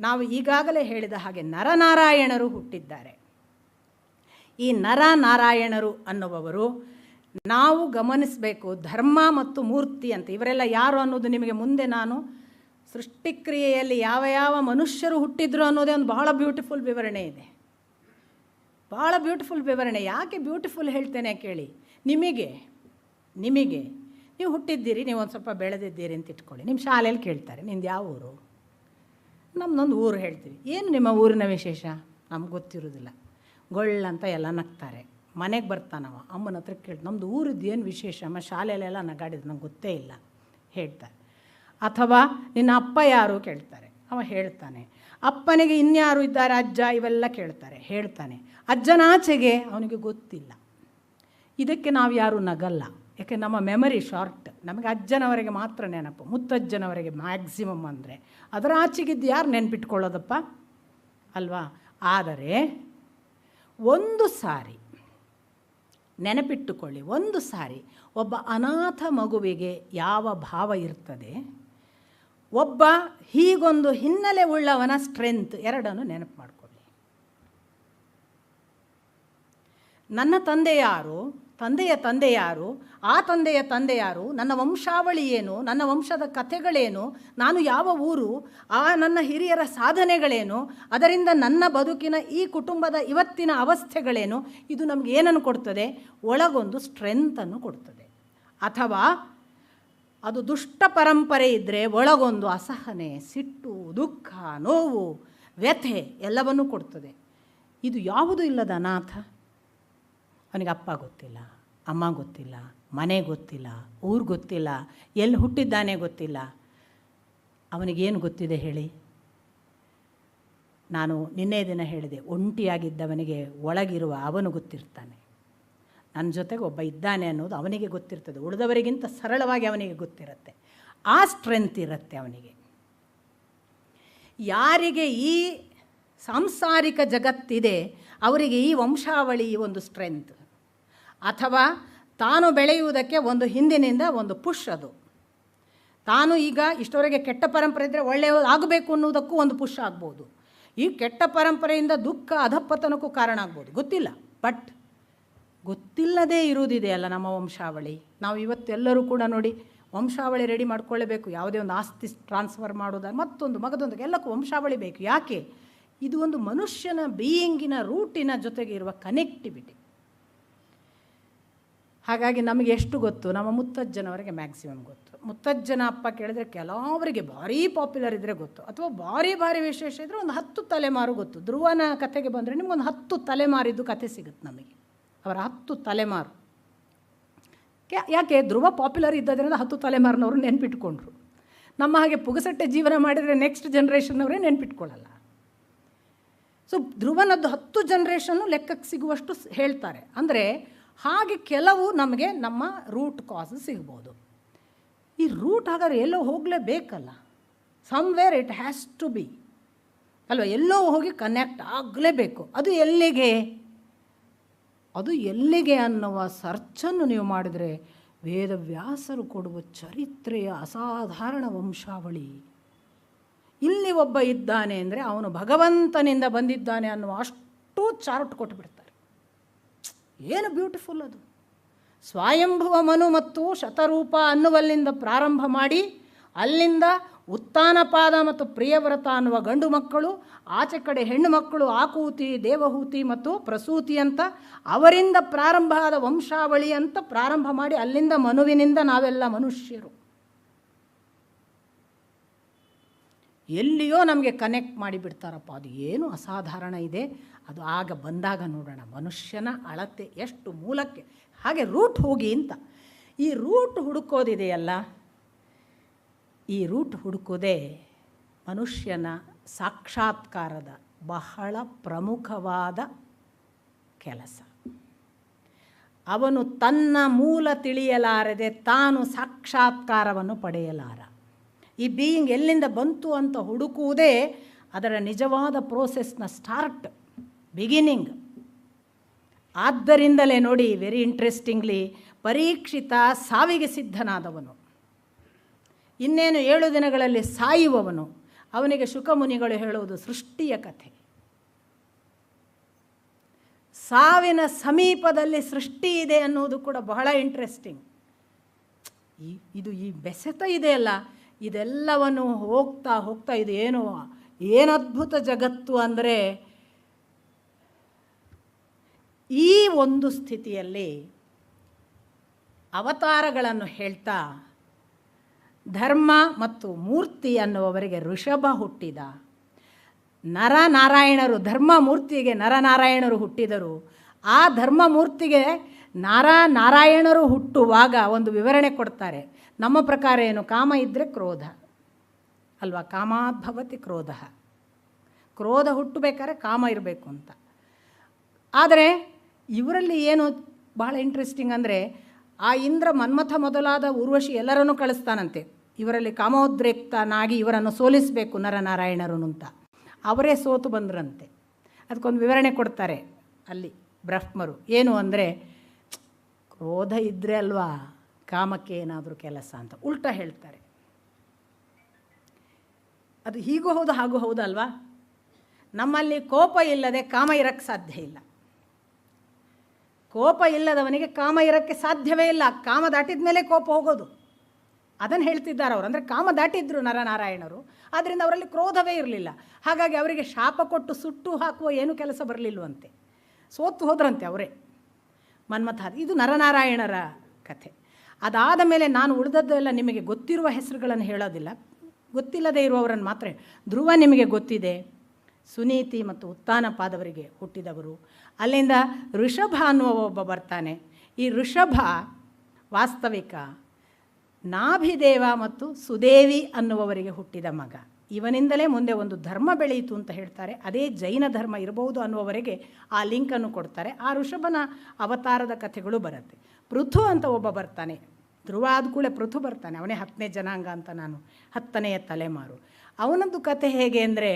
ನಾವು ಈಗಾಗಲೇ ಹೇಳಿದ ಹಾಗೆ ನರನಾರಾಯಣರು ಹುಟ್ಟಿದ್ದಾರೆ. ಈ ನರನಾರಾಯಣರು ಅನ್ನುವವರು ನಾವು ಗಮನಿಸಬೇಕು, ಧರ್ಮ ಮತ್ತು ಮೂರ್ತಿ ಅಂತ ಇವರೆಲ್ಲ ಯಾರು ಅನ್ನೋದು ನಿಮಗೆ ಮುಂದೆ ನಾನು ಸೃಷ್ಟಿಕ್ರಿಯೆಯಲ್ಲಿ ಯಾವ ಯಾವ ಮನುಷ್ಯರು ಹುಟ್ಟಿದ್ರು ಅನ್ನೋದೇ ಒಂದು ಬಹಳ ಬ್ಯೂಟಿಫುಲ್ ವಿವರಣೆ ಇದೆ. ಭಾಳ ಬ್ಯೂಟಿಫುಲ್ ವಿವರಣೆ. ಯಾಕೆ ಬ್ಯೂಟಿಫುಲ್ ಹೇಳ್ತೇನೆ ಕೇಳಿ. ನಿಮಗೆ ನೀವು ಹುಟ್ಟಿದ್ದೀರಿ, ನೀವು ಒಂದು ಸ್ವಲ್ಪ ಬೆಳೆದಿದ್ದೀರಿ ಅಂತ ಇಟ್ಕೊಳ್ಳಿ. ನಿಮ್ಮ ಶಾಲೆಯಲ್ಲಿ ಕೇಳ್ತಾರೆ, ನಿಂದು ಯಾವ ಊರು? ನಮ್ಮದೊಂದು ಊರು ಹೇಳ್ತೀವಿ. ಏನು ನಿಮ್ಮ ಊರಿನ ವಿಶೇಷ? ನಮ್ಗೆ ಗೊತ್ತಿರೋದಿಲ್ಲ. ಗೊಳ್ಳಂತ ಎಲ್ಲ ನಗ್ತಾರೆ. ಮನೆಗೆ ಬರ್ತಾನವ, ಅಮ್ಮನ ಹತ್ರ ಕೇಳ್ತು, ನಮ್ಮದು ಊರಿದ್ದು ಏನು ವಿಶೇಷ? ಅಮ್ಮ ಶಾಲೆಯಲ್ಲೆಲ್ಲ ನಗಾಡಿದ್ರು, ನಂಗೆ ಗೊತ್ತೇ ಇಲ್ಲ ಹೇಳ್ತಾರೆ. ಅಥವಾ ನಿನ್ನ ಅಪ್ಪ ಯಾರು ಕೇಳ್ತಾರೆ, ಅವ ಹೇಳ್ತಾನೆ. ಅಪ್ಪನಿಗೆ ಇನ್ಯಾರು ಇದ್ದಾರೆ, ಅಜ್ಜ, ಇವೆಲ್ಲ ಕೇಳ್ತಾರೆ, ಹೇಳ್ತಾನೆ. ಅಜ್ಜನಾಚೆಗೆ ಅವನಿಗೆ ಗೊತ್ತಿಲ್ಲ. ಇದಕ್ಕೆ ನಾವು ಯಾರೂ ನಗಲ್ಲ, ಯಾಕೆ ನಮ್ಮ ಮೆಮರಿ ಶಾರ್ಟ್. ನಮಗೆ ಅಜ್ಜನವರೆಗೆ ಮಾತ್ರ ನೆನಪು, ಮುತ್ತಜ್ಜನವರೆಗೆ ಮ್ಯಾಕ್ಸಿಮಮ್. ಅಂದರೆ ಅದರ ಆಚೆಗಿದ್ದು ಯಾರು ನೆನಪಿಟ್ಕೊಳ್ಳೋದಪ್ಪ ಅಲ್ವಾ? ಆದರೆ ಒಂದು ಸಾರಿ ನೆನಪಿಟ್ಟುಕೊಳ್ಳಿ, ಒಂದು ಸಾರಿ ಒಬ್ಬ ಅನಾಥ ಮಗುವಿಗೆ ಯಾವ ಭಾವ ಇರ್ತದೆ, ಒಬ್ಬ ಹೀಗೊಂದು ಹಿನ್ನೆಲೆ ಉಳ್ಳವನ ಸ್ಟ್ರೆಂತ್, ಎರಡನ್ನು ನೆನಪು ಮಾಡಿಕೊಳ್ಳಿ. ನನ್ನ ತಂದೆ ಯಾರು, ತಂದೆಯ ತಂದೆ ಯಾರು, ಆ ತಂದೆಯ ತಂದೆ ಯಾರು, ನನ್ನ ವಂಶಾವಳಿ ಏನು, ನನ್ನ ವಂಶದ ಕಥೆಗಳೇನು, ನಾನು ಯಾವ ಊರು, ಆ ನನ್ನ ಹಿರಿಯರ ಸಾಧನೆಗಳೇನು, ಅದರಿಂದ ನನ್ನ ಬದುಕಿನ ಈ ಕುಟುಂಬದ ಇವತ್ತಿನ ಅವಸ್ಥೆಗಳೇನು, ಇದು ನಮಗೆ ಏನನ್ನು ಕೊಡ್ತದೆ? ಒಳಗೊಂದು ಸ್ಟ್ರೆಂತನ್ನು ಕೊಡ್ತದೆ. ಅಥವಾ ಅದು ದುಷ್ಟ ಪರಂಪರೆ ಇದ್ದರೆ ಒಳಗೊಂದು ಅಸಹನೆ, ಸಿಟ್ಟು, ದುಃಖ, ನೋವು, ವ್ಯಥೆ ಎಲ್ಲವನ್ನೂ ಕೊಡ್ತದೆ. ಇದು ಯಾವುದೂ ಇಲ್ಲದ ಅನಾಥ. ಅವನಿಗೆ ಅಪ್ಪ ಗೊತ್ತಿಲ್ಲ, ಅಮ್ಮ ಗೊತ್ತಿಲ್ಲ, ಮನೆ ಗೊತ್ತಿಲ್ಲ, ಊರು ಗೊತ್ತಿಲ್ಲ, ಎಲ್ಲಿ ಹುಟ್ಟಿದ್ದಾನೆ ಗೊತ್ತಿಲ್ಲ. ಅವನಿಗೇನು ಗೊತ್ತಿದೆ ಹೇಳಿ? ನಾನು ನಿನ್ನೆ ದಿನ ಹೇಳಿದೆ, ಒಂಟಿಯಾಗಿದ್ದವನಿಗೆ ಒಳಗಿರುವ ಅವನು ಗೊತ್ತಿರ್ತಾನೆ. ನನ್ನ ಜೊತೆಗೆ ಒಬ್ಬ ಇದ್ದಾನೆ ಅನ್ನೋದು ಅವನಿಗೆ ಗೊತ್ತಿರ್ತದೆ, ಉಳಿದವರಿಗಿಂತ ಸರಳವಾಗಿ ಅವನಿಗೆ ಗೊತ್ತಿರುತ್ತೆ. ಆ ಸ್ಟ್ರೆಂತ್ ಇರುತ್ತೆ ಅವನಿಗೆ. ಯಾರಿಗೆ ಈ ಸಾಂಸಾರಿಕ ಜಗತ್ತಿದೆ ಅವರಿಗೆ ಈ ವಂಶಾವಳಿ ಒಂದು ಸ್ಟ್ರೆಂತ್. ಅಥವಾ ತಾನು ಬೆಳೆಯುವುದಕ್ಕೆ ಒಂದು ಹಿಂದಿನಿಂದ ಒಂದು ಪುಷ್ ಅದು. ತಾನು ಈಗ ಇಷ್ಟವರೆಗೆ ಕೆಟ್ಟ ಪರಂಪರೆ ಇದ್ದರೆ ಒಳ್ಳೆಯ ಆಗಬೇಕು ಅನ್ನೋದಕ್ಕೂ ಒಂದು ಪುಷ್ ಆಗ್ಬೋದು. ಈ ಕೆಟ್ಟ ಪರಂಪರೆಯಿಂದ ದುಃಖ ಅಧಪ್ಪತನಕ್ಕೂ ಕಾರಣ ಆಗ್ಬೋದು, ಗೊತ್ತಿಲ್ಲ. ಬಟ್ ಗೊತ್ತಿಲ್ಲದೇ ಇರುವುದಿದೆಯಲ್ಲ ನಮ್ಮ ವಂಶಾವಳಿ. ನಾವು ಇವತ್ತೆಲ್ಲರೂ ಕೂಡ ನೋಡಿ ವಂಶಾವಳಿ ರೆಡಿ ಮಾಡ್ಕೊಳ್ಳೇಬೇಕು. ಯಾವುದೇ ಒಂದು ಆಸ್ತಿ ಟ್ರಾನ್ಸ್ಫರ್ ಮಾಡೋದ, ಮತ್ತೊಂದು ಮಗದೊಂದು, ಎಲ್ಲಕ್ಕೂ ವಂಶಾವಳಿ ಬೇಕು. ಯಾಕೆ? ಇದು ಒಂದು ಮನುಷ್ಯನ ಬೀಯಿಂಗಿನ ರೂಟಿನ ಜೊತೆಗೆ ಇರುವ ಕನೆಕ್ಟಿವಿಟಿ. ಹಾಗಾಗಿ ನಮಗೆ ಎಷ್ಟು ಗೊತ್ತು? ನಮ್ಮ ಮುತ್ತಜ್ಜನವರಿಗೆ ಮ್ಯಾಕ್ಸಿಮಮ್ ಗೊತ್ತು. ಮುತ್ತಜ್ಜನ ಅಪ್ಪ ಕೇಳಿದ್ರೆ ಕೆಲವರಿಗೆ ಭಾರೀ ಪಾಪ್ಯುಲರ್ ಇದ್ದರೆ ಗೊತ್ತು, ಅಥವಾ ಭಾರಿ ವಿಶೇಷ ಇದ್ದರೆ ಒಂದು 10 ತಲೆಮಾರು ಗೊತ್ತು. ಧ್ರುವನ ಕಥೆಗೆ ಬಂದರೆ ನಿಮಗೊಂದು 10 ತಲೆಮಾರಿದ್ದು ಕಥೆ ಸಿಗುತ್ತೆ ನಮಗೆ, ಅವರ 10 ತಲೆಮಾರು. ಯಾಕೆ? ಧ್ರುವ ಪಾಪ್ಯುಲರ್ ಇದ್ದದ್ರಿಂದ 10 ತಲೆಮಾರಿನವರು ನೆನ್ಪಿಟ್ಕೊಂಡ್ರು. ನಮ್ಮ ಹಾಗೆ ಪುಗಸಟ್ಟೆ ಜೀವನ ಮಾಡಿದರೆ ನೆಕ್ಸ್ಟ್ ಜನ್ರೇಷನ್ನವರೇ ನೆನ್ಪಿಟ್ಕೊಳ್ಳಲ್ಲ. ಸೊ ಧ್ರುವನದ್ದು 10 ಜನ್ರೇಷನ್ನು ಲೆಕ್ಕಕ್ಕೆ ಸಿಗುವಷ್ಟು ಹೇಳ್ತಾರೆ. ಅಂದರೆ ಹಾಗೆ ಕೆಲವು ನಮಗೆ ನಮ್ಮ ರೂಟ್ ಕಾಸ್ ಸಿಗ್ಬೋದು. ಈ ರೂಟ್ ಹಾಗಾದ್ರೆ ಎಲ್ಲೋ ಹೋಗಲೇಬೇಕಲ್ಲ, somewhere it has to be ಅಲ್ವಾ? ಎಲ್ಲೋ ಹೋಗಿ ಕನೆಕ್ಟ್ ಆಗಲೇಬೇಕು. ಅದು ಎಲ್ಲಿಗೆ ಅನ್ನುವ ಸರ್ಚನ್ನು ನೀವು ಮಾಡಿದರೆ ವೇದವ್ಯಾಸರು ಕೊಡುವ ಚರಿತ್ರೆಯ ಅಸಾಧಾರಣ ವಂಶಾವಳಿ. ಇಲ್ಲಿ ಒಬ್ಬ ಇದ್ದಾನೆ ಅಂದರೆ ಅವನು ಭಗವಂತನಿಂದ ಬಂದಿದ್ದಾನೆ ಅನ್ನುವ ಅಷ್ಟು ಚಾರ್ಟ್ ಕೊಟ್ಟುಬಿಡ್ತಾರೆ. ಏನು ಬ್ಯೂಟಿಫುಲ್ ಅದು! ಸ್ವಯಂಭುವ ಮನು ಮತ್ತು ಶತರೂಪ ಅನ್ನುವಲ್ಲಿಂದ ಪ್ರಾರಂಭ ಮಾಡಿ, ಅಲ್ಲಿಂದ ಉತ್ತಾನಪಾದ ಮತ್ತು ಪ್ರಿಯವ್ರತ ಅನ್ನುವ ಗಂಡು ಮಕ್ಕಳು, ಆಚೆ ಕಡೆ ಹೆಣ್ಣು ಮಕ್ಕಳು ಆಕೂತಿ, ದೇವಹೂತಿ ಮತ್ತು ಪ್ರಸೂತಿ ಅಂತ ಅವರಿಂದ ಪ್ರಾರಂಭ ಆದ ವಂಶಾವಳಿ ಅಂತ ಪ್ರಾರಂಭ ಮಾಡಿ, ಅಲ್ಲಿಂದ ಮನುವಿನಿಂದ ನಾವೆಲ್ಲ ಮನುಷ್ಯರು. ಎಲ್ಲಿಯೋ ನಮಗೆ ಕನೆಕ್ಟ್ ಮಾಡಿಬಿಡ್ತಾರಪ್ಪ. ಅದು ಏನು ಅಸಾಧಾರಣ ಇದೆ. ಅದು ಆಗ ಬಂದಾಗ ನೋಡೋಣ ಮನುಷ್ಯನ ಅಳತೆ ಎಷ್ಟು ಮೂಲಕ್ಕೆ. ಹಾಗೆ ರೂಟ್ ಹೋಗಿ ಅಂತ. ಈ ರೂಟ್ ಹುಡುಕೋದಿದೆಯಲ್ಲ, ಈ ರೂಟ್ ಹುಡುಕೋದೇ ಮನುಷ್ಯನ ಸಾಕ್ಷಾತ್ಕಾರದ ಬಹಳ ಪ್ರಮುಖವಾದ ಕೆಲಸ. ಅವನು ತನ್ನ ಮೂಲ ತಿಳಿಯಲಾರದೆ ತಾನು ಸಾಕ್ಷಾತ್ಕಾರವನ್ನು ಪಡೆಯಲಾರ. ಈ ಬೀಯಿಂಗ್ ಎಲ್ಲಿಂದ ಬಂತು ಅಂತ ಹುಡುಕುವುದೇ ಅದರ ನಿಜವಾದ ಪ್ರೋಸೆಸ್ನ ಸ್ಟಾರ್ಟ್, ಬಿಗಿನಿಂಗ್. ಆದ್ದರಿಂದಲೇ ನೋಡಿ, ವೆರಿ ಇಂಟ್ರೆಸ್ಟಿಂಗ್ಲಿ, ಪರೀಕ್ಷಿತ ಸಾವಿಗೆ ಸಿದ್ಧನಾದವನು, ಇನ್ನೇನು 7 ದಿನಗಳಲ್ಲಿ ಸಾಯುವವನು. ಅವನಿಗೆ ಶುಕಮುನಿಗಳು ಹೇಳುವುದು ಸೃಷ್ಟಿಯ ಕಥೆ. ಸಾವಿನ ಸಮೀಪದಲ್ಲಿ ಸೃಷ್ಟಿ ಇದೆ ಅನ್ನೋದು ಕೂಡ ಬಹಳ ಇಂಟ್ರೆಸ್ಟಿಂಗ್. ಈ ಬೆಸೆತ ಇದೆಯಲ್ಲ, ಇದೆಲ್ಲವನ್ನು ಹೋಗ್ತಾ ಇದು ಏನು ಅದ್ಭುತ ಜಗತ್ತು ಅಂದರೆ, ಈ ಒಂದು ಸ್ಥಿತಿಯಲ್ಲಿ ಅವತಾರಗಳನ್ನು ಹೇಳ್ತಾ ಧರ್ಮ ಮತ್ತು ಮೂರ್ತಿ ಅನ್ನುವವರಿಗೆ ಋಷಭ ಹುಟ್ಟಿದ. ನರನಾರಾಯಣರು, ಧರ್ಮಮೂರ್ತಿಗೆ ನರನಾರಾಯಣರು ಹುಟ್ಟಿದರು. ಆ ಧರ್ಮಮೂರ್ತಿಗೆ ನಾರಾಯಣರು ಹುಟ್ಟುವಾಗ ಒಂದು ವಿವರಣೆ ಕೊಡ್ತಾರೆ. ನಮ್ಮ ಪ್ರಕಾರ ಏನು? ಕಾಮ ಇದ್ದರೆ ಕ್ರೋಧ ಅಲ್ವಾ? ಕಾಮಾದ್ಭವತಿ ಕ್ರೋಧ. ಕ್ರೋಧ ಹುಟ್ಟಬೇಕಾದ್ರೆ ಕಾಮ ಇರಬೇಕು ಅಂತ. ಆದರೆ ಇವರಲ್ಲಿ ಏನು ಬಹಳ ಇಂಟ್ರೆಸ್ಟಿಂಗ್ ಅಂದರೆ, ಆ ಇಂದ್ರ ಮನ್ಮಥ ಮೊದಲಾದ ಊರ್ವಶಿ ಎಲ್ಲರನ್ನೂ ಕಳಿಸ್ತಾನಂತೆ. ಇವರಲ್ಲಿ ಕಾಮೋದ್ರೇಕ್ತನಾಗಿ ಇವರನ್ನು ಸೋಲಿಸಬೇಕು ನರನಾರಾಯಣರು ಅಂತ. ಅವರೇ ಸೋತು ಬಂದ್ರಂತೆ. ಅದಕ್ಕೊಂದು ವಿವರಣೆ ಕೊಡ್ತಾರೆ ಅಲ್ಲಿ ಬ್ರಹ್ಮರು. ಏನು ಅಂದರೆ, ಕ್ರೋಧ ಇದ್ದರೆ ಅಲ್ವಾ ಕಾಮಕ್ಕೆ ಏನಾದರೂ ಕೆಲಸ ಅಂತ ಉಲ್ಟಾ ಹೇಳ್ತಾರೆ. ಅದು ಹೀಗೂ ಹೌದು ಹಾಗೂ ಹೌದು ಅಲ್ವಾ? ನಮ್ಮಲ್ಲಿ ಕೋಪ ಇಲ್ಲದೆ ಕಾಮ ಇರೋಕ್ಕೆ ಸಾಧ್ಯ ಇಲ್ಲ. ಕೋಪ ಇಲ್ಲದವನಿಗೆ ಕಾಮ ಇರೋಕ್ಕೆ ಸಾಧ್ಯವೇ ಇಲ್ಲ. ಕಾಮ ದಾಟಿದ ಮೇಲೆ ಕೋಪ ಹೋಗೋದು. ಅದನ್ನು ಹೇಳ್ತಿದ್ದಾರೆ ಅವರು. ಅಂದರೆ ಕಾಮ ದಾಟಿದ್ರು ನರನಾರಾಯಣರು, ಆದ್ದರಿಂದ ಅವರಲ್ಲಿ ಕ್ರೋಧವೇ ಇರಲಿಲ್ಲ. ಹಾಗಾಗಿ ಅವರಿಗೆ ಶಾಪ ಕೊಟ್ಟು ಸುಟ್ಟು ಹಾಕುವ ಏನೂ ಕೆಲಸ ಬರಲಿಲ್ವಂತೆ, ಸೋತು ಹೋದ್ರಂತೆ ಅವರೇ ಮನ್ಮಥ. ಇದು ನರನಾರಾಯಣರ ಕಥೆ. ಅದಾದ ಮೇಲೆ ನಾನು ಉಳಿದದ್ದೆಲ್ಲ ನಿಮಗೆ ಗೊತ್ತಿರುವ ಹೆಸರುಗಳನ್ನು ಹೇಳೋದಿಲ್ಲ, ಗೊತ್ತಿಲ್ಲದೆ ಇರುವವರನ್ನು ಮಾತ್ರ. ಧ್ರುವ ನಿಮಗೆ ಗೊತ್ತಿದೆ, ಸುನೀತಿ ಮತ್ತು ಉತ್ತಾನಪಾದವರಿಗೆ ಹುಟ್ಟಿದವರು. ಅಲ್ಲಿಂದ ಋಷಭ ಅನ್ನುವ ಒಬ್ಬ ಬರ್ತಾನೆ. ಈ ಋಷಭ ವಾಸ್ತವಿಕ ನಾಭಿದೇವ ಮತ್ತು ಸುದೇವಿ ಅನ್ನುವವರಿಗೆ ಹುಟ್ಟಿದ ಮಗ. ಇವನಿಂದಲೇ ಮುಂದೆ ಒಂದು ಧರ್ಮ ಬೆಳೆಯಿತು ಅಂತ ಹೇಳ್ತಾರೆ. ಅದೇ ಜೈನ ಧರ್ಮ ಇರಬಹುದು ಅನ್ನುವವರೆಗೆ ಆ ಲಿಂಕನ್ನು ಕೊಡ್ತಾರೆ. ಆ ಋಷಭನ ಅವತಾರದ ಕಥೆಗಳು ಬರುತ್ತೆ. ಪೃಥು ಅಂತ ಒಬ್ಬ ಬರ್ತಾನೆ. ಧ್ರುವ ಆದ ಕೂಡಲೇ ಪೃಥು ಬರ್ತಾನೆ. ಅವನೇ 10ನೇ ಜನಾಂಗ ಅಂತ, ನಾನು 10ನೆಯ ತಲೆಮಾರು. ಅವನದ್ದು ಕಥೆ ಹೇಗೆ ಅಂದರೆ,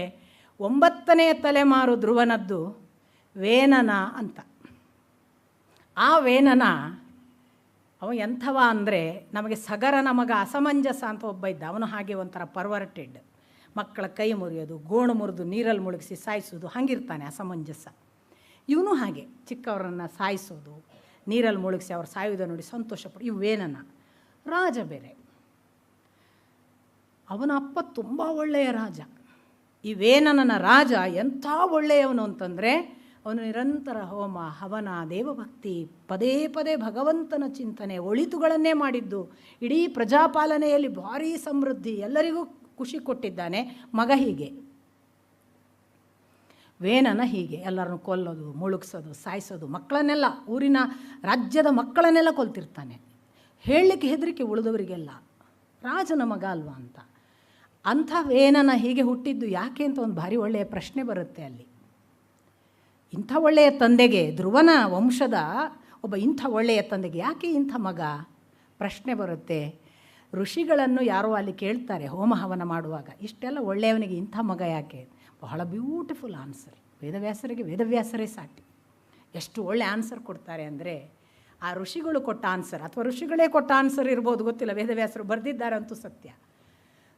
9ನೆಯ ತಲೆಮಾರು ಧ್ರುವನದ್ದು ವೇನನ ಅಂತ. ಆ ವೇನನ ಅವ ಎಂಥವ ಅಂದರೆ ನಮಗೆ ಸಗರನ ಮಗ ಅಸಮಂಜಸ ಅಂತ ಒಬ್ಬ ಇದ್ದ. ಅವನು ಹಾಗೆ ಒಂಥರ ಪರ್ವರ್ಟೆಡ್, ಮಕ್ಕಳ ಕೈ ಮುರಿಯೋದು, ಗೋಣು ಮುರಿದು ನೀರಲ್ಲಿ ಮುಳುಗಿಸಿ ಸಾಯಿಸೋದು, ಹಾಗಿರ್ತಾನೆ ಅಸಮಂಜಸ. ಇವನು ಹಾಗೆ ಚಿಕ್ಕವರನ್ನು ಸಾಯಿಸೋದು, ನೀರಲ್ಲಿ ಮುಳುಗಿಸಿ ಅವ್ರು ಸಾಯೋದನ್ನು ನೋಡಿ ಸಂತೋಷಪಡು. ಇವು ವೇನನ ರಾಜ ಬೇರೆ. ಅವನ ಅಪ್ಪ ತುಂಬ ಒಳ್ಳೆಯ ರಾಜ. ಈ ವೇನನನ ರಾಜ ಎಂಥ ಒಳ್ಳೆಯವನು ಅಂತಂದರೆ ಅವನು ನಿರಂತರ ಹೋಮ ಹವನ ದೇವಭಕ್ತಿ, ಪದೇ ಪದೇ ಭಗವಂತನ ಚಿಂತನೆ, ಒಳಿತುಗಳನ್ನೇ ಮಾಡಿದ್ದು. ಇಡೀ ಪ್ರಜಾಪಾಲನೆಯಲ್ಲಿ ಭಾರೀ ಸಮೃದ್ಧಿ, ಎಲ್ಲರಿಗೂ ಖುಷಿ ಕೊಟ್ಟಿದ್ದಾನೆ. ಮಗ ಹೀಗೆ, ವೇನನ ಹೀಗೆ ಎಲ್ಲರನ್ನು ಕೊಲ್ಲೋದು, ಮುಳುಗಿಸೋದು, ಸಾಯಿಸೋದು, ಮಕ್ಕಳನ್ನೆಲ್ಲ, ಊರಿನ ರಾಜ್ಯದ ಮಕ್ಕಳನ್ನೆಲ್ಲ ಕೊಲ್ತಿರ್ತಾನೆ. ಹೇಳಲಿಕ್ಕೆ ಹೆದರಿಕೆ ಉಳಿದವರಿಗೆಲ್ಲ, ರಾಜನ ಮಗ ಅಲ್ವಾ ಅಂತ. ಅಂಥ ವೇನನ ಹೀಗೆ ಹುಟ್ಟಿದ್ದು ಯಾಕೆ ಅಂತ ಒಂದು ಭಾರಿ ಒಳ್ಳೆಯ ಪ್ರಶ್ನೆ ಬರುತ್ತೆ ಅಲ್ಲಿ. ಇಂಥ ಒಳ್ಳೆಯ ತಂದೆಗೆ, ಧ್ರುವನ ವಂಶದ ಒಬ್ಬ ಇಂಥ ಒಳ್ಳೆಯ ತಂದೆಗೆ ಯಾಕೆ ಇಂಥ ಮಗ ಪ್ರಶ್ನೆ ಬರುತ್ತೆ. ಋಷಿಗಳನ್ನು ಯಾರೋ ಅಲ್ಲಿ ಕೇಳ್ತಾರೆ ಹೋಮ ಹವನ ಮಾಡುವಾಗ, ಇಷ್ಟೆಲ್ಲ ಒಳ್ಳೆಯವನಿಗೆ ಇಂಥ ಮಗ ಯಾಕೆ? ಬಹಳ ಬ್ಯೂಟಿಫುಲ್ ಆನ್ಸರ್. ವೇದವ್ಯಾಸರಿಗೆ ವೇದವ್ಯಾಸರೇ ಸಾಟಿ. ಎಷ್ಟು ಒಳ್ಳೆ ಆನ್ಸರ್ ಕೊಡ್ತಾರೆ ಅಂದರೆ, ಆ ಋಷಿಗಳು ಕೊಟ್ಟ ಆನ್ಸರ್ ಅಥವಾ ಋಷಿಗಳೇ ಕೊಟ್ಟ ಆನ್ಸರ್ ಇರ್ಬೋದು, ಗೊತ್ತಿಲ್ಲ, ವೇದವ್ಯಾಸರು ಬರೆದಿದ್ದಾರೆ ಅಂತೂ ಸತ್ಯ.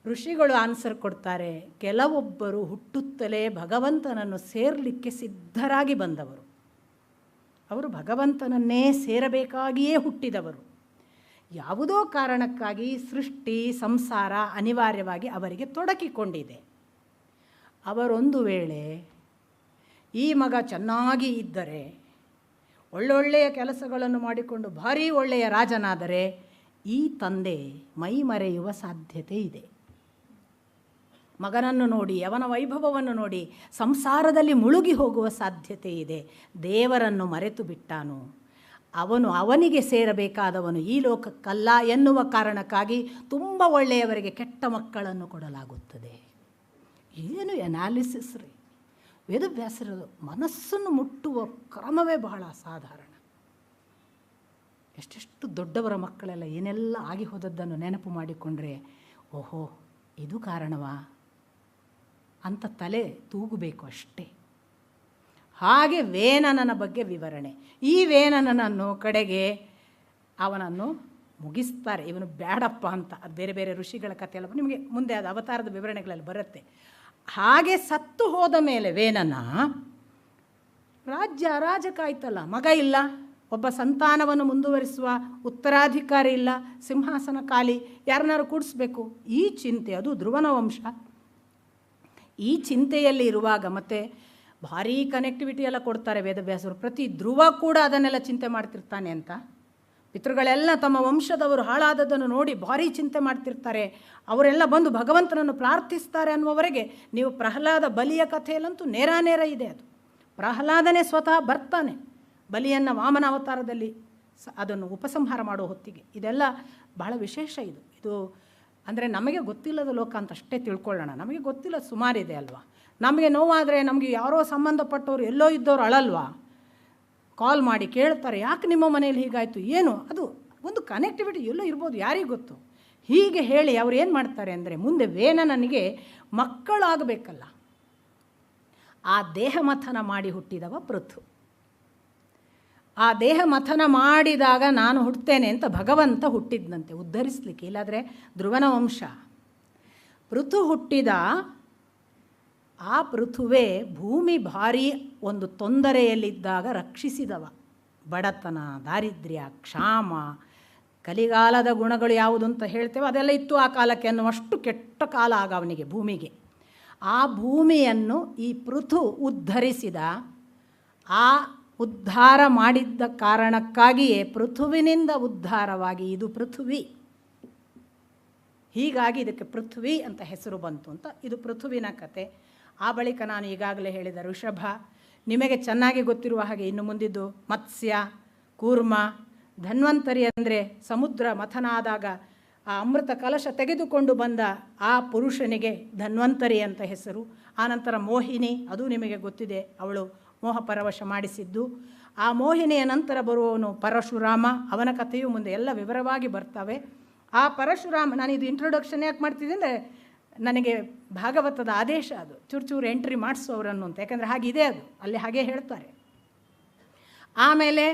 ಋಷಿಗಳು ಆನ್ಸರ್ ಕೊಡ್ತಾರೆ, ಕೆಲವೊಬ್ಬರು ಹುಟ್ಟುತ್ತಲೇ ಭಗವಂತನನ್ನು ಸೇರಲಿಕ್ಕೆ ಸಿದ್ಧರಾಗಿ ಬಂದವರು. ಅವರು ಭಗವಂತನನ್ನೇ ಸೇರಬೇಕಾಗಿಯೇ ಹುಟ್ಟಿದವರು. ಯಾವುದೋ ಕಾರಣಕ್ಕಾಗಿ ಸೃಷ್ಟಿ ಸಂಸಾರ ಅನಿವಾರ್ಯವಾಗಿ ಅವರಿಗೆ ತೊಡಕಿಕೊಂಡಿದೆ. ಅವರೊಂದು ವೇಳೆ ಈ ಮಗ ಚೆನ್ನಾಗಿ ಇದ್ದರೆ, ಒಳ್ಳೊಳ್ಳೆಯ ಕೆಲಸಗಳನ್ನು ಮಾಡಿಕೊಂಡು ಭಾರೀ ಒಳ್ಳೆಯ ರಾಜನಾದರೆ, ಈ ತಂದೆ ಮೈ ಮರೆಯುವ ಸಾಧ್ಯತೆ ಇದೆ. ಮಗನನ್ನು ನೋಡಿ, ಅವನ ವೈಭವವನ್ನು ನೋಡಿ ಸಂಸಾರದಲ್ಲಿ ಮುಳುಗಿ ಹೋಗುವ ಸಾಧ್ಯತೆ ಇದೆ. ದೇವರನ್ನು ಮರೆತು ಬಿಟ್ಟಾನು, ಅವನಿಗೆ ಸೇರಬೇಕಾದವನು ಈ ಲೋಕಕ್ಕಲ್ಲ ಎನ್ನುವ ಕಾರಣಕ್ಕಾಗಿ ತುಂಬ ಒಳ್ಳೆಯವರಿಗೆ ಕೆಟ್ಟ ಮಕ್ಕಳನ್ನು ಕೊಡಲಾಗುತ್ತದೆ. ಏನು ಎನಾಲಿಸಿಸ್ ರೀ! ವೇದವ್ಯಾಸರ ಮನಸ್ಸನ್ನು ಮುಟ್ಟುವ ಕ್ರಮವೇ ಬಹಳ ಅಸಾಧಾರಣ. ಎಷ್ಟೆಷ್ಟು ದೊಡ್ಡವರ ಮಕ್ಕಳೆಲ್ಲ ಏನೆಲ್ಲ ಆಗಿ ಹೋದದ್ದನ್ನು ನೆನಪು ಮಾಡಿಕೊಂಡ್ರೆ, ಓಹೋ ಇದು ಕಾರಣವಾ ಅಂತ ತಲೆ ತೂಗಬೇಕು ಅಷ್ಟೇ. ಹಾಗೆ ವೇನನನ ಬಗ್ಗೆ ವಿವರಣೆ. ಈ ವೇನನನನ್ನು ಕಡೆಗೆ ಅವನನ್ನು ಮುಗಿಸ್ತಾರೆ. ಇವನು ಬ್ಯಾಡಪ್ಪ ಅಂತ, ಅದು ಬೇರೆ ಬೇರೆ ಋಷಿಗಳ ಕಥೆಯೆಲ್ಲ ನಿಮಗೆ ಮುಂದೆ ಅದು ಅವತಾರದ ವಿವರಣೆಗಳಲ್ಲಿ ಬರುತ್ತೆ. ಹಾಗೆ ಸತ್ತು ಹೋದ ಮೇಲೆ ವೇನನ ರಾಜ್ಯ ಅರಾಜಕ ಆಯ್ತಲ್ಲ, ಮಗ ಇಲ್ಲ, ಒಬ್ಬ ಸಂತಾನವನ್ನು ಮುಂದುವರಿಸುವ ಉತ್ತರಾಧಿಕಾರಿ ಇಲ್ಲ, ಸಿಂಹಾಸನ ಖಾಲಿ, ಯಾರನ್ನಾರು ಕೂಡಿಸ್ಬೇಕು, ಈ ಚಿಂತೆ, ಅದು ಧ್ರುವನ ವಂಶ. ಈ ಚಿಂತೆಯಲ್ಲಿ ಇರುವಾಗ ಮತ್ತೆ ಭಾರೀ ಕನೆಕ್ಟಿವಿಟಿ ಎಲ್ಲ ಕೊಡ್ತಾರೆ ವೇದವ್ಯಾಸರು. ಪ್ರತಿ ಧ್ರುವ ಕೂಡ ಅದನ್ನೆಲ್ಲ ಚಿಂತೆ ಮಾಡ್ತಿರ್ತಾನೆ ಅಂತ. ಪಿತೃಗಳೆಲ್ಲ ತಮ್ಮ ವಂಶದವರು ಹಾಳಾದದ್ದನ್ನು ನೋಡಿ ಭಾರೀ ಚಿಂತೆ ಮಾಡ್ತಿರ್ತಾರೆ. ಅವರೆಲ್ಲ ಬಂದು ಭಗವಂತನನ್ನು ಪ್ರಾರ್ಥಿಸ್ತಾರೆ ಅನ್ನುವವರೆಗೆ, ನೀವು ಪ್ರಹ್ಲಾದ ಬಲಿಯ ಕಥೆಯಲ್ಲಂತೂ ನೇರ ಇದೆ. ಅದು ಪ್ರಹ್ಲಾದನೇ ಸ್ವತಃ ಬರ್ತಾನೆ ಬಲಿಯನ್ನು ವಾಮನ ಅವತಾರದಲ್ಲಿ ಅದನ್ನು ಉಪಸಂಹಾರ ಮಾಡೋ ಹೊತ್ತಿಗೆ. ಇದೆಲ್ಲ ಬಹಳ ವಿಶೇಷ. ಇದು ಅಂದರೆ ನಮಗೆ ಗೊತ್ತಿಲ್ಲದ ಲೋಕ ಅಂತ ಅಷ್ಟೇ ತಿಳ್ಕೊಳ್ಳೋಣ. ನಮಗೆ ಗೊತ್ತಿಲ್ಲ ಸುಮಾರಿದೆ ಅಲ್ವಾ. ನಮಗೆ ನೋವಾದರೆ ನಮಗೆ ಯಾರೋ ಸಂಬಂಧಪಟ್ಟವರು ಎಲ್ಲೋ ಇದ್ದವ್ರು ಅಳಲ್ವಾ, ಕಾಲ್ ಮಾಡಿ ಕೇಳ್ತಾರೆ, ಯಾಕೆ ನಿಮ್ಮ ಮನೇಲಿ ಹೀಗಾಯಿತು, ಏನು, ಅದು ಒಂದು ಕನೆಕ್ಟಿವಿಟಿ ಎಲ್ಲೋ ಇರ್ಬೋದು, ಯಾರಿಗೆ ಗೊತ್ತು. ಹೀಗೆ ಹೇಳಿ ಅವ್ರು ಏನು ಮಾಡ್ತಾರೆ ಅಂದರೆ, ಮುಂದೆ ವೇನನನಿಗೆ ಮಕ್ಕಳಾಗಬೇಕಲ್ಲ, ಆ ದೇಹ ಮಥನ ಮಾಡಿ ಹುಟ್ಟಿದವ ಪೃಥು. ಆ ದೇಹ ಮಥನ ಮಾಡಿದಾಗ ನಾನು ಹುಟ್ಟುತ್ತೇನೆ ಅಂತ ಭಗವಂತ ಹುಟ್ಟಿದ್ದಂತೆ ಉದ್ಧರಿಸಲಿಕ್ಕೆ, ಇಲ್ಲಾದರೆ ಧ್ರುವನ ವಂಶ. ಪೃಥು ಹುಟ್ಟಿದ ಆ ಪೃಥುವೇ ಭೂಮಿ ಭಾರೀ ಒಂದು ತೊಂದರೆಯಲ್ಲಿದ್ದಾಗ ರಕ್ಷಿಸಿದವ. ಬಡತನ, ದಾರಿದ್ರ್ಯ, ಕ್ಷಾಮ, ಕಲಿಗಾಲದ ಗುಣಗಳು ಯಾವುದು ಅಂತ ಹೇಳ್ತೇವೆ, ಅದೆಲ್ಲ ಇತ್ತು ಆ ಕಾಲಕ್ಕೆ ಅನ್ನುವಷ್ಟು ಕೆಟ್ಟ ಕಾಲ ಆಗ ಅವನಿಗೆ, ಭೂಮಿಗೆ. ಆ ಭೂಮಿಯನ್ನು ಈ ಪೃಥು ಉದ್ಧರಿಸಿದ. ಆ ಉದ್ಧಾರ ಮಾಡಿದ್ದ ಕಾರಣಕ್ಕಾಗಿಯೇ ಪೃಥುವಿನಿಂದ ಉದ್ಧಾರವಾಗಿ ಇದು ಪೃಥ್ವಿ. ಹೀಗಾಗಿ ಇದಕ್ಕೆ ಪೃಥ್ವಿ ಅಂತ ಹೆಸರು ಬಂತು ಅಂತ. ಇದು ಪೃಥುವಿನ ಕತೆ. ಆ ಬಳಿಕ ನಾನು ಈಗಾಗಲೇ ಹೇಳಿದ ಋಷಭ, ನಿಮಗೆ ಚೆನ್ನಾಗಿ ಗೊತ್ತಿರುವ ಹಾಗೆ ಇನ್ನು ಮುಂದಿದ್ದು ಮತ್ಸ್ಯ, ಕೂರ್ಮ, ಧನ್ವಂತರಿ ಅಂದರೆ ಸಮುದ್ರ ಮಥನ ಆದಾಗ ಆ ಅಮೃತ ಕಲಶ ತೆಗೆದುಕೊಂಡು ಬಂದ ಆ ಪುರುಷನಿಗೆ ಧನ್ವಂತರಿ ಅಂತ ಹೆಸರು. ಆನಂತರ ಮೋಹಿನಿ, ಅದು ನಿಮಗೆ ಗೊತ್ತಿದೆ, ಅವಳು ಮೋಹ ಪರವಶ ಮಾಡಿಸಿದ್ದು. ಆ ಮೋಹಿನಿಯ ನಂತರ ಬರುವವನು ಪರಶುರಾಮ, ಅವನ ಕಥೆಯು ಮುಂದೆ ಎಲ್ಲ ವಿವರವಾಗಿ ಬರ್ತವೆ. ಆ ಪರಶುರಾಮ, ನಾನು ಇದು ಇಂಟ್ರೊಡಕ್ಷನ್ ಯಾಕೆ ಮಾಡ್ತಿದ್ದೆ ಅಂದರೆ, ನನಗೆ ಭಾಗವತದ ಆದೇಶ ಅದು, ಚೂರು ಎಂಟ್ರಿ ಮಾಡಿಸು ಅವರನ್ನು ಅಂತ, ಯಾಕಂದರೆ ಹಾಗಿದೆ ಅದು, ಅಲ್ಲಿ ಹಾಗೆ ಹೇಳ್ತಾರೆ. ಆಮೇಲೆ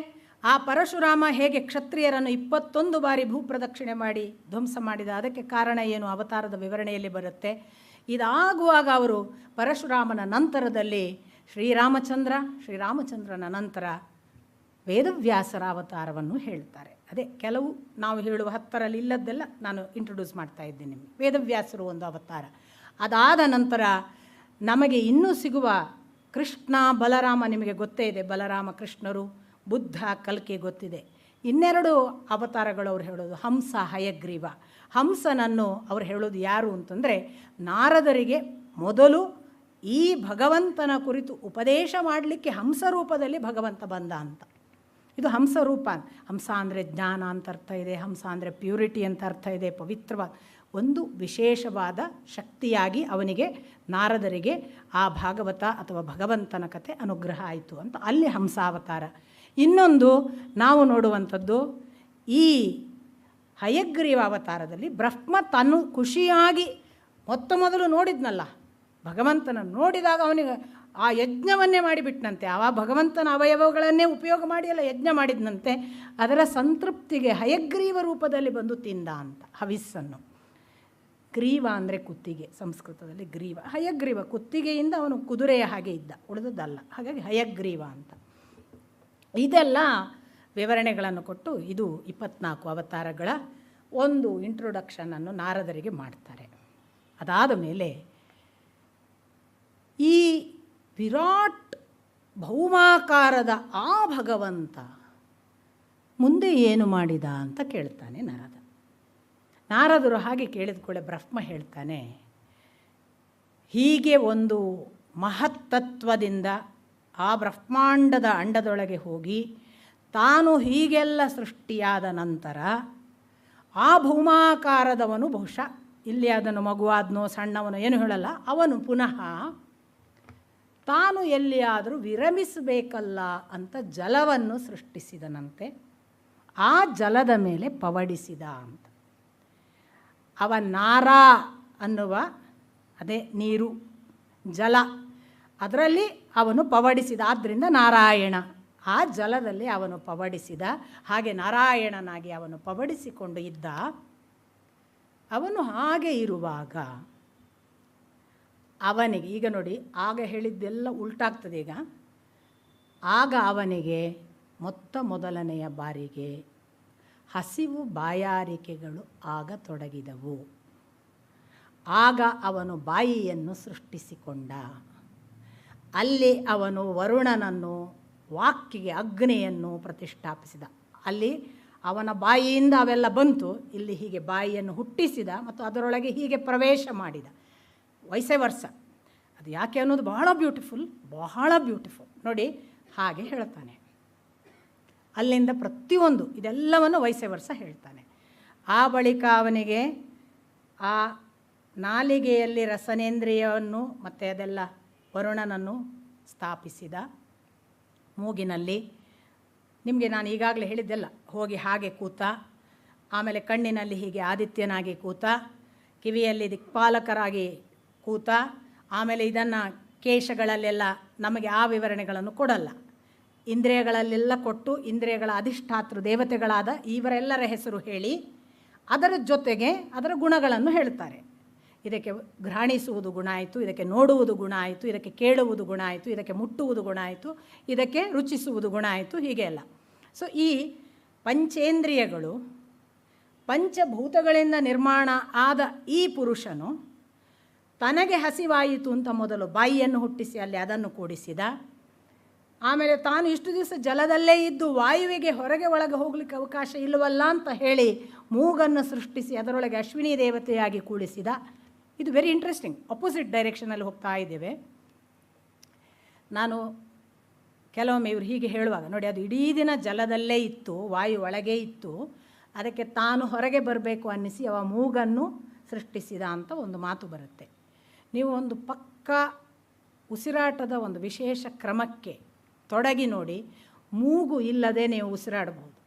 ಆ ಪರಶುರಾಮ ಹೇಗೆ ಕ್ಷತ್ರಿಯರನ್ನು 21 ಬಾರಿ ಭೂಪ್ರದಕ್ಷಿಣೆ ಮಾಡಿ ಧ್ವಂಸ ಮಾಡಿದ, ಅದಕ್ಕೆ ಕಾರಣ ಏನು ಅವತಾರದ ವಿವರಣೆಯಲ್ಲಿ ಬರುತ್ತೆ. ಇದಾಗುವಾಗ ಅವರು ಪರಶುರಾಮನ ನಂತರದಲ್ಲಿ ಶ್ರೀರಾಮಚಂದ್ರನ ನಂತರ ವೇದವ್ಯಾಸರ ಅವತಾರವನ್ನು ಹೇಳ್ತಾರೆ. ಅದೇ ಕೆಲವು ನಾವು ಹೇಳುವ 10ರಲ್ಲಿ ಇಲ್ಲದ್ದೆಲ್ಲ ನಾನು ಇಂಟ್ರೊಡ್ಯೂಸ್ ಮಾಡ್ತಾ ಇದ್ದೀನಿ ನಿಮಗೆ. ವೇದವ್ಯಾಸರು ಒಂದು ಅವತಾರ. ಅದಾದ ನಂತರ ನಮಗೆ ಇನ್ನೂ ಸಿಗುವ ಕೃಷ್ಣ ಬಲರಾಮ ನಿಮಗೆ ಗೊತ್ತೇ ಇದೆ. ಬಲರಾಮ ಕೃಷ್ಣರು, ಬುದ್ಧ ಕಲ್ಕಿ ಗೊತ್ತಿದೆ. ಇನ್ನೆರಡು ಅವತಾರಗಳು ಅವ್ರು ಹೇಳೋದು ಹಂಸ, ಹಯಗ್ರೀವ. ಹಂಸನನ್ನು ಅವ್ರು ಹೇಳೋದು ಯಾರು ಅಂತಂದರೆ, ನಾರದರಿಗೆ ಮೊದಲು ಈ ಭಗವಂತನ ಕುರಿತು ಉಪದೇಶ ಮಾಡಲಿಕ್ಕೆ ಹಂಸ ರೂಪದಲ್ಲಿ ಭಗವಂತ ಬಂದ ಅಂತ. ಇದು ಹಂಸ ರೂಪ. ಹಂಸ ಅಂದರೆ ಜ್ಞಾನ ಅಂತ ಅರ್ಥ ಇದೆ, ಹಂಸ ಅಂದರೆ ಪ್ಯೂರಿಟಿ ಅಂತ ಅರ್ಥ ಇದೆ, ಪವಿತ್ರವಾದ ಒಂದು ವಿಶೇಷವಾದ ಶಕ್ತಿಯಾಗಿ ಅವನಿಗೆ ನಾರದರಿಗೆ ಆ ಭಾಗವತ ಅಥವಾ ಭಗವಂತನ ಕಥೆ ಅನುಗ್ರಹ ಆಯಿತು ಅಂತ ಅಲ್ಲಿ ಹಂಸಾವತಾರ. ಇನ್ನೊಂದು ನಾವು ನೋಡುವಂಥದ್ದು ಈ ಹಯಗ್ರೀವ ಅವತಾರದಲ್ಲಿ ಬ್ರಹ್ಮ ತನ್ನ ಖುಷಿಯಾಗಿ ಮೊದಲು ನೋಡಿದ್ನಲ್ಲ ಭಗವಂತನ, ನೋಡಿದಾಗ ಅವನಿಗೆ ಆ ಯಜ್ಞವನ್ನೇ ಮಾಡಿಬಿಟ್ನಂತೆ. ಆ ಭಗವಂತನ ಅವಯವಗಳನ್ನೇ ಉಪಯೋಗ ಮಾಡಿ ಎಲ್ಲ ಯಜ್ಞ ಮಾಡಿದ್ನಂತೆ. ಅದರ ಸಂತೃಪ್ತಿಗೆ ಹಯಗ್ರೀವ ರೂಪದಲ್ಲಿ ಬಂದು ತಿಂದ ಅಂತ ಹವಿಸ್ಸನ್ನು. ಗ್ರೀವ ಅಂದರೆ ಕುತ್ತಿಗೆ, ಸಂಸ್ಕೃತದಲ್ಲಿ ಗ್ರೀವ. ಹಯಗ್ರೀವ ಕುತ್ತಿಗೆಯಿಂದ ಅವನು ಕುದುರೆಯ ಹಾಗೆ ಇದ್ದ, ಉಳಿದದ್ದಲ್ಲ. ಹಾಗಾಗಿ ಹಯಗ್ರೀವ ಅಂತ. ಇದೆಲ್ಲ ವಿವರಣೆಗಳನ್ನು ಕೊಟ್ಟು ಇದು 24 ಅವತಾರಗಳ ಒಂದು ಇಂಟ್ರೊಡಕ್ಷನನ್ನು ನಾರದರಿಗೆ ಮಾಡ್ತಾರೆ. ಅದಾದ ಮೇಲೆ ಈ ವಿರಾಟ್ ಭೌಮಾಕಾರದ ಆ ಭಗವಂತ ಮುಂದೆ ಏನು ಮಾಡಿದ ಅಂತ ಕೇಳ್ತಾನೆ ನಾರದ. ನಾರದರು ಹಾಗೆ ಕೇಳಿದ ಕೂಡಲೇ ಬ್ರಹ್ಮ ಹೇಳ್ತಾನೆ, ಹೀಗೆ ಒಂದು ಮಹತ್ತತ್ವದಿಂದ ಆ ಬ್ರಹ್ಮಾಂಡದ ಅಂಡದೊಳಗೆ ಹೋಗಿ ತಾನು ಹೀಗೆಲ್ಲ ಸೃಷ್ಟಿಯಾದ ನಂತರ ಆ ಭೌಮಾಕಾರದವನು ಬಹುಶಃ ಇಲ್ಲಿ ಅದನ್ನು ಮಗುವಾದನೋ ಸಣ್ಣವನೋ ಏನು ಹೇಳಲ್ಲ, ಅವನು ಪುನಃ ತಾನು ಎಲ್ಲಿಯಾದರೂ ವಿರಮಿಸಬೇಕಲ್ಲ ಅಂತ ಜಲವನ್ನು ಸೃಷ್ಟಿಸಿದನಂತೆ. ಆ ಜಲದ ಮೇಲೆ ಪವಡಿಸಿದ ಅಂತ. ಅವ ನಾರ ಅನ್ನುವ ಅದೇ ನೀರು ಜಲ, ಅದರಲ್ಲಿ ಅವನು ಪವಡಿಸಿದ, ಆದ್ದರಿಂದ ನಾರಾಯಣ. ಆ ಜಲದಲ್ಲಿ ಅವನು ಪವಡಿಸಿದ. ಹಾಗೆ ನಾರಾಯಣನಾಗಿ ಅವನು ಪವಡಿಸಿಕೊಂಡು ಇದ್ದ. ಅವನು ಹಾಗೆ ಇರುವಾಗ ಅವನಿಗೆ, ಈಗ ನೋಡಿ ಆಗ ಹೇಳಿದ್ದೆಲ್ಲ ಉಲ್ಟಾಗ್ತದೆ ಈಗ. ಆಗ ಅವನಿಗೆ ಮೊದಲನೆಯ ಬಾರಿಗೆ ಹಸಿವು ಬಾಯಾರಿಕೆಗಳು ಆಗ ತೊಡಗಿದವು. ಆಗ ಅವನು ಬಾಯಿಯನ್ನು ಸೃಷ್ಟಿಸಿಕೊಂಡ. ಅಲ್ಲಿ ಅವನು ವರುಣನನ್ನು, ವಾಕ್ಕಿಗೆ ಅಗ್ನಿಯನ್ನು ಪ್ರತಿಷ್ಠಾಪಿಸಿದ. ಅಲ್ಲಿ ಅವನ ಬಾಯಿಯಿಂದ ಅವೆಲ್ಲ ಬಂತು, ಇಲ್ಲಿ ಹೀಗೆ ಬಾಯಿಯನ್ನು ಹುಟ್ಟಿಸಿದ ಮತ್ತು ಅದರೊಳಗೆ ಹೀಗೆ ಪ್ರವೇಶ ಮಾಡಿದ. ವೈಸೆ ವರ್ಷ ಅದು ಯಾಕೆ ಅನ್ನೋದು ಬಹಳ ಬ್ಯೂಟಿಫುಲ್ ನೋಡಿ. ಹಾಗೆ ಹೇಳ್ತಾನೆ. ಅಲ್ಲಿಂದ ಪ್ರತಿಯೊಂದು ಇದೆಲ್ಲವನ್ನು ವೈಸೆ ವರ್ಷ ಹೇಳ್ತಾನೆ. ಆ ಬಳಿಕ ಅವನಿಗೆ ಆ ನಾಲಿಗೆಯಲ್ಲಿ ರಸನೇಂದ್ರಿಯವನ್ನು ಮತ್ತು ಅದೆಲ್ಲ ವರುಣನನ್ನು ಸ್ಥಾಪಿಸಿದ. ಮೂಗಿನಲ್ಲಿ ನಿಮಗೆ ನಾನು ಈಗಾಗಲೇ ಹೇಳಿದ್ದೆಲ್ಲ, ಹೋಗಿ ಹಾಗೆ ಕೂತ. ಆಮೇಲೆ ಕಣ್ಣಿನಲ್ಲಿ ಹೀಗೆ ಆದಿತ್ಯನಾಗಿ ಕೂತ, ಕಿವಿಯಲ್ಲಿ ದಿಕ್ಪಾಲಕರಾಗಿ ಕೂತ. ಆಮೇಲೆ ಇದನ್ನು ಕೇಶಗಳಲ್ಲೆಲ್ಲ ನಮಗೆ ಆ ವಿವರಣೆಗಳನ್ನು ಕೊಡಲ್ಲ, ಇಂದ್ರಿಯಗಳಲ್ಲೆಲ್ಲ ಕೊಟ್ಟು ಇಂದ್ರಿಯಗಳ ಅಧಿಷ್ಠಾತೃ ದೇವತೆಗಳಾದ ಇವರೆಲ್ಲರ ಹೆಸರು ಹೇಳಿ ಅದರ ಜೊತೆಗೆ ಅದರ ಗುಣಗಳನ್ನು ಹೇಳ್ತಾರೆ. ಇದಕ್ಕೆ ಘ್ರಾಣಿಸುವುದು ಗುಣ ಆಯಿತು, ಇದಕ್ಕೆ ನೋಡುವುದು ಗುಣ ಆಯಿತು, ಇದಕ್ಕೆ ಕೇಳುವುದು ಗುಣ ಆಯಿತು, ಇದಕ್ಕೆ ಮುಟ್ಟುವುದು ಗುಣ ಆಯಿತು, ಇದಕ್ಕೆ ರುಚಿಸುವುದು ಗುಣ ಆಯಿತು, ಹೀಗೆ ಎಲ್ಲ. ಸೊ ಈ ಪಂಚೇಂದ್ರಿಯಗಳು ಪಂಚಭೂತಗಳಿಂದ ನಿರ್ಮಾಣ ಆದ ಈ ಪುರುಷನು ತನಗೆ ಹಸಿವಾಯಿತು ಅಂತ ಮೊದಲು ಬಾಯಿಯನ್ನು ಹುಟ್ಟಿಸಿ ಅಲ್ಲಿ ಅದನ್ನು ಕೂಡಿಸಿದ. ಆಮೇಲೆ ತಾನು ಇಷ್ಟು ದಿವಸ ಜಲದಲ್ಲೇ ಇದ್ದು ವಾಯುವಿಗೆ ಹೊರಗೆ ಒಳಗೆ ಹೋಗಲಿಕ್ಕೆ ಅವಕಾಶ ಇಲ್ಲವಲ್ಲ ಅಂತ ಹೇಳಿ ಮೂಗನ್ನು ಸೃಷ್ಟಿಸಿ ಅದರೊಳಗೆ ಅಶ್ವಿನಿ ದೇವತೆಯಾಗಿ ಕೂಡಿಸಿದ. ಇದು ವೆರಿ ಇಂಟ್ರೆಸ್ಟಿಂಗ್. ಅಪೋಸಿಟ್ ಡೈರೆಕ್ಷನಲ್ಲಿ ಹೋಗ್ತಾ ಇದ್ದೇವೆ. ನಾನು ಕೆಲವೊಮ್ಮೆ ಇವರು ಹೀಗೆ ಹೇಳುವಾಗ ನೋಡಿ, ಅದು ಇಡೀ ದಿನ ಜಲದಲ್ಲೇ ಇತ್ತು, ವಾಯು ಒಳಗೆ ಇತ್ತು, ಅದಕ್ಕೆ ತಾನು ಹೊರಗೆ ಬರಬೇಕು ಅನ್ನಿಸಿ ಅವ ಮೂಗನ್ನು ಸೃಷ್ಟಿಸಿದ ಅಂತ ಒಂದು ಮಾತು ಬರುತ್ತೆ. ನೀವು ಒಂದು ಪಕ್ಕ ಉಸಿರಾಟದ ಒಂದು ವಿಶೇಷ ಕ್ರಮಕ್ಕೆ ತೊಡಗಿ ನೋಡಿ, ಮೂಗು ಇಲ್ಲದೆ ನೀವು ಉಸಿರಾಡಬಹುದು,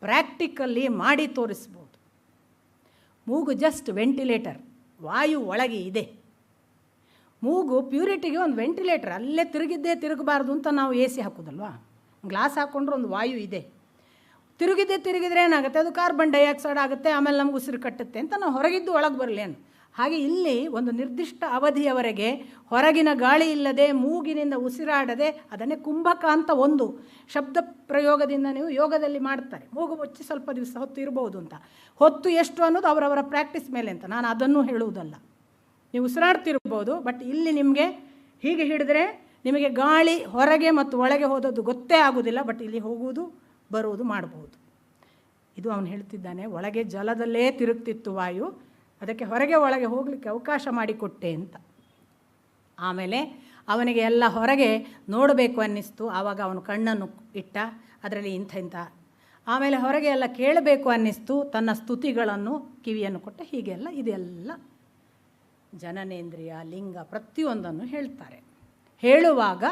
ಪ್ರಾಕ್ಟಿಕಲ್ಲಿ ಮಾಡಿ ತೋರಿಸ್ಬೋದು. ಮೂಗು ಜಸ್ಟ್ ವೆಂಟಿಲೇಟರ್, ವಾಯು ಒಳಗೆ ಇದೆ. ಮೂಗು ಪ್ಯೂರಿಟಿಗೆ ಒಂದು ವೆಂಟಿಲೇಟರ್, ಅಲ್ಲೇ ತಿರುಗಿದ್ದೇ ತಿರುಗಬಾರ್ದು ಅಂತ ನಾವು AC ಹಾಕೋದಲ್ವಾ. ಗ್ಲಾಸ್ ಹಾಕ್ಕೊಂಡ್ರೆ ಒಂದು ವಾಯು ಇದೆ. ತಿರುಗಿದ್ರೆ ಏನಾಗುತ್ತೆ, ಅದು ಕಾರ್ಬನ್ ಡೈಆಕ್ಸೈಡ್ ಆಗುತ್ತೆ, ಆಮೇಲೆ ನಮ್ಗೆ ಉಸಿರು ಕಟ್ಟುತ್ತೆ ಅಂತ ನಾವು ಹೊರಗಿದ್ದು ಒಳಗೆ ಬರಲೇನು. ಹಾಗೆ ಇಲ್ಲಿ ಒಂದು ನಿರ್ದಿಷ್ಟ ಅವಧಿಯವರೆಗೆ ಹೊರಗಿನ ಗಾಳಿ ಇಲ್ಲದೆ ಮೂಗಿನಿಂದ ಉಸಿರಾಡದೆ, ಅದನ್ನೇ ಕುಂಭಕ ಅಂತ ಒಂದು ಶಬ್ದ ಪ್ರಯೋಗದಿಂದ ನೀವು ಯೋಗದಲ್ಲಿ ಮಾಡ್ತಾರೆ. ಮೂಗು ಮುಚ್ಚಿ ಸ್ವಲ್ಪ ದಿವಸ ಹೊತ್ತು ಇರ್ಬೋದು ಅಂತ. ಹೊತ್ತು ಎಷ್ಟು ಅನ್ನೋದು ಅವರವರ ಪ್ರಾಕ್ಟೀಸ್ ಮೇಲೆ ಅಂತ, ನಾನು ಅದನ್ನು ಹೇಳುವುದಲ್ಲ. ನೀವು ಉಸಿರಾಡ್ತಿರ್ಬೋದು, ಬಟ್ ಇಲ್ಲಿ ನಿಮಗೆ ಹೀಗೆ ಹಿಡಿದ್ರೆ ನಿಮಗೆ ಗಾಳಿ ಹೊರಗೆ ಮತ್ತು ಒಳಗೆ ಹೋದದ್ದು ಗೊತ್ತೇ ಆಗೋದಿಲ್ಲ, ಬಟ್ ಇಲ್ಲಿ ಹೋಗುವುದು ಬರುವುದು ಮಾಡಬಹುದು. ಇದು ಅವನು ಹೇಳ್ತಿದ್ದಾನೆ, ಒಳಗೆ ಜಲದಲ್ಲೇ ತಿರುಗ್ತಿತ್ತು ವಾಯು, ಅದಕ್ಕೆ ಹೊರಗೆ ಒಳಗೆ ಹೋಗಲಿಕ್ಕೆ ಅವಕಾಶ ಮಾಡಿಕೊಟ್ಟೆ ಅಂತ. ಆಮೇಲೆ ಅವನಿಗೆ ಎಲ್ಲ ಹೊರಗೆ ನೋಡಬೇಕು ಅನ್ನಿಸ್ತು, ಆವಾಗ ಅವನು ಕಣ್ಣನ್ನು ಇಟ್ಟ, ಅದರಲ್ಲಿ ಇಂಥ ಆಮೇಲೆ ಹೊರಗೆ ಎಲ್ಲ ಕೇಳಬೇಕು ಅನ್ನಿಸ್ತು, ತನ್ನ ಸ್ತುತಿಗಳನ್ನು ಕಿವಿಯನ್ನು ಕೊಟ್ಟ. ಹೀಗೆಲ್ಲ ಇದೆಲ್ಲ ಜನನೇಂದ್ರಿಯ, ಲಿಂಗ ಪ್ರತಿಯೊಂದನ್ನು ಹೇಳ್ತಾರೆ. ಹೇಳುವಾಗ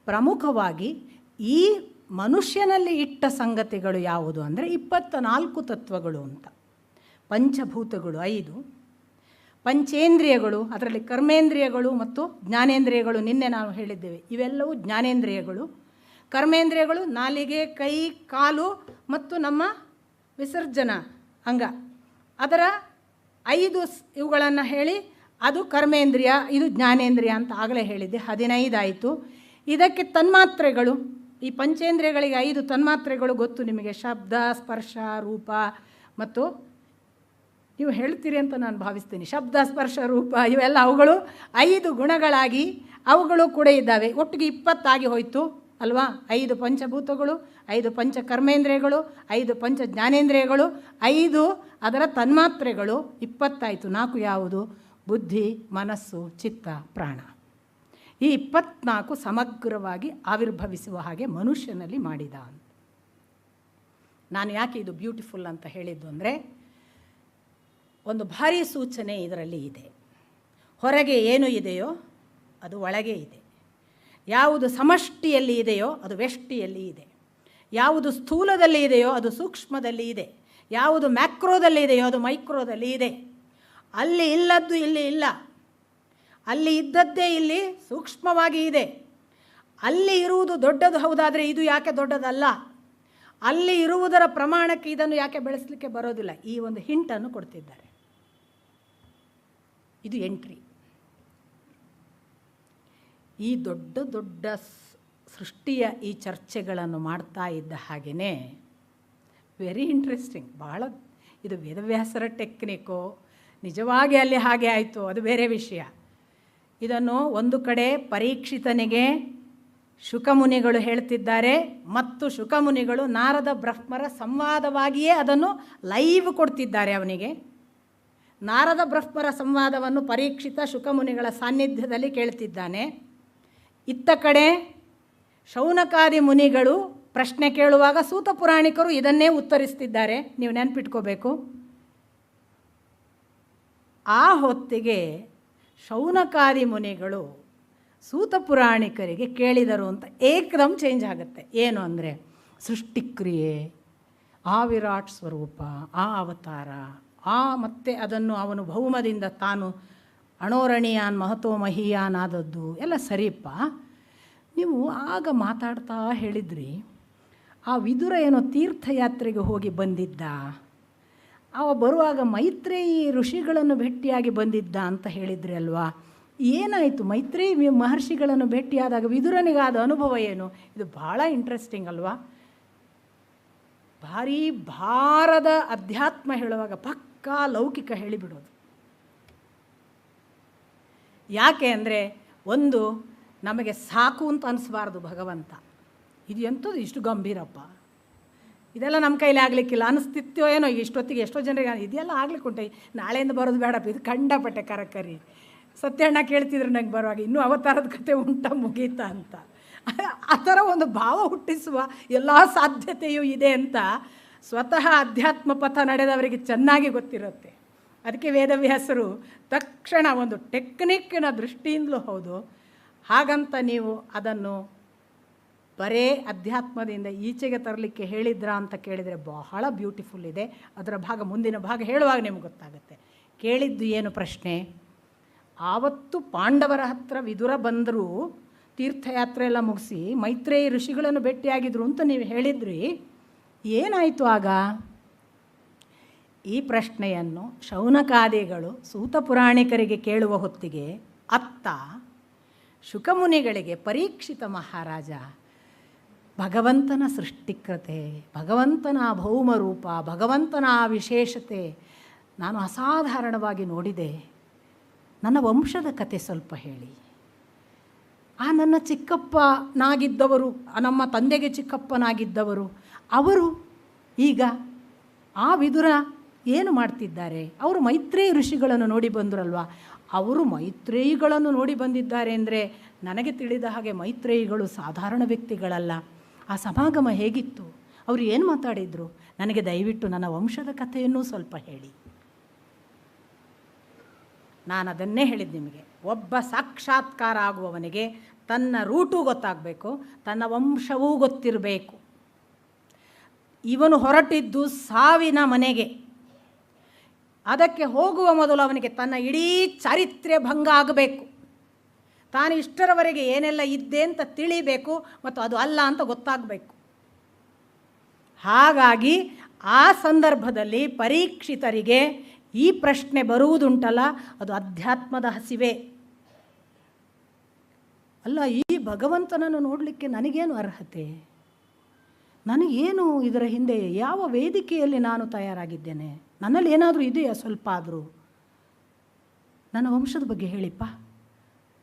ಪ್ರಮುಖವಾಗಿ ಈ ಮನುಷ್ಯನಲ್ಲಿ ಇಟ್ಟ ಸಂಗತಿಗಳು ಯಾವುದು ಅಂದರೆ 24 ತತ್ವಗಳು ಅಂತ. ಪಂಚಭೂತಗಳು 5, ಪಂಚೇಂದ್ರಿಯಗಳು, ಅದರಲ್ಲಿ ಕರ್ಮೇಂದ್ರಿಯಗಳು ಮತ್ತು ಜ್ಞಾನೇಂದ್ರಿಯಗಳು ನಿನ್ನೆ ನಾವು ಹೇಳಿದ್ದೇವೆ. ಇವೆಲ್ಲವೂ ಜ್ಞಾನೇಂದ್ರಿಯಗಳು. ಕರ್ಮೇಂದ್ರಿಯಗಳು ನಾಲಿಗೆ, ಕೈ, ಕಾಲು ಮತ್ತು ನಮ್ಮ ವಿಸರ್ಜನಾ ಅಂಗ, ಅದರ 5 ಇವುಗಳನ್ನು ಹೇಳಿ ಅದು ಕರ್ಮೇಂದ್ರಿಯ, ಇದು ಜ್ಞಾನೇಂದ್ರಿಯ ಅಂತ ಆಗಲೇ ಹೇಳಿದ್ದೆ. 15 ಆಯಿತು. ಇದಕ್ಕೆ ತನ್ಮಾತ್ರೆಗಳು, ಈ ಪಂಚೇಂದ್ರಿಯಗಳಿಗೆ 5 ತನ್ಮಾತ್ರೆಗಳು ಗೊತ್ತು ನಿಮಗೆ, ಶಬ್ದ, ಸ್ಪರ್ಶ, ರೂಪ ಮತ್ತು ನೀವು ಹೇಳ್ತೀರಿ ಅಂತ ನಾನು ಭಾವಿಸ್ತೀನಿ. ಶಬ್ದ, ಸ್ಪರ್ಶ, ರೂಪ ಇವೆಲ್ಲ ಅವುಗಳು 5 ಗುಣಗಳಾಗಿ ಅವುಗಳು ಕೂಡ ಇದ್ದಾವೆ. ಒಟ್ಟಿಗೆ 20 ಆಗಿ ಹೋಯಿತು ಅಲ್ವಾ. 5 ಪಂಚಭೂತಗಳು, 5 ಪಂಚ ಕರ್ಮೇಂದ್ರಿಯಗಳು, 5 ಪಂಚ ಜ್ಞಾನೇಂದ್ರಿಯಗಳು, 5 ಅದರ ತನ್ಮಾತ್ರೆಗಳು, 20 ಆಯಿತು. 4 ಯಾವುದು? ಬುದ್ಧಿ, ಮನಸ್ಸು, ಚಿತ್ತ, ಪ್ರಾಣ. ಈ 24 ಸಮಗ್ರವಾಗಿ ಆವಿರ್ಭವಿಸುವ ಹಾಗೆ ಮನುಷ್ಯನಲ್ಲಿ ಮಾಡಿದ. ನಾನು ಯಾಕೆ ಇದು ಬ್ಯೂಟಿಫುಲ್ ಅಂತ ಹೇಳಿದ್ದು ಅಂದರೆ, ಒಂದು ಭಾರಿ ಸೂಚನೆ ಇದರಲ್ಲಿ ಇದೆ. ಹೊರಗೆ ಏನು ಇದೆಯೋ ಅದು ಒಳಗೆ ಇದೆ. ಯಾವುದು ಸಮಷ್ಟಿಯಲ್ಲಿ ಇದೆಯೋ ಅದು ವ್ಯಷ್ಟಿಯಲ್ಲಿ ಇದೆ. ಯಾವುದು ಸ್ಥೂಲದಲ್ಲಿ ಇದೆಯೋ ಅದು ಸೂಕ್ಷ್ಮದಲ್ಲಿ ಇದೆ. ಯಾವುದು ಮ್ಯಾಕ್ರೋದಲ್ಲಿ ಇದೆಯೋ ಅದು ಮೈಕ್ರೋದಲ್ಲಿ ಇದೆ. ಅಲ್ಲಿ ಇಲ್ಲದ್ದು ಇಲ್ಲಿ ಇಲ್ಲ, ಅಲ್ಲಿ ಇದ್ದದ್ದೇ ಇಲ್ಲಿ ಸೂಕ್ಷ್ಮವಾಗಿ ಇದೆ. ಅಲ್ಲಿ ಇರುವುದು ದೊಡ್ಡದು ಹೌದಾದರೆ ಇದು ಯಾಕೆ ದೊಡ್ಡದಲ್ಲ? ಅಲ್ಲಿ ಇರುವುದರ ಪ್ರಮಾಣಕ್ಕೆ ಇದನ್ನು ಯಾಕೆ ಬೆಳೆಸಲಿಕ್ಕೆ ಬರೋದಿಲ್ಲ? ಈ ಒಂದು ಹಿಂಟನ್ನು ಕೊಡ್ತಿದ್ದಾರೆ. ಇದು ಎಂಟ್ರಿ. ಈ ದೊಡ್ಡ ದೊಡ್ಡ ಸೃಷ್ಟಿಯ ಈ ಚರ್ಚೆಗಳನ್ನು ಮಾಡ್ತಾ ಇದ್ದ ಹಾಗೆಯೇ ವೆರಿ ಇಂಟ್ರೆಸ್ಟಿಂಗ್, ಭಾಳ ಇದು ವೇದವ್ಯಾಸರ ಟೆಕ್ನಿಕ್ಕು. ನಿಜವಾಗಿ ಅಲ್ಲಿ ಹಾಗೆ ಆಯಿತು, ಅದು ಬೇರೆ ವಿಷಯ. ಇದನ್ನು ಒಂದು ಕಡೆ ಪರೀಕ್ಷಿತನಿಗೆ ಶುಕಮುನಿಗಳು ಹೇಳ್ತಿದ್ದಾರೆ, ಮತ್ತು ಶುಕಮುನಿಗಳು ನಾರದ ಬ್ರಹ್ಮರ ಸಂವಾದವಾಗಿಯೇ ಅದನ್ನು ಲೈವ್ ಕೊಡ್ತಿದ್ದಾರೆ ಅವನಿಗೆ. ನಾರದ ಬ್ರಹ್ಮರ ಸಂವಾದವನ್ನು ಪರೀಕ್ಷಿತ ಶುಕಮುನಿಗಳ ಸಾನ್ನಿಧ್ಯದಲ್ಲಿ ಕೇಳ್ತಿದ್ದಾನೆ. ಇತ್ತ ಕಡೆ ಶೌನಕಾದಿ ಮುನಿಗಳು ಪ್ರಶ್ನೆ ಕೇಳುವಾಗ ಸೂತ ಪುರಾಣಿಕರು ಇದನ್ನೇ ಉತ್ತರಿಸ್ತಿದ್ದಾರೆ. ನೀವು ನೆನಪಿಟ್ಕೋಬೇಕು. ಆ ಹೊತ್ತಿಗೆ ಶೌನಕಾದಿ ಮುನಿಗಳು ಸೂತ ಪುರಾಣಿಕರಿಗೆ ಕೇಳಿದರು ಅಂತ ಏಕದಮ್ ಚೇಂಜ್ ಆಗುತ್ತೆ. ಏನು ಅಂದರೆ, ಸೃಷ್ಟಿಕ್ರಿಯೆ, ಆ ವಿರಾಟ್ ಸ್ವರೂಪ, ಆ ಅವತಾರ, ಮತ್ತೆ ಅದನ್ನು ಅವನು ಭೌಮದಿಂದ ತಾನು ಅಣೋರಣೀಯಾನ್ ಮಹತೋ ಮಹೀಯಾನ್ ಆದದ್ದು ಎಲ್ಲ ಸರಿಯಪ್ಪ. ನೀವು ಆಗ ಮಾತಾಡ್ತಾ ಹೇಳಿದ್ರಿ, ಆ ವಿದುರ ಏನೋ ತೀರ್ಥಯಾತ್ರೆಗೆ ಹೋಗಿ ಬಂದಿದ್ದ, ಅವ ಬರುವಾಗ ಮೈತ್ರೇಯಿ ಋಷಿಗಳನ್ನು ಭೇಟಿಯಾಗಿ ಬಂದಿದ್ದ ಅಂತ ಹೇಳಿದ್ರಿ ಅಲ್ವಾ. ಏನಾಯಿತು? ಮೈತ್ರೇಯಿ ಮಹರ್ಷಿಗಳನ್ನು ಭೇಟಿಯಾದಾಗ ವಿದುರನಿಗಾದ ಅನುಭವ ಏನು? ಇದು ಭಾಳ ಇಂಟ್ರೆಸ್ಟಿಂಗ್ ಅಲ್ವಾ. ಭಾರೀ ಭಾರದ ಅಧ್ಯಾತ್ಮ ಹೇಳುವಾಗ ಪಕ್ಕಾ ಲೌಕಿಕ ಹೇಳಿಬಿಡೋದು. ಯಾಕೆ ಅಂದರೆ, ಒಂದು ನಮಗೆ ಸಾಕು ಅಂತ ಅನಿಸ್ಬಾರ್ದು ಭಗವಂತ. ಇದು ಎಂಥದ್ದು ಇಷ್ಟು ಗಂಭೀರಪ್ಪ, ಇದೆಲ್ಲ ನಮ್ಮ ಕೈಲಿ ಆಗಲಿಕ್ಕಿಲ್ಲ ಅನಿಸ್ತಿತ್ತೋ ಏನೋ. ಇಷ್ಟೊತ್ತಿಗೆ ಎಷ್ಟೋ ಜನರಿಗೆ ಇದೆಲ್ಲ ಆಗ್ಲಿಕ್ಕೆ ಉಂಟು, ನಾಳೆಯಿಂದ ಬರೋದು ಬೇಡಪ್ಪ, ಇದು ಕಂಡಪಟ್ಟೆ ಕರಕರಿ. ಸತ್ಯಣ್ಣ ಕೇಳ್ತಿದ್ರು ನಂಗೆ ಬರುವಾಗ, ಇನ್ನೂ ಅವತಾರದ ಕತೆ ಉಂಟಾ ಮುಗೀತಾ ಅಂತ. ಆ ಥರ ಒಂದು ಭಾವ ಹುಟ್ಟಿಸುವ ಎಲ್ಲ ಸಾಧ್ಯತೆಯೂ ಇದೆ ಅಂತ ಸ್ವತಃ ಅಧ್ಯಾತ್ಮ ಪಥ ನಡೆದವರಿಗೆ ಚೆನ್ನಾಗಿ ಗೊತ್ತಿರುತ್ತೆ. ಅದಕ್ಕೆ ವೇದವ್ಯಾಸರು ತಕ್ಷಣ ಒಂದು ಟೆಕ್ನಿಕ್ಕಿನ ದೃಷ್ಟಿಯಿಂದಲೂ ಹೌದು, ಹಾಗಂತ ನೀವು ಅದನ್ನು ಬರೇ ಅಧ್ಯಾತ್ಮದಿಂದ ಈಚೆಗೆ ತರಲಿಕ್ಕೆ ಹೇಳಿದ್ರಾ ಅಂತ ಕೇಳಿದರೆ ಬಹಳ ಬ್ಯೂಟಿಫುಲ್ ಇದೆ. ಅದರ ಭಾಗ ಮುಂದಿನ ಭಾಗ ಹೇಳುವಾಗ ನಿಮ್ಗೆ ಗೊತ್ತಾಗುತ್ತೆ. ಕೇಳಿದ್ದು ಏನು ಪ್ರಶ್ನೆ? ಆವತ್ತು ಪಾಂಡವರ ಹತ್ರ ವಿದುರ ಬಂದರೂ ತೀರ್ಥಯಾತ್ರೆ ಎಲ್ಲ ಮುಗಿಸಿ ಮೈತ್ರೇಯಿ ಋಷಿಗಳನ್ನು ಭೇಟಿಯಾಗಿದ್ರು ಅಂತ ನೀವು ಹೇಳಿದ್ರಿ. ಏನಾಯಿತು ಆಗ? ಈ ಪ್ರಶ್ನೆಯನ್ನು ಶೌನಕಾದಿಗಳು ಸೂತ ಪುರಾಣಿಕರಿಗೆ ಕೇಳುವ ಹೊತ್ತಿಗೆ ಅತ್ತ ಶುಕಮುನಿಗಳಿಗೆ ಪರೀಕ್ಷಿತ ಮಹಾರಾಜ ಭಗವಂತನ ಸೃಷ್ಟಿಕೃತೆ, ಭಗವಂತನ ಭೌಮರೂಪ, ಭಗವಂತನ ವಿಶೇಷತೆ ನಾನು ಅಸಾಧಾರಣವಾಗಿ ನೋಡಿದೆ. ನನ್ನ ವಂಶದ ಕತೆ ಸ್ವಲ್ಪ ಹೇಳಿ. ನನ್ನ ಚಿಕ್ಕಪ್ಪನಾಗಿದ್ದವರು, ನಮ್ಮ ತಂದೆಗೆ ಚಿಕ್ಕಪ್ಪನಾಗಿದ್ದವರು, ಅವರು ಈಗ ಆ ವಿದುರ ಏನು ಮಾಡ್ತಿದ್ದಾರೆ? ಅವರು ಮೈತ್ರೇಯಿ ಋಷಿಗಳನ್ನು ನೋಡಿ ಬಂದ್ರಲ್ವ. ಅವರು ಮೈತ್ರೇಯಿಗಳನ್ನು ನೋಡಿ ಬಂದಿದ್ದಾರೆ ಅಂದರೆ ನನಗೆ ತಿಳಿದ ಹಾಗೆ ಮೈತ್ರೇಯಿಗಳು ಸಾಧಾರಣ ವ್ಯಕ್ತಿಗಳಲ್ಲ. ಆ ಸಮಾಗಮ ಹೇಗಿತ್ತು? ಅವರು ಏನು ಮಾತಾಡಿದರು? ನನಗೆ ದಯವಿಟ್ಟು ನನ್ನ ವಂಶದ ಕಥೆಯನ್ನೂ ಸ್ವಲ್ಪ ಹೇಳಿ. ನಾನು ಅದನ್ನೇ ಹೇಳಿದ್ದು ನಿಮಗೆ. ಒಬ್ಬ ಸಾಕ್ಷಾತ್ಕಾರ ಆಗುವವನಿಗೆ ತನ್ನ ರೂಟು ಗೊತ್ತಾಗಬೇಕು, ತನ್ನ ವಂಶವೂ ಗೊತ್ತಿರಬೇಕು. ಇವನು ಹೊರಟಿದ್ದು ಸಾವಿನ ಮನೆಗೆ. ಅದಕ್ಕೆ ಹೋಗುವ ಮೊದಲು ಅವನಿಗೆ ತನ್ನ ಇಡೀ ಚಾರಿತ್ರ್ಯ ಭಂಗ ಆಗಬೇಕು. ತಾನು ಇಷ್ಟರವರೆಗೆ ಏನೆಲ್ಲ ಇದ್ದೆ ಅಂತ ತಿಳಿಬೇಕು ಮತ್ತು ಅದು ಅಲ್ಲ ಅಂತ ಗೊತ್ತಾಗಬೇಕು. ಹಾಗಾಗಿ ಆ ಸಂದರ್ಭದಲ್ಲಿ ಪರೀಕ್ಷಿತರಿಗೆ ಈ ಪ್ರಶ್ನೆ ಬರುವುದುಂಟಲ್ಲ, ಅದು ಅಧ್ಯಾತ್ಮದ ಹಸಿವೆ. ಅಲ್ಲ, ಈ ಭಗವಂತನನ್ನು ನೋಡಲಿಕ್ಕೆ ನನಗೇನು ಅರ್ಹತೆ? ನನಗೇನು ಇದರ ಹಿಂದೆ ಯಾವ ವೇದಿಕೆಯಲ್ಲಿ ನಾನು ತಯಾರಾಗಿದ್ದೇನೆ? ನನ್ನಲ್ಲಿ ಏನಾದರೂ ಇದೆಯಾ ಸ್ವಲ್ಪ ಆದರೂ? ನನ್ನ ವಂಶದ ಬಗ್ಗೆ ಹೇಳಿಪ್ಪ,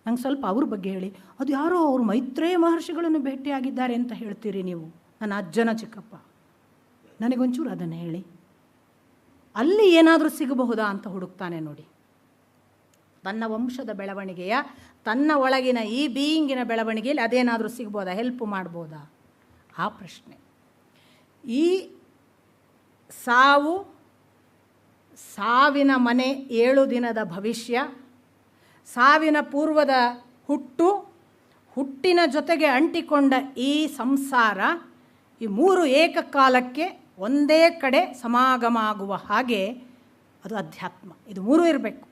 ನಂಗೆ ಸ್ವಲ್ಪ ಅವ್ರ ಬಗ್ಗೆ ಹೇಳಿ. ಅದು ಯಾರೋ ಅವರು ಮೈತ್ರೇಯ ಮಹರ್ಷಿಗಳನ್ನು ಭೇಟಿಯಾಗಿದ್ದಾರೆ ಅಂತ ಹೇಳ್ತೀರಿ ನೀವು. ನನ್ನ ಅಜ್ಜನ ಚಿಕ್ಕಪ್ಪ, ನನಗೊಂಚೂರು ಅದನ್ನು ಹೇಳಿ. ಅಲ್ಲಿ ಏನಾದರೂ ಸಿಗಬಹುದಾ ಅಂತ ಹುಡುಕ್ತಾನೆ ನೋಡಿ. ತನ್ನ ವಂಶದ ಬೆಳವಣಿಗೆಯ, ತನ್ನ ಒಳಗಿನ ಈ ಬೀಯಿಂಗಿನ ಬೆಳವಣಿಗೆಯಲ್ಲಿ ಅದೇನಾದರೂ ಸಿಗ್ಬೋದಾ? ಹೆಲ್ಪ್ ಮಾಡ್ಬೋದಾ? ಆ ಪ್ರಶ್ನೆ. ಈ ಸಾವಿನ ಮನೆ, 7 ದಿನದ ಭವಿಷ್ಯ, ಸಾವಿನ ಪೂರ್ವದ ಹುಟ್ಟಿನ ಜೊತೆಗೆ ಅಂಟಿಕೊಂಡ ಈ ಸಂಸಾರ, ಈ 3 ಏಕಕಾಲಕ್ಕೆ ಒಂದೇ ಕಡೆ ಸಮಾಗಮ ಆಗುವ ಹಾಗೆ ಅದು ಅಧ್ಯಾತ್ಮ. ಇದು 3 ಇರಬೇಕು.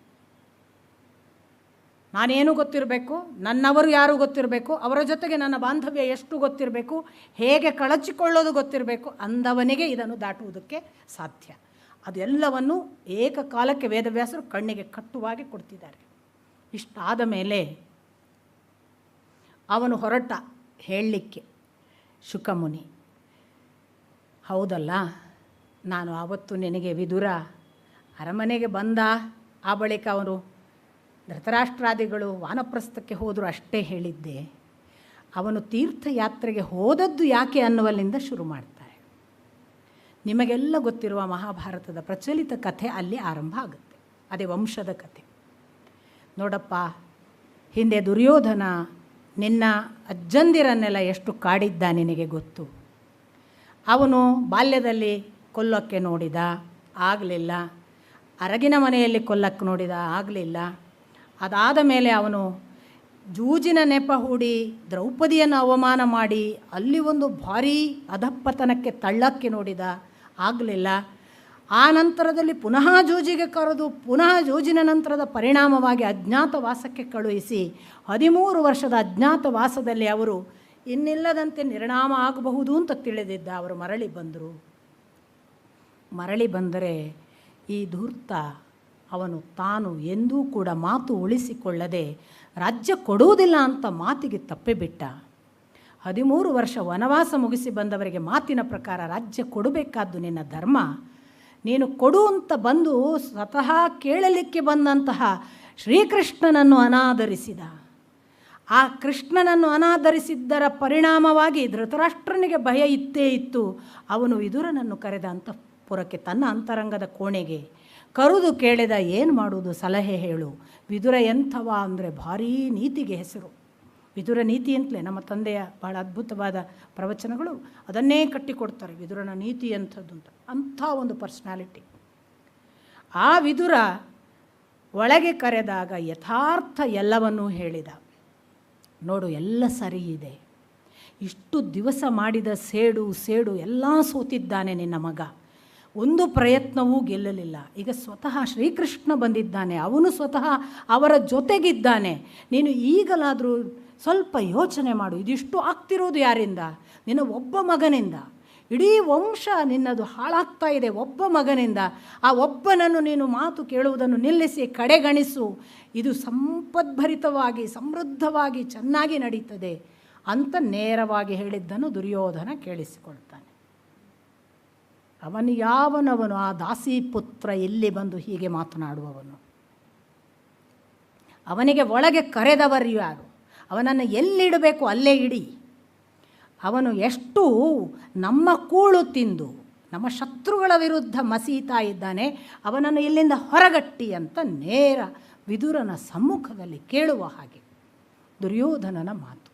ನಾನೇನು ಗೊತ್ತಿರಬೇಕು, ನನ್ನವರು ಯಾರು ಗೊತ್ತಿರಬೇಕು, ಅವರ ಜೊತೆಗೆ ನನ್ನ ಬಾಂಧವ್ಯ ಎಷ್ಟು ಗೊತ್ತಿರಬೇಕು, ಹೇಗೆ ಕಳಚಿಕೊಳ್ಳೋದು ಗೊತ್ತಿರಬೇಕು. ಅಂದವನಿಗೆ ಇದನ್ನು ದಾಟುವುದಕ್ಕೆ ಸಾಧ್ಯ. ಅದೆಲ್ಲವನ್ನು ಏಕಕಾಲಕ್ಕೆ ವೇದವ್ಯಾಸರು ಕಣ್ಣಿಗೆ ಕಟ್ಟುವಾಗಿ ಕೊಡ್ತಿದ್ದಾರೆ. ಇಷ್ಟಾದ ಮೇಲೆ ಅವನು ಹೊರಟ ಹೇಳಲಿಕ್ಕೆ ಶುಕಮುನಿ. ಹೌದಲ್ಲ, ನಾನು ಆವತ್ತು ನಿನಗೆ ವಿದುರ ಅರಮನೆಗೆ ಬಂದ, ಆ ಬಳಿಕ ಅವನು ಧೃತರಾಷ್ಟ್ರಾದಿಗಳು ವಾನಪ್ರಸ್ಥಕ್ಕೆ ಹೋದರೂ ಅಷ್ಟೇ ಹೇಳಿದ್ದೆ. ಅವನು ತೀರ್ಥಯಾತ್ರೆಗೆ ಹೋದದ್ದು ಯಾಕೆ ಅನ್ನುವಲ್ಲಿಂದ ಶುರು ಮಾಡ್ತಾರೆ. ನಿಮಗೆಲ್ಲ ಗೊತ್ತಿರುವ ಮಹಾಭಾರತದ ಪ್ರಚಲಿತ ಕಥೆ ಅಲ್ಲಿ ಆರಂಭ ಆಗುತ್ತೆ. ಅದೇ ವಂಶದ ಕಥೆ. ನೋಡಪ್ಪ, ಹಿಂದೆ ದುರ್ಯೋಧನ ನಿನ್ನ ಅಜ್ಜಂದಿರನ್ನೆಲ್ಲ ಎಷ್ಟು ಕಾಡಿದ್ದ ನಿನಗೆ ಗೊತ್ತು. ಅವನು ಬಾಲ್ಯದಲ್ಲಿ ಕೊಲ್ಲೋಕ್ಕೆ ನೋಡಿದ, ಆಗಲಿಲ್ಲ. ಅರಗಿನ ಮನೆಯಲ್ಲಿ ಕೊಲ್ಲಕ್ಕೆ ನೋಡಿದ, ಆಗಲಿಲ್ಲ. ಅದಾದ ಮೇಲೆ ಅವನು ಜೂಜಿನ ನೆಪ ಹೂಡಿ ದ್ರೌಪದಿಯನ್ನು ಅವಮಾನ ಮಾಡಿ ಅಲ್ಲಿ ಒಂದು ಭಾರೀ ಅಧಪ್ಪತನಕ್ಕೆ ತಳ್ಳಕ್ಕೆ ನೋಡಿದ, ಆಗಲಿಲ್ಲ. ಆ ನಂತರದಲ್ಲಿ ಪುನಃ ಜೂಜಿಗೆ ಕರೆದು ಪುನಃ ಜೂಜಿನ ನಂತರದ ಪರಿಣಾಮವಾಗಿ ಅಜ್ಞಾತವಾಸಕ್ಕೆ ಕಳುಹಿಸಿ 13 ವರ್ಷದ ಅಜ್ಞಾತವಾಸದಲ್ಲಿ ಅವರು ಇನ್ನಿಲ್ಲದಂತೆ ನಿರ್ಣಾಮ ಆಗಬಹುದು ಅಂತ ತಿಳಿದಿದ್ದ. ಅವರು ಮರಳಿ ಬಂದರು. ಮರಳಿ ಬಂದರೆ ಈ ಧೂರ್ತ ಅವನು ತಾನು ಎಂದೂ ಕೂಡ ಮಾತು ಉಳಿಸಿಕೊಳ್ಳದೆ ರಾಜ್ಯ ಕೊಡುವುದಿಲ್ಲ ಅಂತ ಮಾತಿಗೆ ತಪ್ಪಿಬಿಟ್ಟ. 13 ವರ್ಷ ವನವಾಸ ಮುಗಿಸಿ ಬಂದವರಿಗೆ ಮಾತಿನ ಪ್ರಕಾರ ರಾಜ್ಯ ಕೊಡಬೇಕಾದ್ದು ನಿನ್ನ ಧರ್ಮ. ನೀನು ಕೊಡು ಅಂತ ಬಂದು ಸ್ವತಃ ಕೇಳಲಿಕ್ಕೆ ಬಂದಂತಹ ಶ್ರೀಕೃಷ್ಣನನ್ನು ಅನಾದರಿಸಿದ. ಆ ಕೃಷ್ಣನನ್ನು ಅನಾದರಿಸಿದ್ದರ ಪರಿಣಾಮವಾಗಿ ಧೃತರಾಷ್ಟ್ರನಿಗೆ ಭಯ ಇತ್ತೇ ಇತ್ತು. ಅವನು ವಿದುರನನ್ನು ಕರೆದ ಅಂತಃಪುರಕ್ಕೆ, ತನ್ನ ಅಂತರಂಗದ ಕೋಣೆಗೆ ಕರೆದು ಕೇಳಿದ, ಏನು ಮಾಡುವುದು, ಸಲಹೆ ಹೇಳು. ವಿದುರ ಎಂಥವ ಅಂದರೆ ಭಾರೀ ನೀತಿಗೆ ಹೆಸರು. ವಿದುರ ನೀತಿ ಅಂತಲೇ ನಮ್ಮ ತಂದೆಯ ಬಹಳ ಅದ್ಭುತವಾದ ಪ್ರವಚನಗಳು ಅದನ್ನೇ ಕಟ್ಟಿಕೊಡ್ತಾರೆ. ವಿದುರನ ನೀತಿ ಎಂಥದ್ದು ಅಂತ, ಅಂಥ ಒಂದು ಪರ್ಸ್ನಾಲಿಟಿ. ಆ ವಿದುರ ಒಳಗೆ ಕರೆದಾಗ ಯಥಾರ್ಥ ಎಲ್ಲವನ್ನೂ ಹೇಳಿದ. ನೋಡು, ಎಲ್ಲ ಸರಿ ಇದೆ. ಇಷ್ಟು ದಿವಸ ಮಾಡಿದ ಸೇಡು ಎಲ್ಲ ಸೋತಿದ್ದಾನೆ ನಿನ್ನ ಮಗ. ಒಂದು ಪ್ರಯತ್ನವೂ ಗೆಲ್ಲಲಿಲ್ಲ. ಈಗ ಸ್ವತಃ ಶ್ರೀಕೃಷ್ಣ ಬಂದಿದ್ದಾನೆ, ಅವನು ಸ್ವತಃ ಅವರ ಜೊತೆಗಿದ್ದಾನೆ. ನೀನು ಈಗಲಾದರೂ ಸ್ವಲ್ಪ ಯೋಚನೆ ಮಾಡು, ಇದಿಷ್ಟು ಆಗ್ತಿರೋದು ಯಾರಿಂದ? ನಿನ್ನ ಒಬ್ಬ ಮಗನಿಂದ. ಇಡೀ ವಂಶ ನಿನ್ನದು ಹಾಳಾಗ್ತಾ ಇದೆ ಒಬ್ಬ ಮಗನಿಂದ. ಆ ಒಬ್ಬನನ್ನು ನೀನು ಮಾತು ಕೇಳುವುದನ್ನು ನಿಲ್ಲಿಸಿ ಕಡೆಗಣಿಸು, ಇದು ಸಂಪದ್ಭರಿತವಾಗಿ ಸಮೃದ್ಧವಾಗಿ ಚೆನ್ನಾಗಿ ನಡೀತದೆ ಅಂತ ನೇರವಾಗಿ ಹೇಳಿದ್ದನ್ನು ದುರ್ಯೋಧನ ಕೇಳಿಸಿಕೊಳ್ತಾನೆ. ಅವನು ಯಾವನವನು? ಆ ದಾಸಿ ಪುತ್ರ ಇಲ್ಲಿ ಬಂದು ಹೀಗೆ ಮಾತನಾಡುವವನು. ಅವನಿಗೆ ಒಳಗೆ ಕರೆದವರು ಯಾರು? ಅವನನ್ನು ಎಲ್ಲಿಡಬೇಕು ಅಲ್ಲೇ ಇಡಿ. ಅವನು ಎಷ್ಟು ನಮ್ಮ ಕೂಳು ತಿಂದು ನಮ್ಮ ಶತ್ರುಗಳ ವಿರುದ್ಧ ಮಸೀತಾ ಇದ್ದಾನೆ, ಅವನನ್ನು ಇಲ್ಲಿಂದ ಹೊರಗಟ್ಟಿ ಅಂತ ನೇರ ವಿದುರನ ಸಮ್ಮುಖದಲ್ಲಿ ಕೇಳುವ ಹಾಗೆ ದುರ್ಯೋಧನನ ಮಾತು.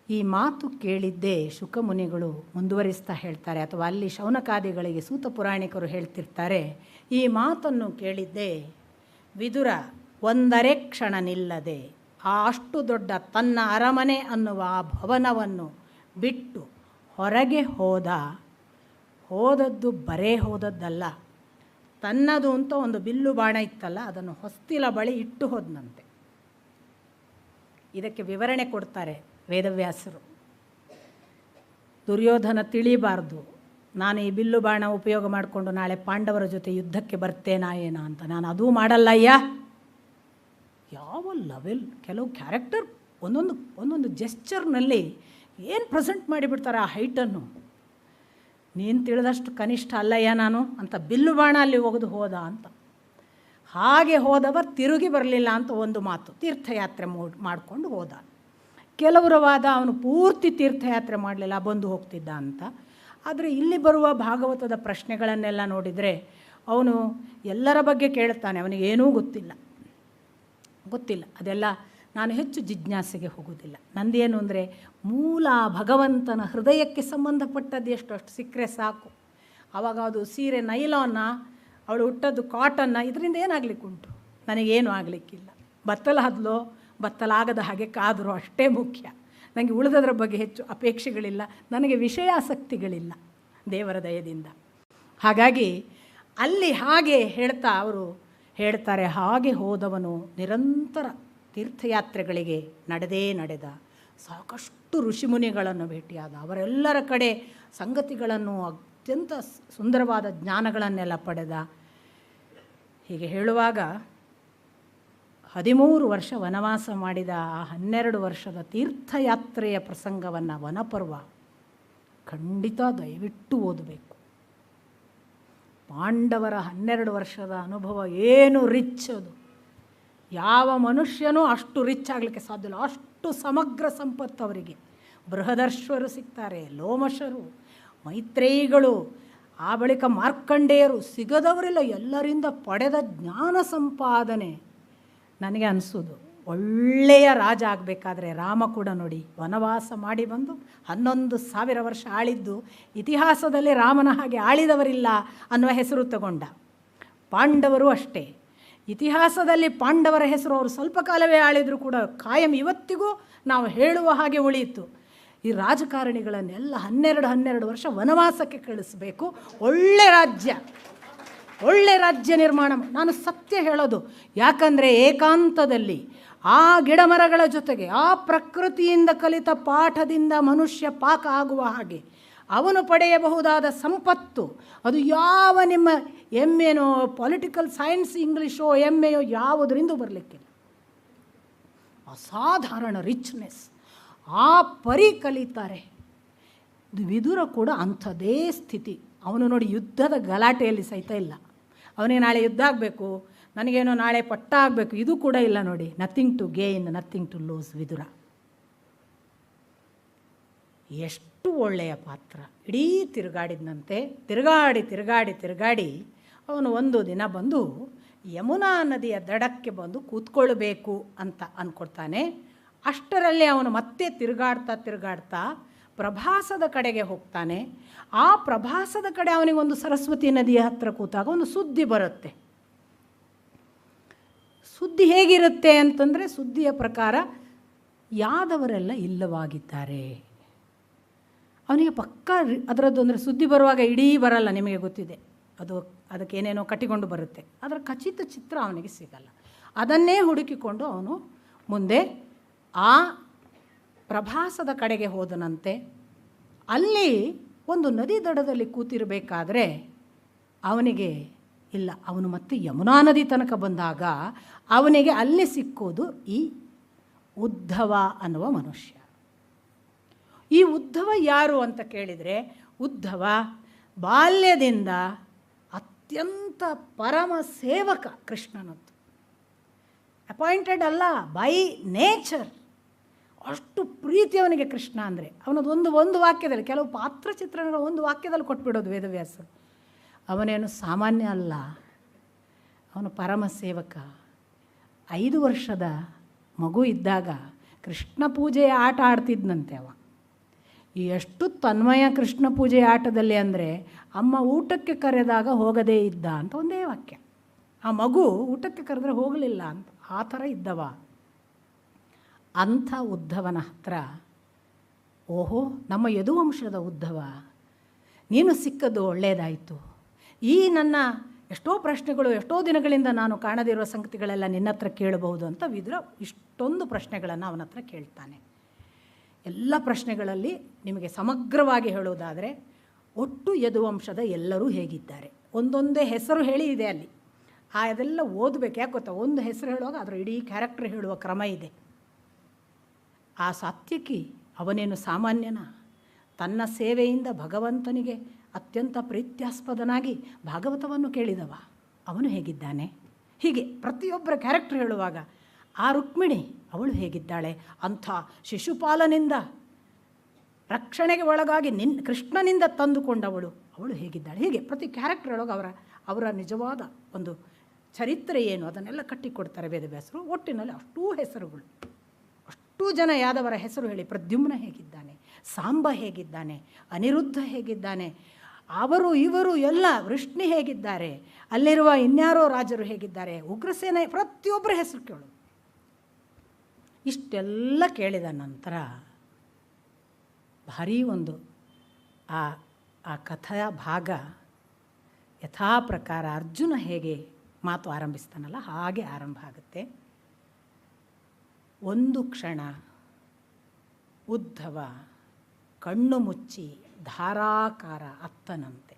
ಈ ಮಾತು ಕೇಳಿದ್ದೇ ಶುಕಮುನಿಗಳು ಮುಂದುವರಿಸ್ತಾ ಹೇಳ್ತಾರೆ, ಅಥವಾ ಅಲ್ಲಿ ಶೌನಕಾದಿಗಳಿಗೆ ಸೂತ ಪುರಾಣಿಕರು ಹೇಳ್ತಿರ್ತಾರೆ, ಈ ಮಾತನ್ನು ಕೇಳಿದ್ದೇ ವಿದುರ ಒಂದರೆ ಕ್ಷಣ ನಿಲ್ಲದೆ ಆ ಅಷ್ಟು ದೊಡ್ಡ ತನ್ನ ಅರಮನೆ ಅನ್ನುವ ಆ ಭವನವನ್ನು ಬಿಟ್ಟು ಹೊರಗೆ ಹೋದದ್ದು ಬರೇ ಹೋದದ್ದಲ್ಲ, ತನ್ನದು ಅಂತ ಒಂದು ಬಿಲ್ಲು ಬಾಣ ಇತ್ತಲ್ಲ ಅದನ್ನು ಹೊಸ್ತಿಲ ಬಳಿ ಇಟ್ಟು ಹೋದನಂತೆ. ಇದಕ್ಕೆ ವಿವರಣೆ ಕೊಡ್ತಾರೆ ವೇದವ್ಯಾಸರು. ದುರ್ಯೋಧನ ತಿಳಿಬಾರ್ದು, ನಾನು ಈ ಬಿಲ್ಲು ಬಾಣ ಉಪಯೋಗ ಮಾಡಿಕೊಂಡು ನಾಳೆ ಪಾಂಡವರ ಜೊತೆ ಯುದ್ಧಕ್ಕೆ ಬರ್ತೇನಾ ಏನೋ ಅಂತ. ನಾನು ಅದೂ ಮಾಡಲ್ಲಯ್ಯ. ಯಾವ ಲೆವೆಲ್ ಕೆಲವು ಕ್ಯಾರೆಕ್ಟರ್ ಒಂದೊಂದು ಜೆಸ್ಚರ್ನಲ್ಲಿ ಏನು ಪ್ರೆಸೆಂಟ್ ಮಾಡಿಬಿಡ್ತಾರೆ ಆ ಹೈಟನ್ನು. ನೀನು ತಿಳಿದಷ್ಟು ಕನಿಷ್ಠ ಅಲ್ಲಯ್ಯ ನಾನು ಅಂತ ಬಿಲ್ಲು ಬಾಣ ಅಲ್ಲಿ ಒಗೆದು ಹೋದ ಅಂತ. ಹಾಗೆ ಹೋದವರು ತಿರುಗಿ ಬರಲಿಲ್ಲ ಅಂತ ಒಂದು ಮಾತು. ತೀರ್ಥಯಾತ್ರೆ ಮಾಡಿಕೊಂಡು ಹೋದ. ಕೆಲವರ ವಾದ ಅವನು ಪೂರ್ತಿ ತೀರ್ಥಯಾತ್ರೆ ಮಾಡಲಿಲ್ಲ, ಬಂದು ಹೋಗ್ತಿದ್ದ ಅಂತ. ಆದರೆ ಇಲ್ಲಿ ಬರುವ ಭಾಗವತದ ಪ್ರಶ್ನೆಗಳನ್ನೆಲ್ಲ ನೋಡಿದರೆ ಅವನು ಎಲ್ಲರ ಬಗ್ಗೆ ಕೇಳ್ತಾನೆ, ಅವನಿಗೇನೂ ಗೊತ್ತಿಲ್ಲ. ಅದೆಲ್ಲ ನಾನು ಹೆಚ್ಚು ಜಿಜ್ಞಾಸೆಗೆ ಹೋಗೋದಿಲ್ಲ. ನಂದೇನು ಅಂದರೆ ಮೂಲ ಭಗವಂತನ ಹೃದಯಕ್ಕೆ ಸಂಬಂಧಪಟ್ಟದ್ದು ಎಷ್ಟು ಸಿಕ್ಕರೆ ಸಾಕು. ಆವಾಗ ಅದು ಸೀರೆ ನೈಲಾನ್ನ, ಅವಳು ಹುಟ್ಟದ್ದು ಕಾಟನ್ನ, ಇದರಿಂದ ಏನಾಗಲಿಕ್ಕುಂಟು? ನನಗೇನು ಆಗಲಿಕ್ಕಿಲ್ಲ. ಬತ್ತಲಾಗದ ಹಾಗೆ ಕಾದರೂ ಅಷ್ಟೇ ಮುಖ್ಯ. ನನಗೆ ಉಳಿದದ್ರ ಬಗ್ಗೆ ಹೆಚ್ಚು ಅಪೇಕ್ಷೆಗಳಿಲ್ಲ, ನನಗೆ ವಿಷಯಾಸಕ್ತಿಗಳಿಲ್ಲ ದೇವರ ದಯದಿಂದ. ಹಾಗಾಗಿ ಅಲ್ಲಿ ಹಾಗೆ ಹೇಳ್ತಾ ಅವರು ಹೇಳ್ತಾರೆ, ಹಾಗೆ ಹೋದವನು ನಿರಂತರ ತೀರ್ಥಯಾತ್ರೆಗಳಿಗೆ ನಡೆದ, ಸಾಕಷ್ಟು ಋಷಿಮುನಿಗಳನ್ನು ಭೇಟಿಯಾದ, ಅವರೆಲ್ಲರ ಕಡೆ ಸಂಗತಿಗಳನ್ನು ಅತ್ಯಂತ ಸುಂದರವಾದ ಜ್ಞಾನಗಳನ್ನೆಲ್ಲ ಪಡೆದ. ಹೀಗೆ ಹೇಳುವಾಗ 13 ವರ್ಷ ವನವಾಸ ಮಾಡಿದ ಆ 12 ವರ್ಷದ ತೀರ್ಥಯಾತ್ರೆಯ ಪ್ರಸಂಗವನ್ನು ವನಪರ್ವ ಖಂಡಿತ ದಯವಿಟ್ಟು ಓದಬೇಕು. ಪಾಂಡವರ 12 ವರ್ಷದ ಅನುಭವ ಏನು ರಿಚ್ ಅದು. ಯಾವ ಮನುಷ್ಯನೂ ಅಷ್ಟು ರಿಚ್ ಆಗಲಿಕ್ಕೆ ಸಾಧ್ಯ ಇಲ್ಲ. ಅಷ್ಟು ಸಮಗ್ರ ಸಂಪತ್ತು ಅವರಿಗೆ. ಬೃಹದರ್ಶ್ವರು ಸಿಗ್ತಾರೆ, ಲೋಮಶರು, ಮೈತ್ರೇಯಿಗಳು, ಆ ಬಳಿಕ ಮಾರ್ಕಂಡೇಯರು, ಸಿಗದವರಿಲ್ಲ. ಎಲ್ಲರಿಂದ ಪಡೆದ ಜ್ಞಾನ ಸಂಪಾದನೆ. ನನಗೆ ಅನಿಸೋದು ಒಳ್ಳೆಯ ರಾಜ ಆಗಬೇಕಾದ್ರೆ ರಾಮ ಕೂಡ ನೋಡಿ ವನವಾಸ ಮಾಡಿ ಬಂದು 11,000 ವರ್ಷ ಆಳಿದ್ದು, ಇತಿಹಾಸದಲ್ಲಿ ರಾಮನ ಹಾಗೆ ಆಳಿದವರಿಲ್ಲ ಅನ್ನುವ ಹೆಸರು ತಗೊಂಡ. ಪಾಂಡವರು ಅಷ್ಟೇ, ಇತಿಹಾಸದಲ್ಲಿ ಪಾಂಡವರ ಹೆಸರು ಅವರು ಸ್ವಲ್ಪ ಕಾಲವೇ ಆಳಿದರೂ ಕೂಡ ಕಾಯಂ ಇವತ್ತಿಗೂ ನಾವು ಹೇಳುವ ಹಾಗೆ ಉಳಿಯಿತು. ಈ ರಾಜಕಾರಣಿಗಳನ್ನೆಲ್ಲ 12 ವರ್ಷ ವನವಾಸಕ್ಕೆ ಕಳಿಸಬೇಕು. ಒಳ್ಳೆ ರಾಜ್ಯ ನಿರ್ಮಾಣ. ನಾನು ಸತ್ಯ ಹೇಳೋದು, ಯಾಕಂದರೆ ಏಕಾಂತದಲ್ಲಿ ಆ ಗಿಡಮರಗಳ ಜೊತೆಗೆ ಆ ಪ್ರಕೃತಿಯಿಂದ ಕಲಿತ ಪಾಠದಿಂದ ಮನುಷ್ಯ ಪಾಕ ಆಗುವ ಹಾಗೆ ಅವನು ಪಡೆಯಬಹುದಾದ ಸಂಪತ್ತು ಅದು ಯಾವ ನಿಮ್ಮ MA ಪೊಲಿಟಿಕಲ್ ಸೈನ್ಸ್ ಇಂಗ್ಲೀಷೋ MA ಯಾವುದರಿಂದ ಬರಲಿಕ್ಕಿಲ್ಲ. ಅಸಾಧಾರಣ ರಿಚ್ನೆಸ್ ಆ ಪರಿ ಕಲಿತಾರೆ. ವಿದುರ ಕೂಡ ಅಂಥದೇ ಸ್ಥಿತಿ. ಅವನು ನೋಡಿ ಯುದ್ಧದ ಗಲಾಟೆಯಲ್ಲಿ ಸಹಿತ ಇಲ್ಲ. ಅವನಿಗೆ ನಾಳೆ ಯುದ್ಧ ಆಗಬೇಕು, ನನಗೇನೋ ನಾಳೆ ಪಟ್ಟ ಆಗಬೇಕು, ಇದು ಕೂಡ ಇಲ್ಲ ನೋಡಿ. Nothing to gain, nothing to lose. Vidura ಎಷ್ಟು ಒಳ್ಳೆಯ ಪಾತ್ರ. ಇಡೀ ತಿರುಗಾಡಿದಂತೆ ತಿರುಗಾಡಿ ಅವನು ಒಂದು ದಿನ ಬಂದು ಯಮುನಾ ನದಿಯ ದಡಕ್ಕೆ ಬಂದು ಕೂತ್ಕೊಳ್ಬೇಕು ಅಂತ ಅಂದ್ಕೊಳ್ತಾನೆ. ಅಷ್ಟರಲ್ಲಿ ಅವನು ಮತ್ತೆ ತಿರುಗಾಡ್ತಾ ಪ್ರಭಾಸದ ಕಡೆಗೆ ಹೋಗ್ತಾನೆ. ಆ ಪ್ರಭಾಸದ ಕಡೆ ಅವನಿಗೊಂದು ಸರಸ್ವತಿ ನದಿಯ ಹತ್ತಿರ ಕೂತಾಗ ಒಂದು ಸುದ್ದಿ ಬರುತ್ತೆ. ಸುದ್ದಿ ಹೇಗಿರುತ್ತೆ ಅಂತಂದರೆ, ಸುದ್ದಿಯ ಪ್ರಕಾರ ಯಾದವರೆಲ್ಲ ಇಲ್ಲವಾಗಿದ್ದಾರೆ. ಅವನಿಗೆ ಪಕ್ಕಾ ಅದರದ್ದು ಅಂದರೆ ಸುದ್ದಿ ಬರುವಾಗ ಇಡೀ ಬರಲ್ಲ, ನಿಮಗೆ ಗೊತ್ತಿದೆ. ಅದಕ್ಕೇನೇನೋ ಕಟ್ಟಿಕೊಂಡು ಬರುತ್ತೆ. ಅದರ ಖಚಿತ ಚಿತ್ರ ಅವನಿಗೆ ಸಿಗಲ್ಲ. ಅದನ್ನೇ ಹುಡುಕಿಕೊಂಡು ಅವನು ಮುಂದೆ ಆ ಪ್ರಭಾಸದ ಕಡೆಗೆ ಹೋದನಂತೆ. ಅಲ್ಲಿ ಒಂದು ನದಿ ದಡದಲ್ಲಿ ಕೂತಿರಬೇಕಾದ್ರೆ ಅವನಿಗೆ ಇಲ್ಲ, ಅವನು ಮತ್ತೆ ಯಮುನಾ ನದಿ ತನಕ ಬಂದಾಗ ಅವನಿಗೆ ಅಲ್ಲಿ ಸಿಕ್ಕೋದು ಈ ಉದ್ಧವ ಅನ್ನುವ ಮನುಷ್ಯ. ಈ ಉದ್ಧವ ಯಾರು ಅಂತ ಕೇಳಿದರೆ, ಉದ್ಧವ ಬಾಲ್ಯದಿಂದ ಅತ್ಯಂತ ಪರಮ ಸೇವಕ ಕೃಷ್ಣನದ್ದು. ಅಪಾಯಿಂಟೆಡ್ ಅಲ್ಲ, ಬೈ ನೇಚರ್. ಅಷ್ಟು ಪ್ರೀತಿ ಅವನಿಗೆ ಕೃಷ್ಣ ಅಂದರೆ. ಅವನದು ಒಂದು ವಾಕ್ಯದಲ್ಲಿ, ಕೆಲವು ಪಾತ್ರ ಚಿತ್ರಣಗಳ ಒಂದು ವಾಕ್ಯದಲ್ಲಿ ಕೊಟ್ಬಿಡೋದು ವೇದವ್ಯಾಸರು. ಅವನೇನು ಸಾಮಾನ್ಯ ಅಲ್ಲ, ಅವನು ಪರಮ ಸೇವಕ. 5 ವರ್ಷದ ಮಗು ಇದ್ದಾಗ ಕೃಷ್ಣ ಪೂಜೆಯ ಆಟ ಆಡ್ತಿದ್ದಂತೆ ಅವ. ಎಷ್ಟು ತನ್ಮಯ ಕೃಷ್ಣ ಪೂಜೆಯ ಆಟದಲ್ಲಿ ಅಂದರೆ, ಅಮ್ಮ ಊಟಕ್ಕೆ ಕರೆದಾಗ ಹೋಗದೇ ಇದ್ದ ಅಂತ ಒಂದೇ ವಾಕ್ಯ. ಆ ಮಗು ಊಟಕ್ಕೆ ಕರೆದ್ರೆ ಹೋಗಲಿಲ್ಲ ಅಂತ, ಆ ಥರ ಇದ್ದವ. ಅಂಥ ಉದ್ಧವನ ಹತ್ರ, ಓಹೋ ನಮ್ಮ ಯದುವಂಶದ ಉದ್ಧವ, ನೀನು ಸಿಕ್ಕದ್ದು ಒಳ್ಳೆಯದಾಯಿತು. ಈ ನನ್ನ ಎಷ್ಟೋ ಪ್ರಶ್ನೆಗಳು, ಎಷ್ಟೋ ದಿನಗಳಿಂದ ನಾನು ಕಾಣದಿರುವ ಸಂಗತಿಗಳೆಲ್ಲ ನಿನ್ನ ಹತ್ರ ಕೇಳಬಹುದು ಅಂತ ವಿದುರ ಇಷ್ಟೊಂದು ಪ್ರಶ್ನೆಗಳನ್ನು ಅವನ ಹತ್ರ ಕೇಳ್ತಾನೆ. ಎಲ್ಲ ಪ್ರಶ್ನೆಗಳಲ್ಲಿ ನಿಮಗೆ ಸಮಗ್ರವಾಗಿ ಹೇಳೋದಾದರೆ, ಒಟ್ಟು ಯದುವಂಶದ ಎಲ್ಲರೂ ಹೇಗಿದ್ದಾರೆ, ಒಂದೊಂದೇ ಹೆಸರು ಹೇಳಿ ಇದೆ ಅಲ್ಲಿ. ಅದೆಲ್ಲ ಓದಬೇಕು. ಯಾಕೆ ಗೊತ್ತಾ, ಒಂದು ಹೆಸರು ಹೇಳುವಾಗ ಅದರ ಇಡೀ ಕ್ಯಾರೆಕ್ಟರ್ ಹೇಳುವ ಕ್ರಮ ಇದೆ. ಆ ಸಾತ್ಯಕಿ ಅವನೇನು ಸಾಮಾನ್ಯನ? ತನ್ನ ಸೇವೆಯಿಂದ ಭಗವಂತನಿಗೆ ಅತ್ಯಂತ ಪ್ರೀತ್ಯಾಸ್ಪದನಾಗಿ ಭಾಗವತವನ್ನು ಕೇಳಿದವ, ಅವನು ಹೇಗಿದ್ದಾನೆ? ಹೀಗೆ ಪ್ರತಿಯೊಬ್ಬರ ಕ್ಯಾರೆಕ್ಟರ್ ಹೇಳುವಾಗ, ಆ ರುಕ್ಮಿಣಿ ಅವಳು ಹೇಗಿದ್ದಾಳೆ? ಅಂಥ ಶಿಶುಪಾಲನಿಂದ ರಕ್ಷಣೆಗೆ ಒಳಗಾಗಿ ಕೃಷ್ಣನಿಂದ ತಂದುಕೊಂಡವಳು, ಅವಳು ಹೇಗಿದ್ದಾಳೆ? ಹೀಗೆ ಪ್ರತಿ ಕ್ಯಾರೆಕ್ಟರ್ ಒಳಗೆ ಅವರ ನಿಜವಾದ ಒಂದು ಚರಿತ್ರೆ ಏನು ಅದನ್ನೆಲ್ಲ ಕಟ್ಟಿಕೊಡ್ತಾರೆ ವೇದವ್ಯಾಸರು. ಒಟ್ಟಿನಲ್ಲಿ ಅಷ್ಟೂ ಹೆಸರುಗಳು, ಅಷ್ಟೂ ಜನ ಯಾದವರ ಹೆಸರು ಹೇಳಿ, ಪ್ರದ್ಯುಮ್ನ ಹೇಗಿದ್ದಾನೆ, ಸಾಂಬ ಹೇಗಿದ್ದಾನೆ, ಅನಿರುದ್ಧ ಹೇಗಿದ್ದಾನೆ, ಅವರು ಇವರು ಎಲ್ಲ, ವೃಷ್ಣಿ ಹೇಗಿದ್ದಾರೆ, ಅಲ್ಲಿರುವ ಇನ್ಯಾರೋ ರಾಜರು ಹೇಗಿದ್ದಾರೆ, ಉಗ್ರಸೇನ, ಪ್ರತಿಯೊಬ್ಬರ ಹೆಸರು ಕೇಳು. ಇಷ್ಟೆಲ್ಲ ಕೇಳಿದ ನಂತರ ಭಾರೀ ಒಂದು ಆ ಕಥೆಯ ಭಾಗ ಯಥಾ ಪ್ರಕಾರ ಅರ್ಜುನ ಹೇಗೆ ಮಾತು ಆರಂಭಿಸ್ತಾನಲ್ಲ ಹಾಗೆ ಆರಂಭ ಆಗುತ್ತೆ. ಒಂದು ಕ್ಷಣ ಉದ್ಧವ ಕಣ್ಣು ಮುಚ್ಚಿ ಧಾರಾಕಾರ ಅತ್ತನಂತೆ.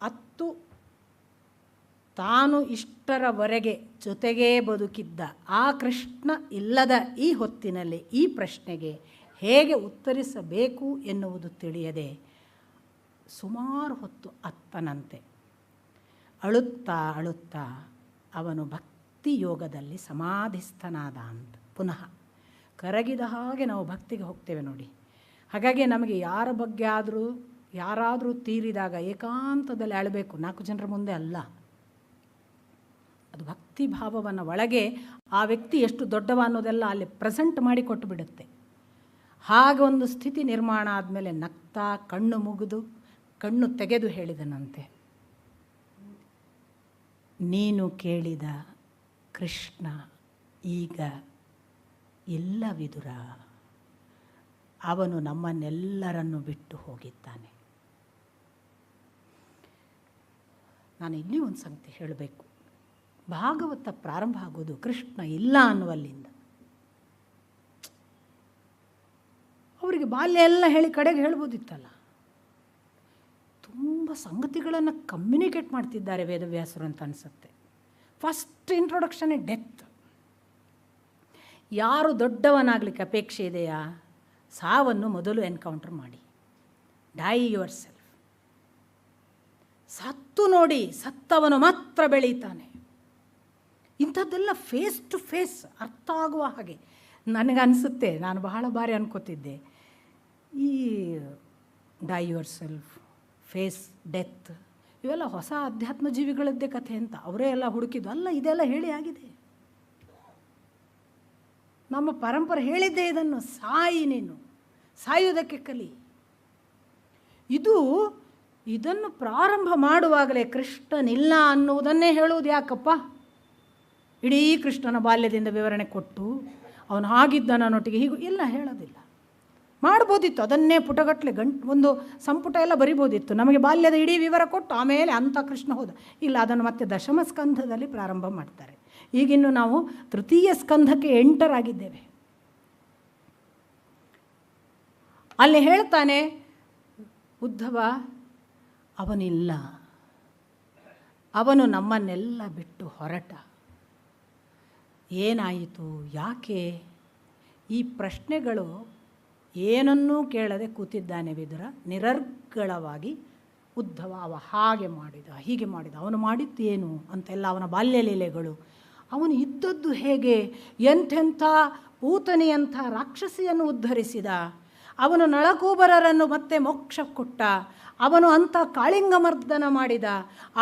ಅತ್ತು ತಾನು ಇಷ್ಟರವರೆಗೆ ಜೊತೆಗೇ ಬದುಕಿದ್ದ ಆ ಕೃಷ್ಣ ಇಲ್ಲದ ಈ ಹೊತ್ತಿನಲ್ಲಿ ಈ ಪ್ರಶ್ನೆಗೆ ಹೇಗೆ ಉತ್ತರಿಸಬೇಕು ಎನ್ನುವುದು ತಿಳಿಯದೆ ಸುಮಾರು ಹೊತ್ತು ಅತ್ತನಂತೆ. ಅಳುತ್ತಾ ಅಳುತ್ತಾ ಅವನು ಭಕ್ತಿ ಯೋಗದಲ್ಲಿ ಸಮಾಧಿಸ್ಥನಾದ ಅಂತ. ಪುನಃ ಕರಗಿದ ಹಾಗೆ ನಾವು ಭಕ್ತಿಗೆ ಹೋಗ್ತೇವೆ ನೋಡಿ. ಹಾಗಾಗಿ ನಮಗೆ ಯಾರ ಬಗ್ಗೆ ಯಾರಾದರೂ ತೀರಿದಾಗ ಏಕಾಂತದಲ್ಲಿ ಅಳಬೇಕು, 4 ಜನರ ಮುಂದೆ ಅಲ್ಲ. ಅದು ಭಕ್ತಿ ಭಾವವನ್ನು ಒಳಗೆ ಆ ವ್ಯಕ್ತಿ ಎಷ್ಟು ದೊಡ್ಡವ ಅನ್ನೋದೆಲ್ಲ ಅಲ್ಲಿ ಪ್ರೆಸೆಂಟ್ ಮಾಡಿ ಕೊಟ್ಟು ಬಿಡುತ್ತೆ. ಹಾಗೆ ಒಂದು ಸ್ಥಿತಿ ನಿರ್ಮಾಣ ಆದಮೇಲೆ ನಗ್ತಾ ಕಣ್ಣು ಮುಗಿದು ಕಣ್ಣು ತೆಗೆದು ಹೇಳಿದನಂತೆ, ನೀನು ಕೇಳಿದ ಕೃಷ್ಣ ಈಗ ಇಲ್ಲ ವಿದುರ, ಅವನು ನಮ್ಮನ್ನೆಲ್ಲರನ್ನು ಬಿಟ್ಟು ಹೋಗಿದ್ದಾನೆ. ನಾನು ಇಲ್ಲಿ ಒಂದು ಸಂಗತಿ ಹೇಳಬೇಕು. ಭಾಗವತ ಪ್ರಾರಂಭ ಆಗೋದು ಕೃಷ್ಣ ಇಲ್ಲ ಅನ್ನುವಲ್ಲಿಂದ. ಅವರಿಗೆ ಬಾಲ್ಯ ಎಲ್ಲ ಹೇಳಿ ಕಡೆಗೆ ಹೇಳ್ಬೋದಿತ್ತಲ್ಲ. ತುಂಬ ಸಂಗತಿಗಳನ್ನು ಕಮ್ಯುನಿಕೇಟ್ ಮಾಡ್ತಿದ್ದಾರೆ ವೇದವ್ಯಾಸರು ಅಂತ ಅನಿಸುತ್ತೆ. First introduction death. ಯಾರು ದೊಡ್ಡವನಾಗಲಿಕ್ಕೆ ಅಪೇಕ್ಷೆ ಇದೆಯಾ, ಸಾವನ್ನು ಮೊದಲು ಎನ್ಕೌಂಟರ್ ಮಾಡಿ, ಡೈ ಯುವರ್ ಸೆಲ್ಫ್. ಸತ್ತು ನೋಡಿ, ಸತ್ತವನು ಮಾತ್ರ ಬೆಳೀತಾನೆ. ಇಂಥದ್ದೆಲ್ಲ ಫೇಸ್ ಟು ಫೇಸ್ ಅರ್ಥ ಆಗುವ ಹಾಗೆ ನನಗನ್ನಿಸುತ್ತೆ. ನಾನು ಬಹಳ ಬಾರಿ ಅನ್ಕೋತಿದ್ದೆ, ಈ die yourself, face death, ಇವೆಲ್ಲ ಹೊಸ ಅಧ್ಯಾತ್ಮ ಜೀವಿಗಳದ್ದೇ ಕಥೆ ಅಂತ ಅವರೇ ಎಲ್ಲ ಹುಡುಕಿದ್ದು ಅಲ್ಲ. ಇದೆಲ್ಲ ಹೇಳಿ ಆಗಿದೆ. ನಮ್ಮ ಪರಂಪರೆ ಹೇಳಿದ್ದೇ ಇದನ್ನು, ಸಾಯಿ, ನೀನು ಸಾಯುವುದಕ್ಕೆ ಕಲಿ. ಇದನ್ನು ಪ್ರಾರಂಭ ಮಾಡುವಾಗಲೇ ಕೃಷ್ಣನಿಲ್ಲ ಅನ್ನುವುದನ್ನೇ ಹೇಳುವುದು ಯಾಕಪ್ಪ? ಇಡೀ ಕೃಷ್ಣನ ಬಾಲ್ಯದಿಂದ ವಿವರಣೆ ಕೊಟ್ಟು ಅವನು ಹಾಗಿದ್ದ ನನ್ನೊಟ್ಟಿಗೆ ಹೀಗೂ ಎಲ್ಲ ಹೇಳೋದಿಲ್ಲ. ಮಾಡ್ಬೋದಿತ್ತು, ಅದನ್ನೇ ಪುಟಗಟ್ಟಲೆ ಒಂದು ಸಂಪುಟ ಎಲ್ಲ ಬರಿಬೋದಿತ್ತು. ನಮಗೆ ಬಾಲ್ಯದ ಇಡೀ ವಿವರ ಕೊಟ್ಟು ಆಮೇಲೆ ಅಂಥ ಕೃಷ್ಣ ಹೋದ. ಇಲ್ಲ, ಅದನ್ನು ಮತ್ತೆ ದಶಮ ಸ್ಕಂಧದಲ್ಲಿ ಪ್ರಾರಂಭ ಮಾಡ್ತಾರೆ. ಈಗಿನ್ನು ನಾವು ತೃತೀಯ ಸ್ಕಂಧಕ್ಕೆ ಎಂಟರ್ ಆಗಿದ್ದೇವೆ. ಅಲ್ಲಿ ಹೇಳ್ತಾನೆ ಉದ್ಧವ, ಅವನಿಲ್ಲ, ಅವನು ನಮ್ಮನ್ನೆಲ್ಲ ಬಿಟ್ಟು ಹೊರಟ. ಏನಾಯಿತು, ಯಾಕೆ? ಈ ಪ್ರಶ್ನೆಗಳು ಏನನ್ನೂ ಕೇಳದೆ ಕೂತಿದ್ದಾನೆ ವಿದುರ. ನಿರರ್ಗಳವಾಗಿ ಉದ್ಧವ ಅವ ಹಾಗೆ ಮಾಡಿದ, ಹೀಗೆ ಮಾಡಿದ, ಅವನು ಮಾಡಿದ್ದೇನು ಅಂತೆಲ್ಲ ಅವನ ಬಾಲ್ಯ ಲೀಲೆಗಳು, ಅವನು ಇದ್ದದ್ದು ಹೇಗೆ, ಎಂಥೆಂಥ ಪೂತನಿಯಂಥ ರಾಕ್ಷಸಿಯನ್ನು ಉದ್ಧರಿಸಿದ, ಅವನು ನಳಕೂಬರರನ್ನು ಮತ್ತೆ ಮೋಕ್ಷ ಕೊಟ್ಟ, ಅವನು ಅಂಥ ಕಾಳಿಂಗಮರ್ದನ ಮಾಡಿದ,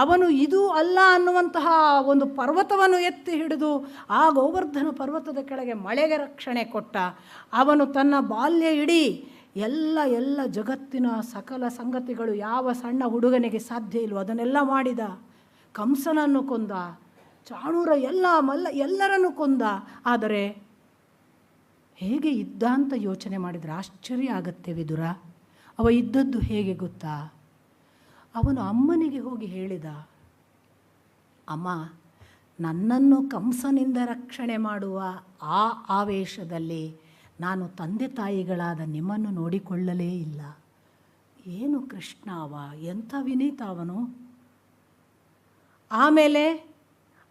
ಅವನು ಇದು ಅಲ್ಲ ಅನ್ನುವಂತಹ ಒಂದು ಪರ್ವತವನ್ನು ಎತ್ತಿ ಹಿಡಿದು ಆ ಗೋವರ್ಧನ ಪರ್ವತದ ಕೆಳಗೆ ಮಳೆಗೆ ರಕ್ಷಣೆ ಕೊಟ್ಟ, ಅವನು ತನ್ನ ಬಾಲ್ಯ ಇಡೀ ಎಲ್ಲ ಜಗತ್ತಿನ ಸಕಲ ಸಂಗತಿಗಳು ಯಾವ ಸಣ್ಣ ಹುಡುಗನಿಗೆ ಸಾಧ್ಯ ಇಲ್ಲವೋ ಅದನ್ನೆಲ್ಲ ಮಾಡಿದ, ಕಂಸನನ್ನು ಕೊಂದ, ಚಾಣೂರ ಎಲ್ಲರನ್ನು ಕೊಂದ. ಆದರೆ ಹೇಗೆ ಇದ್ದ ಅಂತ ಯೋಚನೆ ಮಾಡಿದರೆ ಆಶ್ಚರ್ಯ ಆಗತ್ತೆ ವಿದುರ. ಅವ ಇದ್ದದ್ದು ಹೇಗೆ ಗೊತ್ತಾ? ಅವನು ಅಮ್ಮನಿಗೆ ಹೋಗಿ ಹೇಳಿದ, ಅಮ್ಮ, ನನ್ನನ್ನು ಕಂಸನಿಂದ ರಕ್ಷಣೆ ಮಾಡುವ ಆ ಆವೇಶದಲ್ಲಿ ನಾನು ತಂದೆ ತಾಯಿಗಳಾದ ನಿಮ್ಮನ್ನು ನೋಡಿಕೊಳ್ಳಲೇ ಇಲ್ಲ. ಏನು ಕೃಷ್ಣ ಅವ, ಎಂಥ ವಿನೀತ ಅವನು. ಆಮೇಲೆ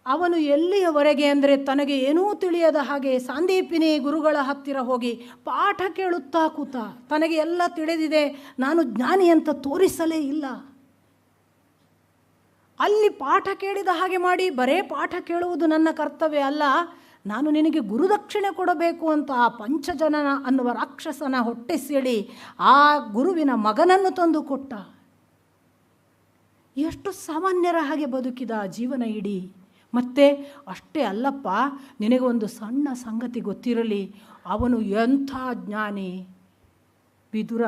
ಅವನು ಎಲ್ಲಿಯವರೆಗೆ ಅಂದರೆ ತನಗೆ ಏನೂ ತಿಳಿಯದ ಹಾಗೆ ಸಾಂದೀಪಿನಿ ಗುರುಗಳ ಹತ್ತಿರ ಹೋಗಿ ಪಾಠ ಕೇಳುತ್ತಾ ಕೂತ. ತನಗೆ ಎಲ್ಲ ತಿಳಿದಿದೆ, ನಾನು ಜ್ಞಾನಿ ಅಂತ ತೋರಿಸಲೇ ಇಲ್ಲ. ಅಲ್ಲಿ ಪಾಠ ಕೇಳಿದ ಹಾಗೆ ಮಾಡಿ, ಬರೇ ಪಾಠ ಕೇಳುವುದು ನನ್ನ ಕರ್ತವ್ಯ ಅಲ್ಲ, ನಾನು ನಿನಗೆ ಗುರುದಕ್ಷಿಣೆ ಕೊಡಬೇಕು ಅಂತ ಆ ಪಂಚಜನನ ಅನ್ನುವ ರಾಕ್ಷಸನ ಹೊಟ್ಟೆ ಸೆಳಿ ಆ ಗುರುವಿನ ಮಗನನ್ನು ತಂದು ಕೊಟ್ಟ. ಎಷ್ಟು ಸಾಮಾನ್ಯರ ಹಾಗೆ ಬದುಕಿದ ಜೀವನ ಇಡೀ. ಮತ್ತು ಅಷ್ಟೇ ಅಲ್ಲಪ್ಪ, ನಿನಗೆ ಒಂದು ಸಣ್ಣ ಸಂಗತಿ ಗೊತ್ತಿರಲಿ, ಅವನು ಎಂಥ ಜ್ಞಾನಿ ವಿದುರ.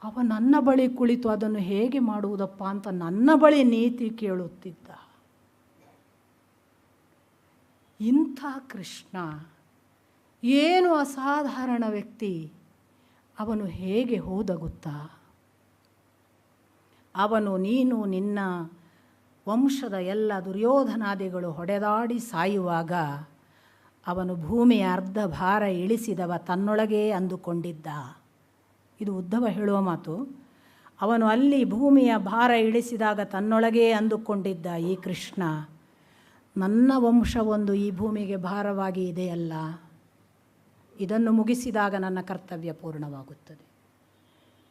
ಅವ ನನ್ನ ಬಳಿ ಕುಳಿತು ಅದನ್ನು ಹೇಗೆ ಮಾಡುವುದಪ್ಪ ಅಂತ ನನ್ನ ಬಳಿ ನೀತಿ ಕೇಳುತ್ತಿದ್ದ. ಇಂಥ ಕೃಷ್ಣ ಏನು ಅಸಾಧಾರಣ ವ್ಯಕ್ತಿ. ಅವನು ಹೇಗೆ ಹೋದ ಗೊತ್ತಾ? ಅವನು ನೀನು ನಿನ್ನ ವಂಶದ ಎಲ್ಲ ದುರ್ಯೋಧನಾದಿಗಳು ಹೊಡೆದಾಡಿ ಸಾಯುವಾಗ ಅವನು ಭೂಮಿಯ ಅರ್ಧ ಭಾರ ಇಳಿಸಿದವ ತನ್ನೊಳಗೇ ಅಂದುಕೊಂಡಿದ್ದ. ಇದು ಉದ್ಧವ ಹೇಳುವ ಮಾತು. ಅವನು ಅಲ್ಲಿ ಭೂಮಿಯ ಭಾರ ಇಳಿಸಿದಾಗ ತನ್ನೊಳಗೇ ಅಂದುಕೊಂಡಿದ್ದ, ಈ ಕೃಷ್ಣ ನನ್ನ ವಂಶವೊಂದು ಈ ಭೂಮಿಗೆ ಭಾರವಾಗಿ ಇದೆಯಲ್ಲ, ಇದನ್ನು ಮುಗಿಸಿದಾಗ ನನ್ನ ಕರ್ತವ್ಯ ಪೂರ್ಣವಾಗುತ್ತದೆ.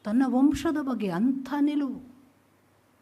ತನ್ನ ವಂಶದ ಬಗ್ಗೆ ಅಂಥ ನಿಲುವು.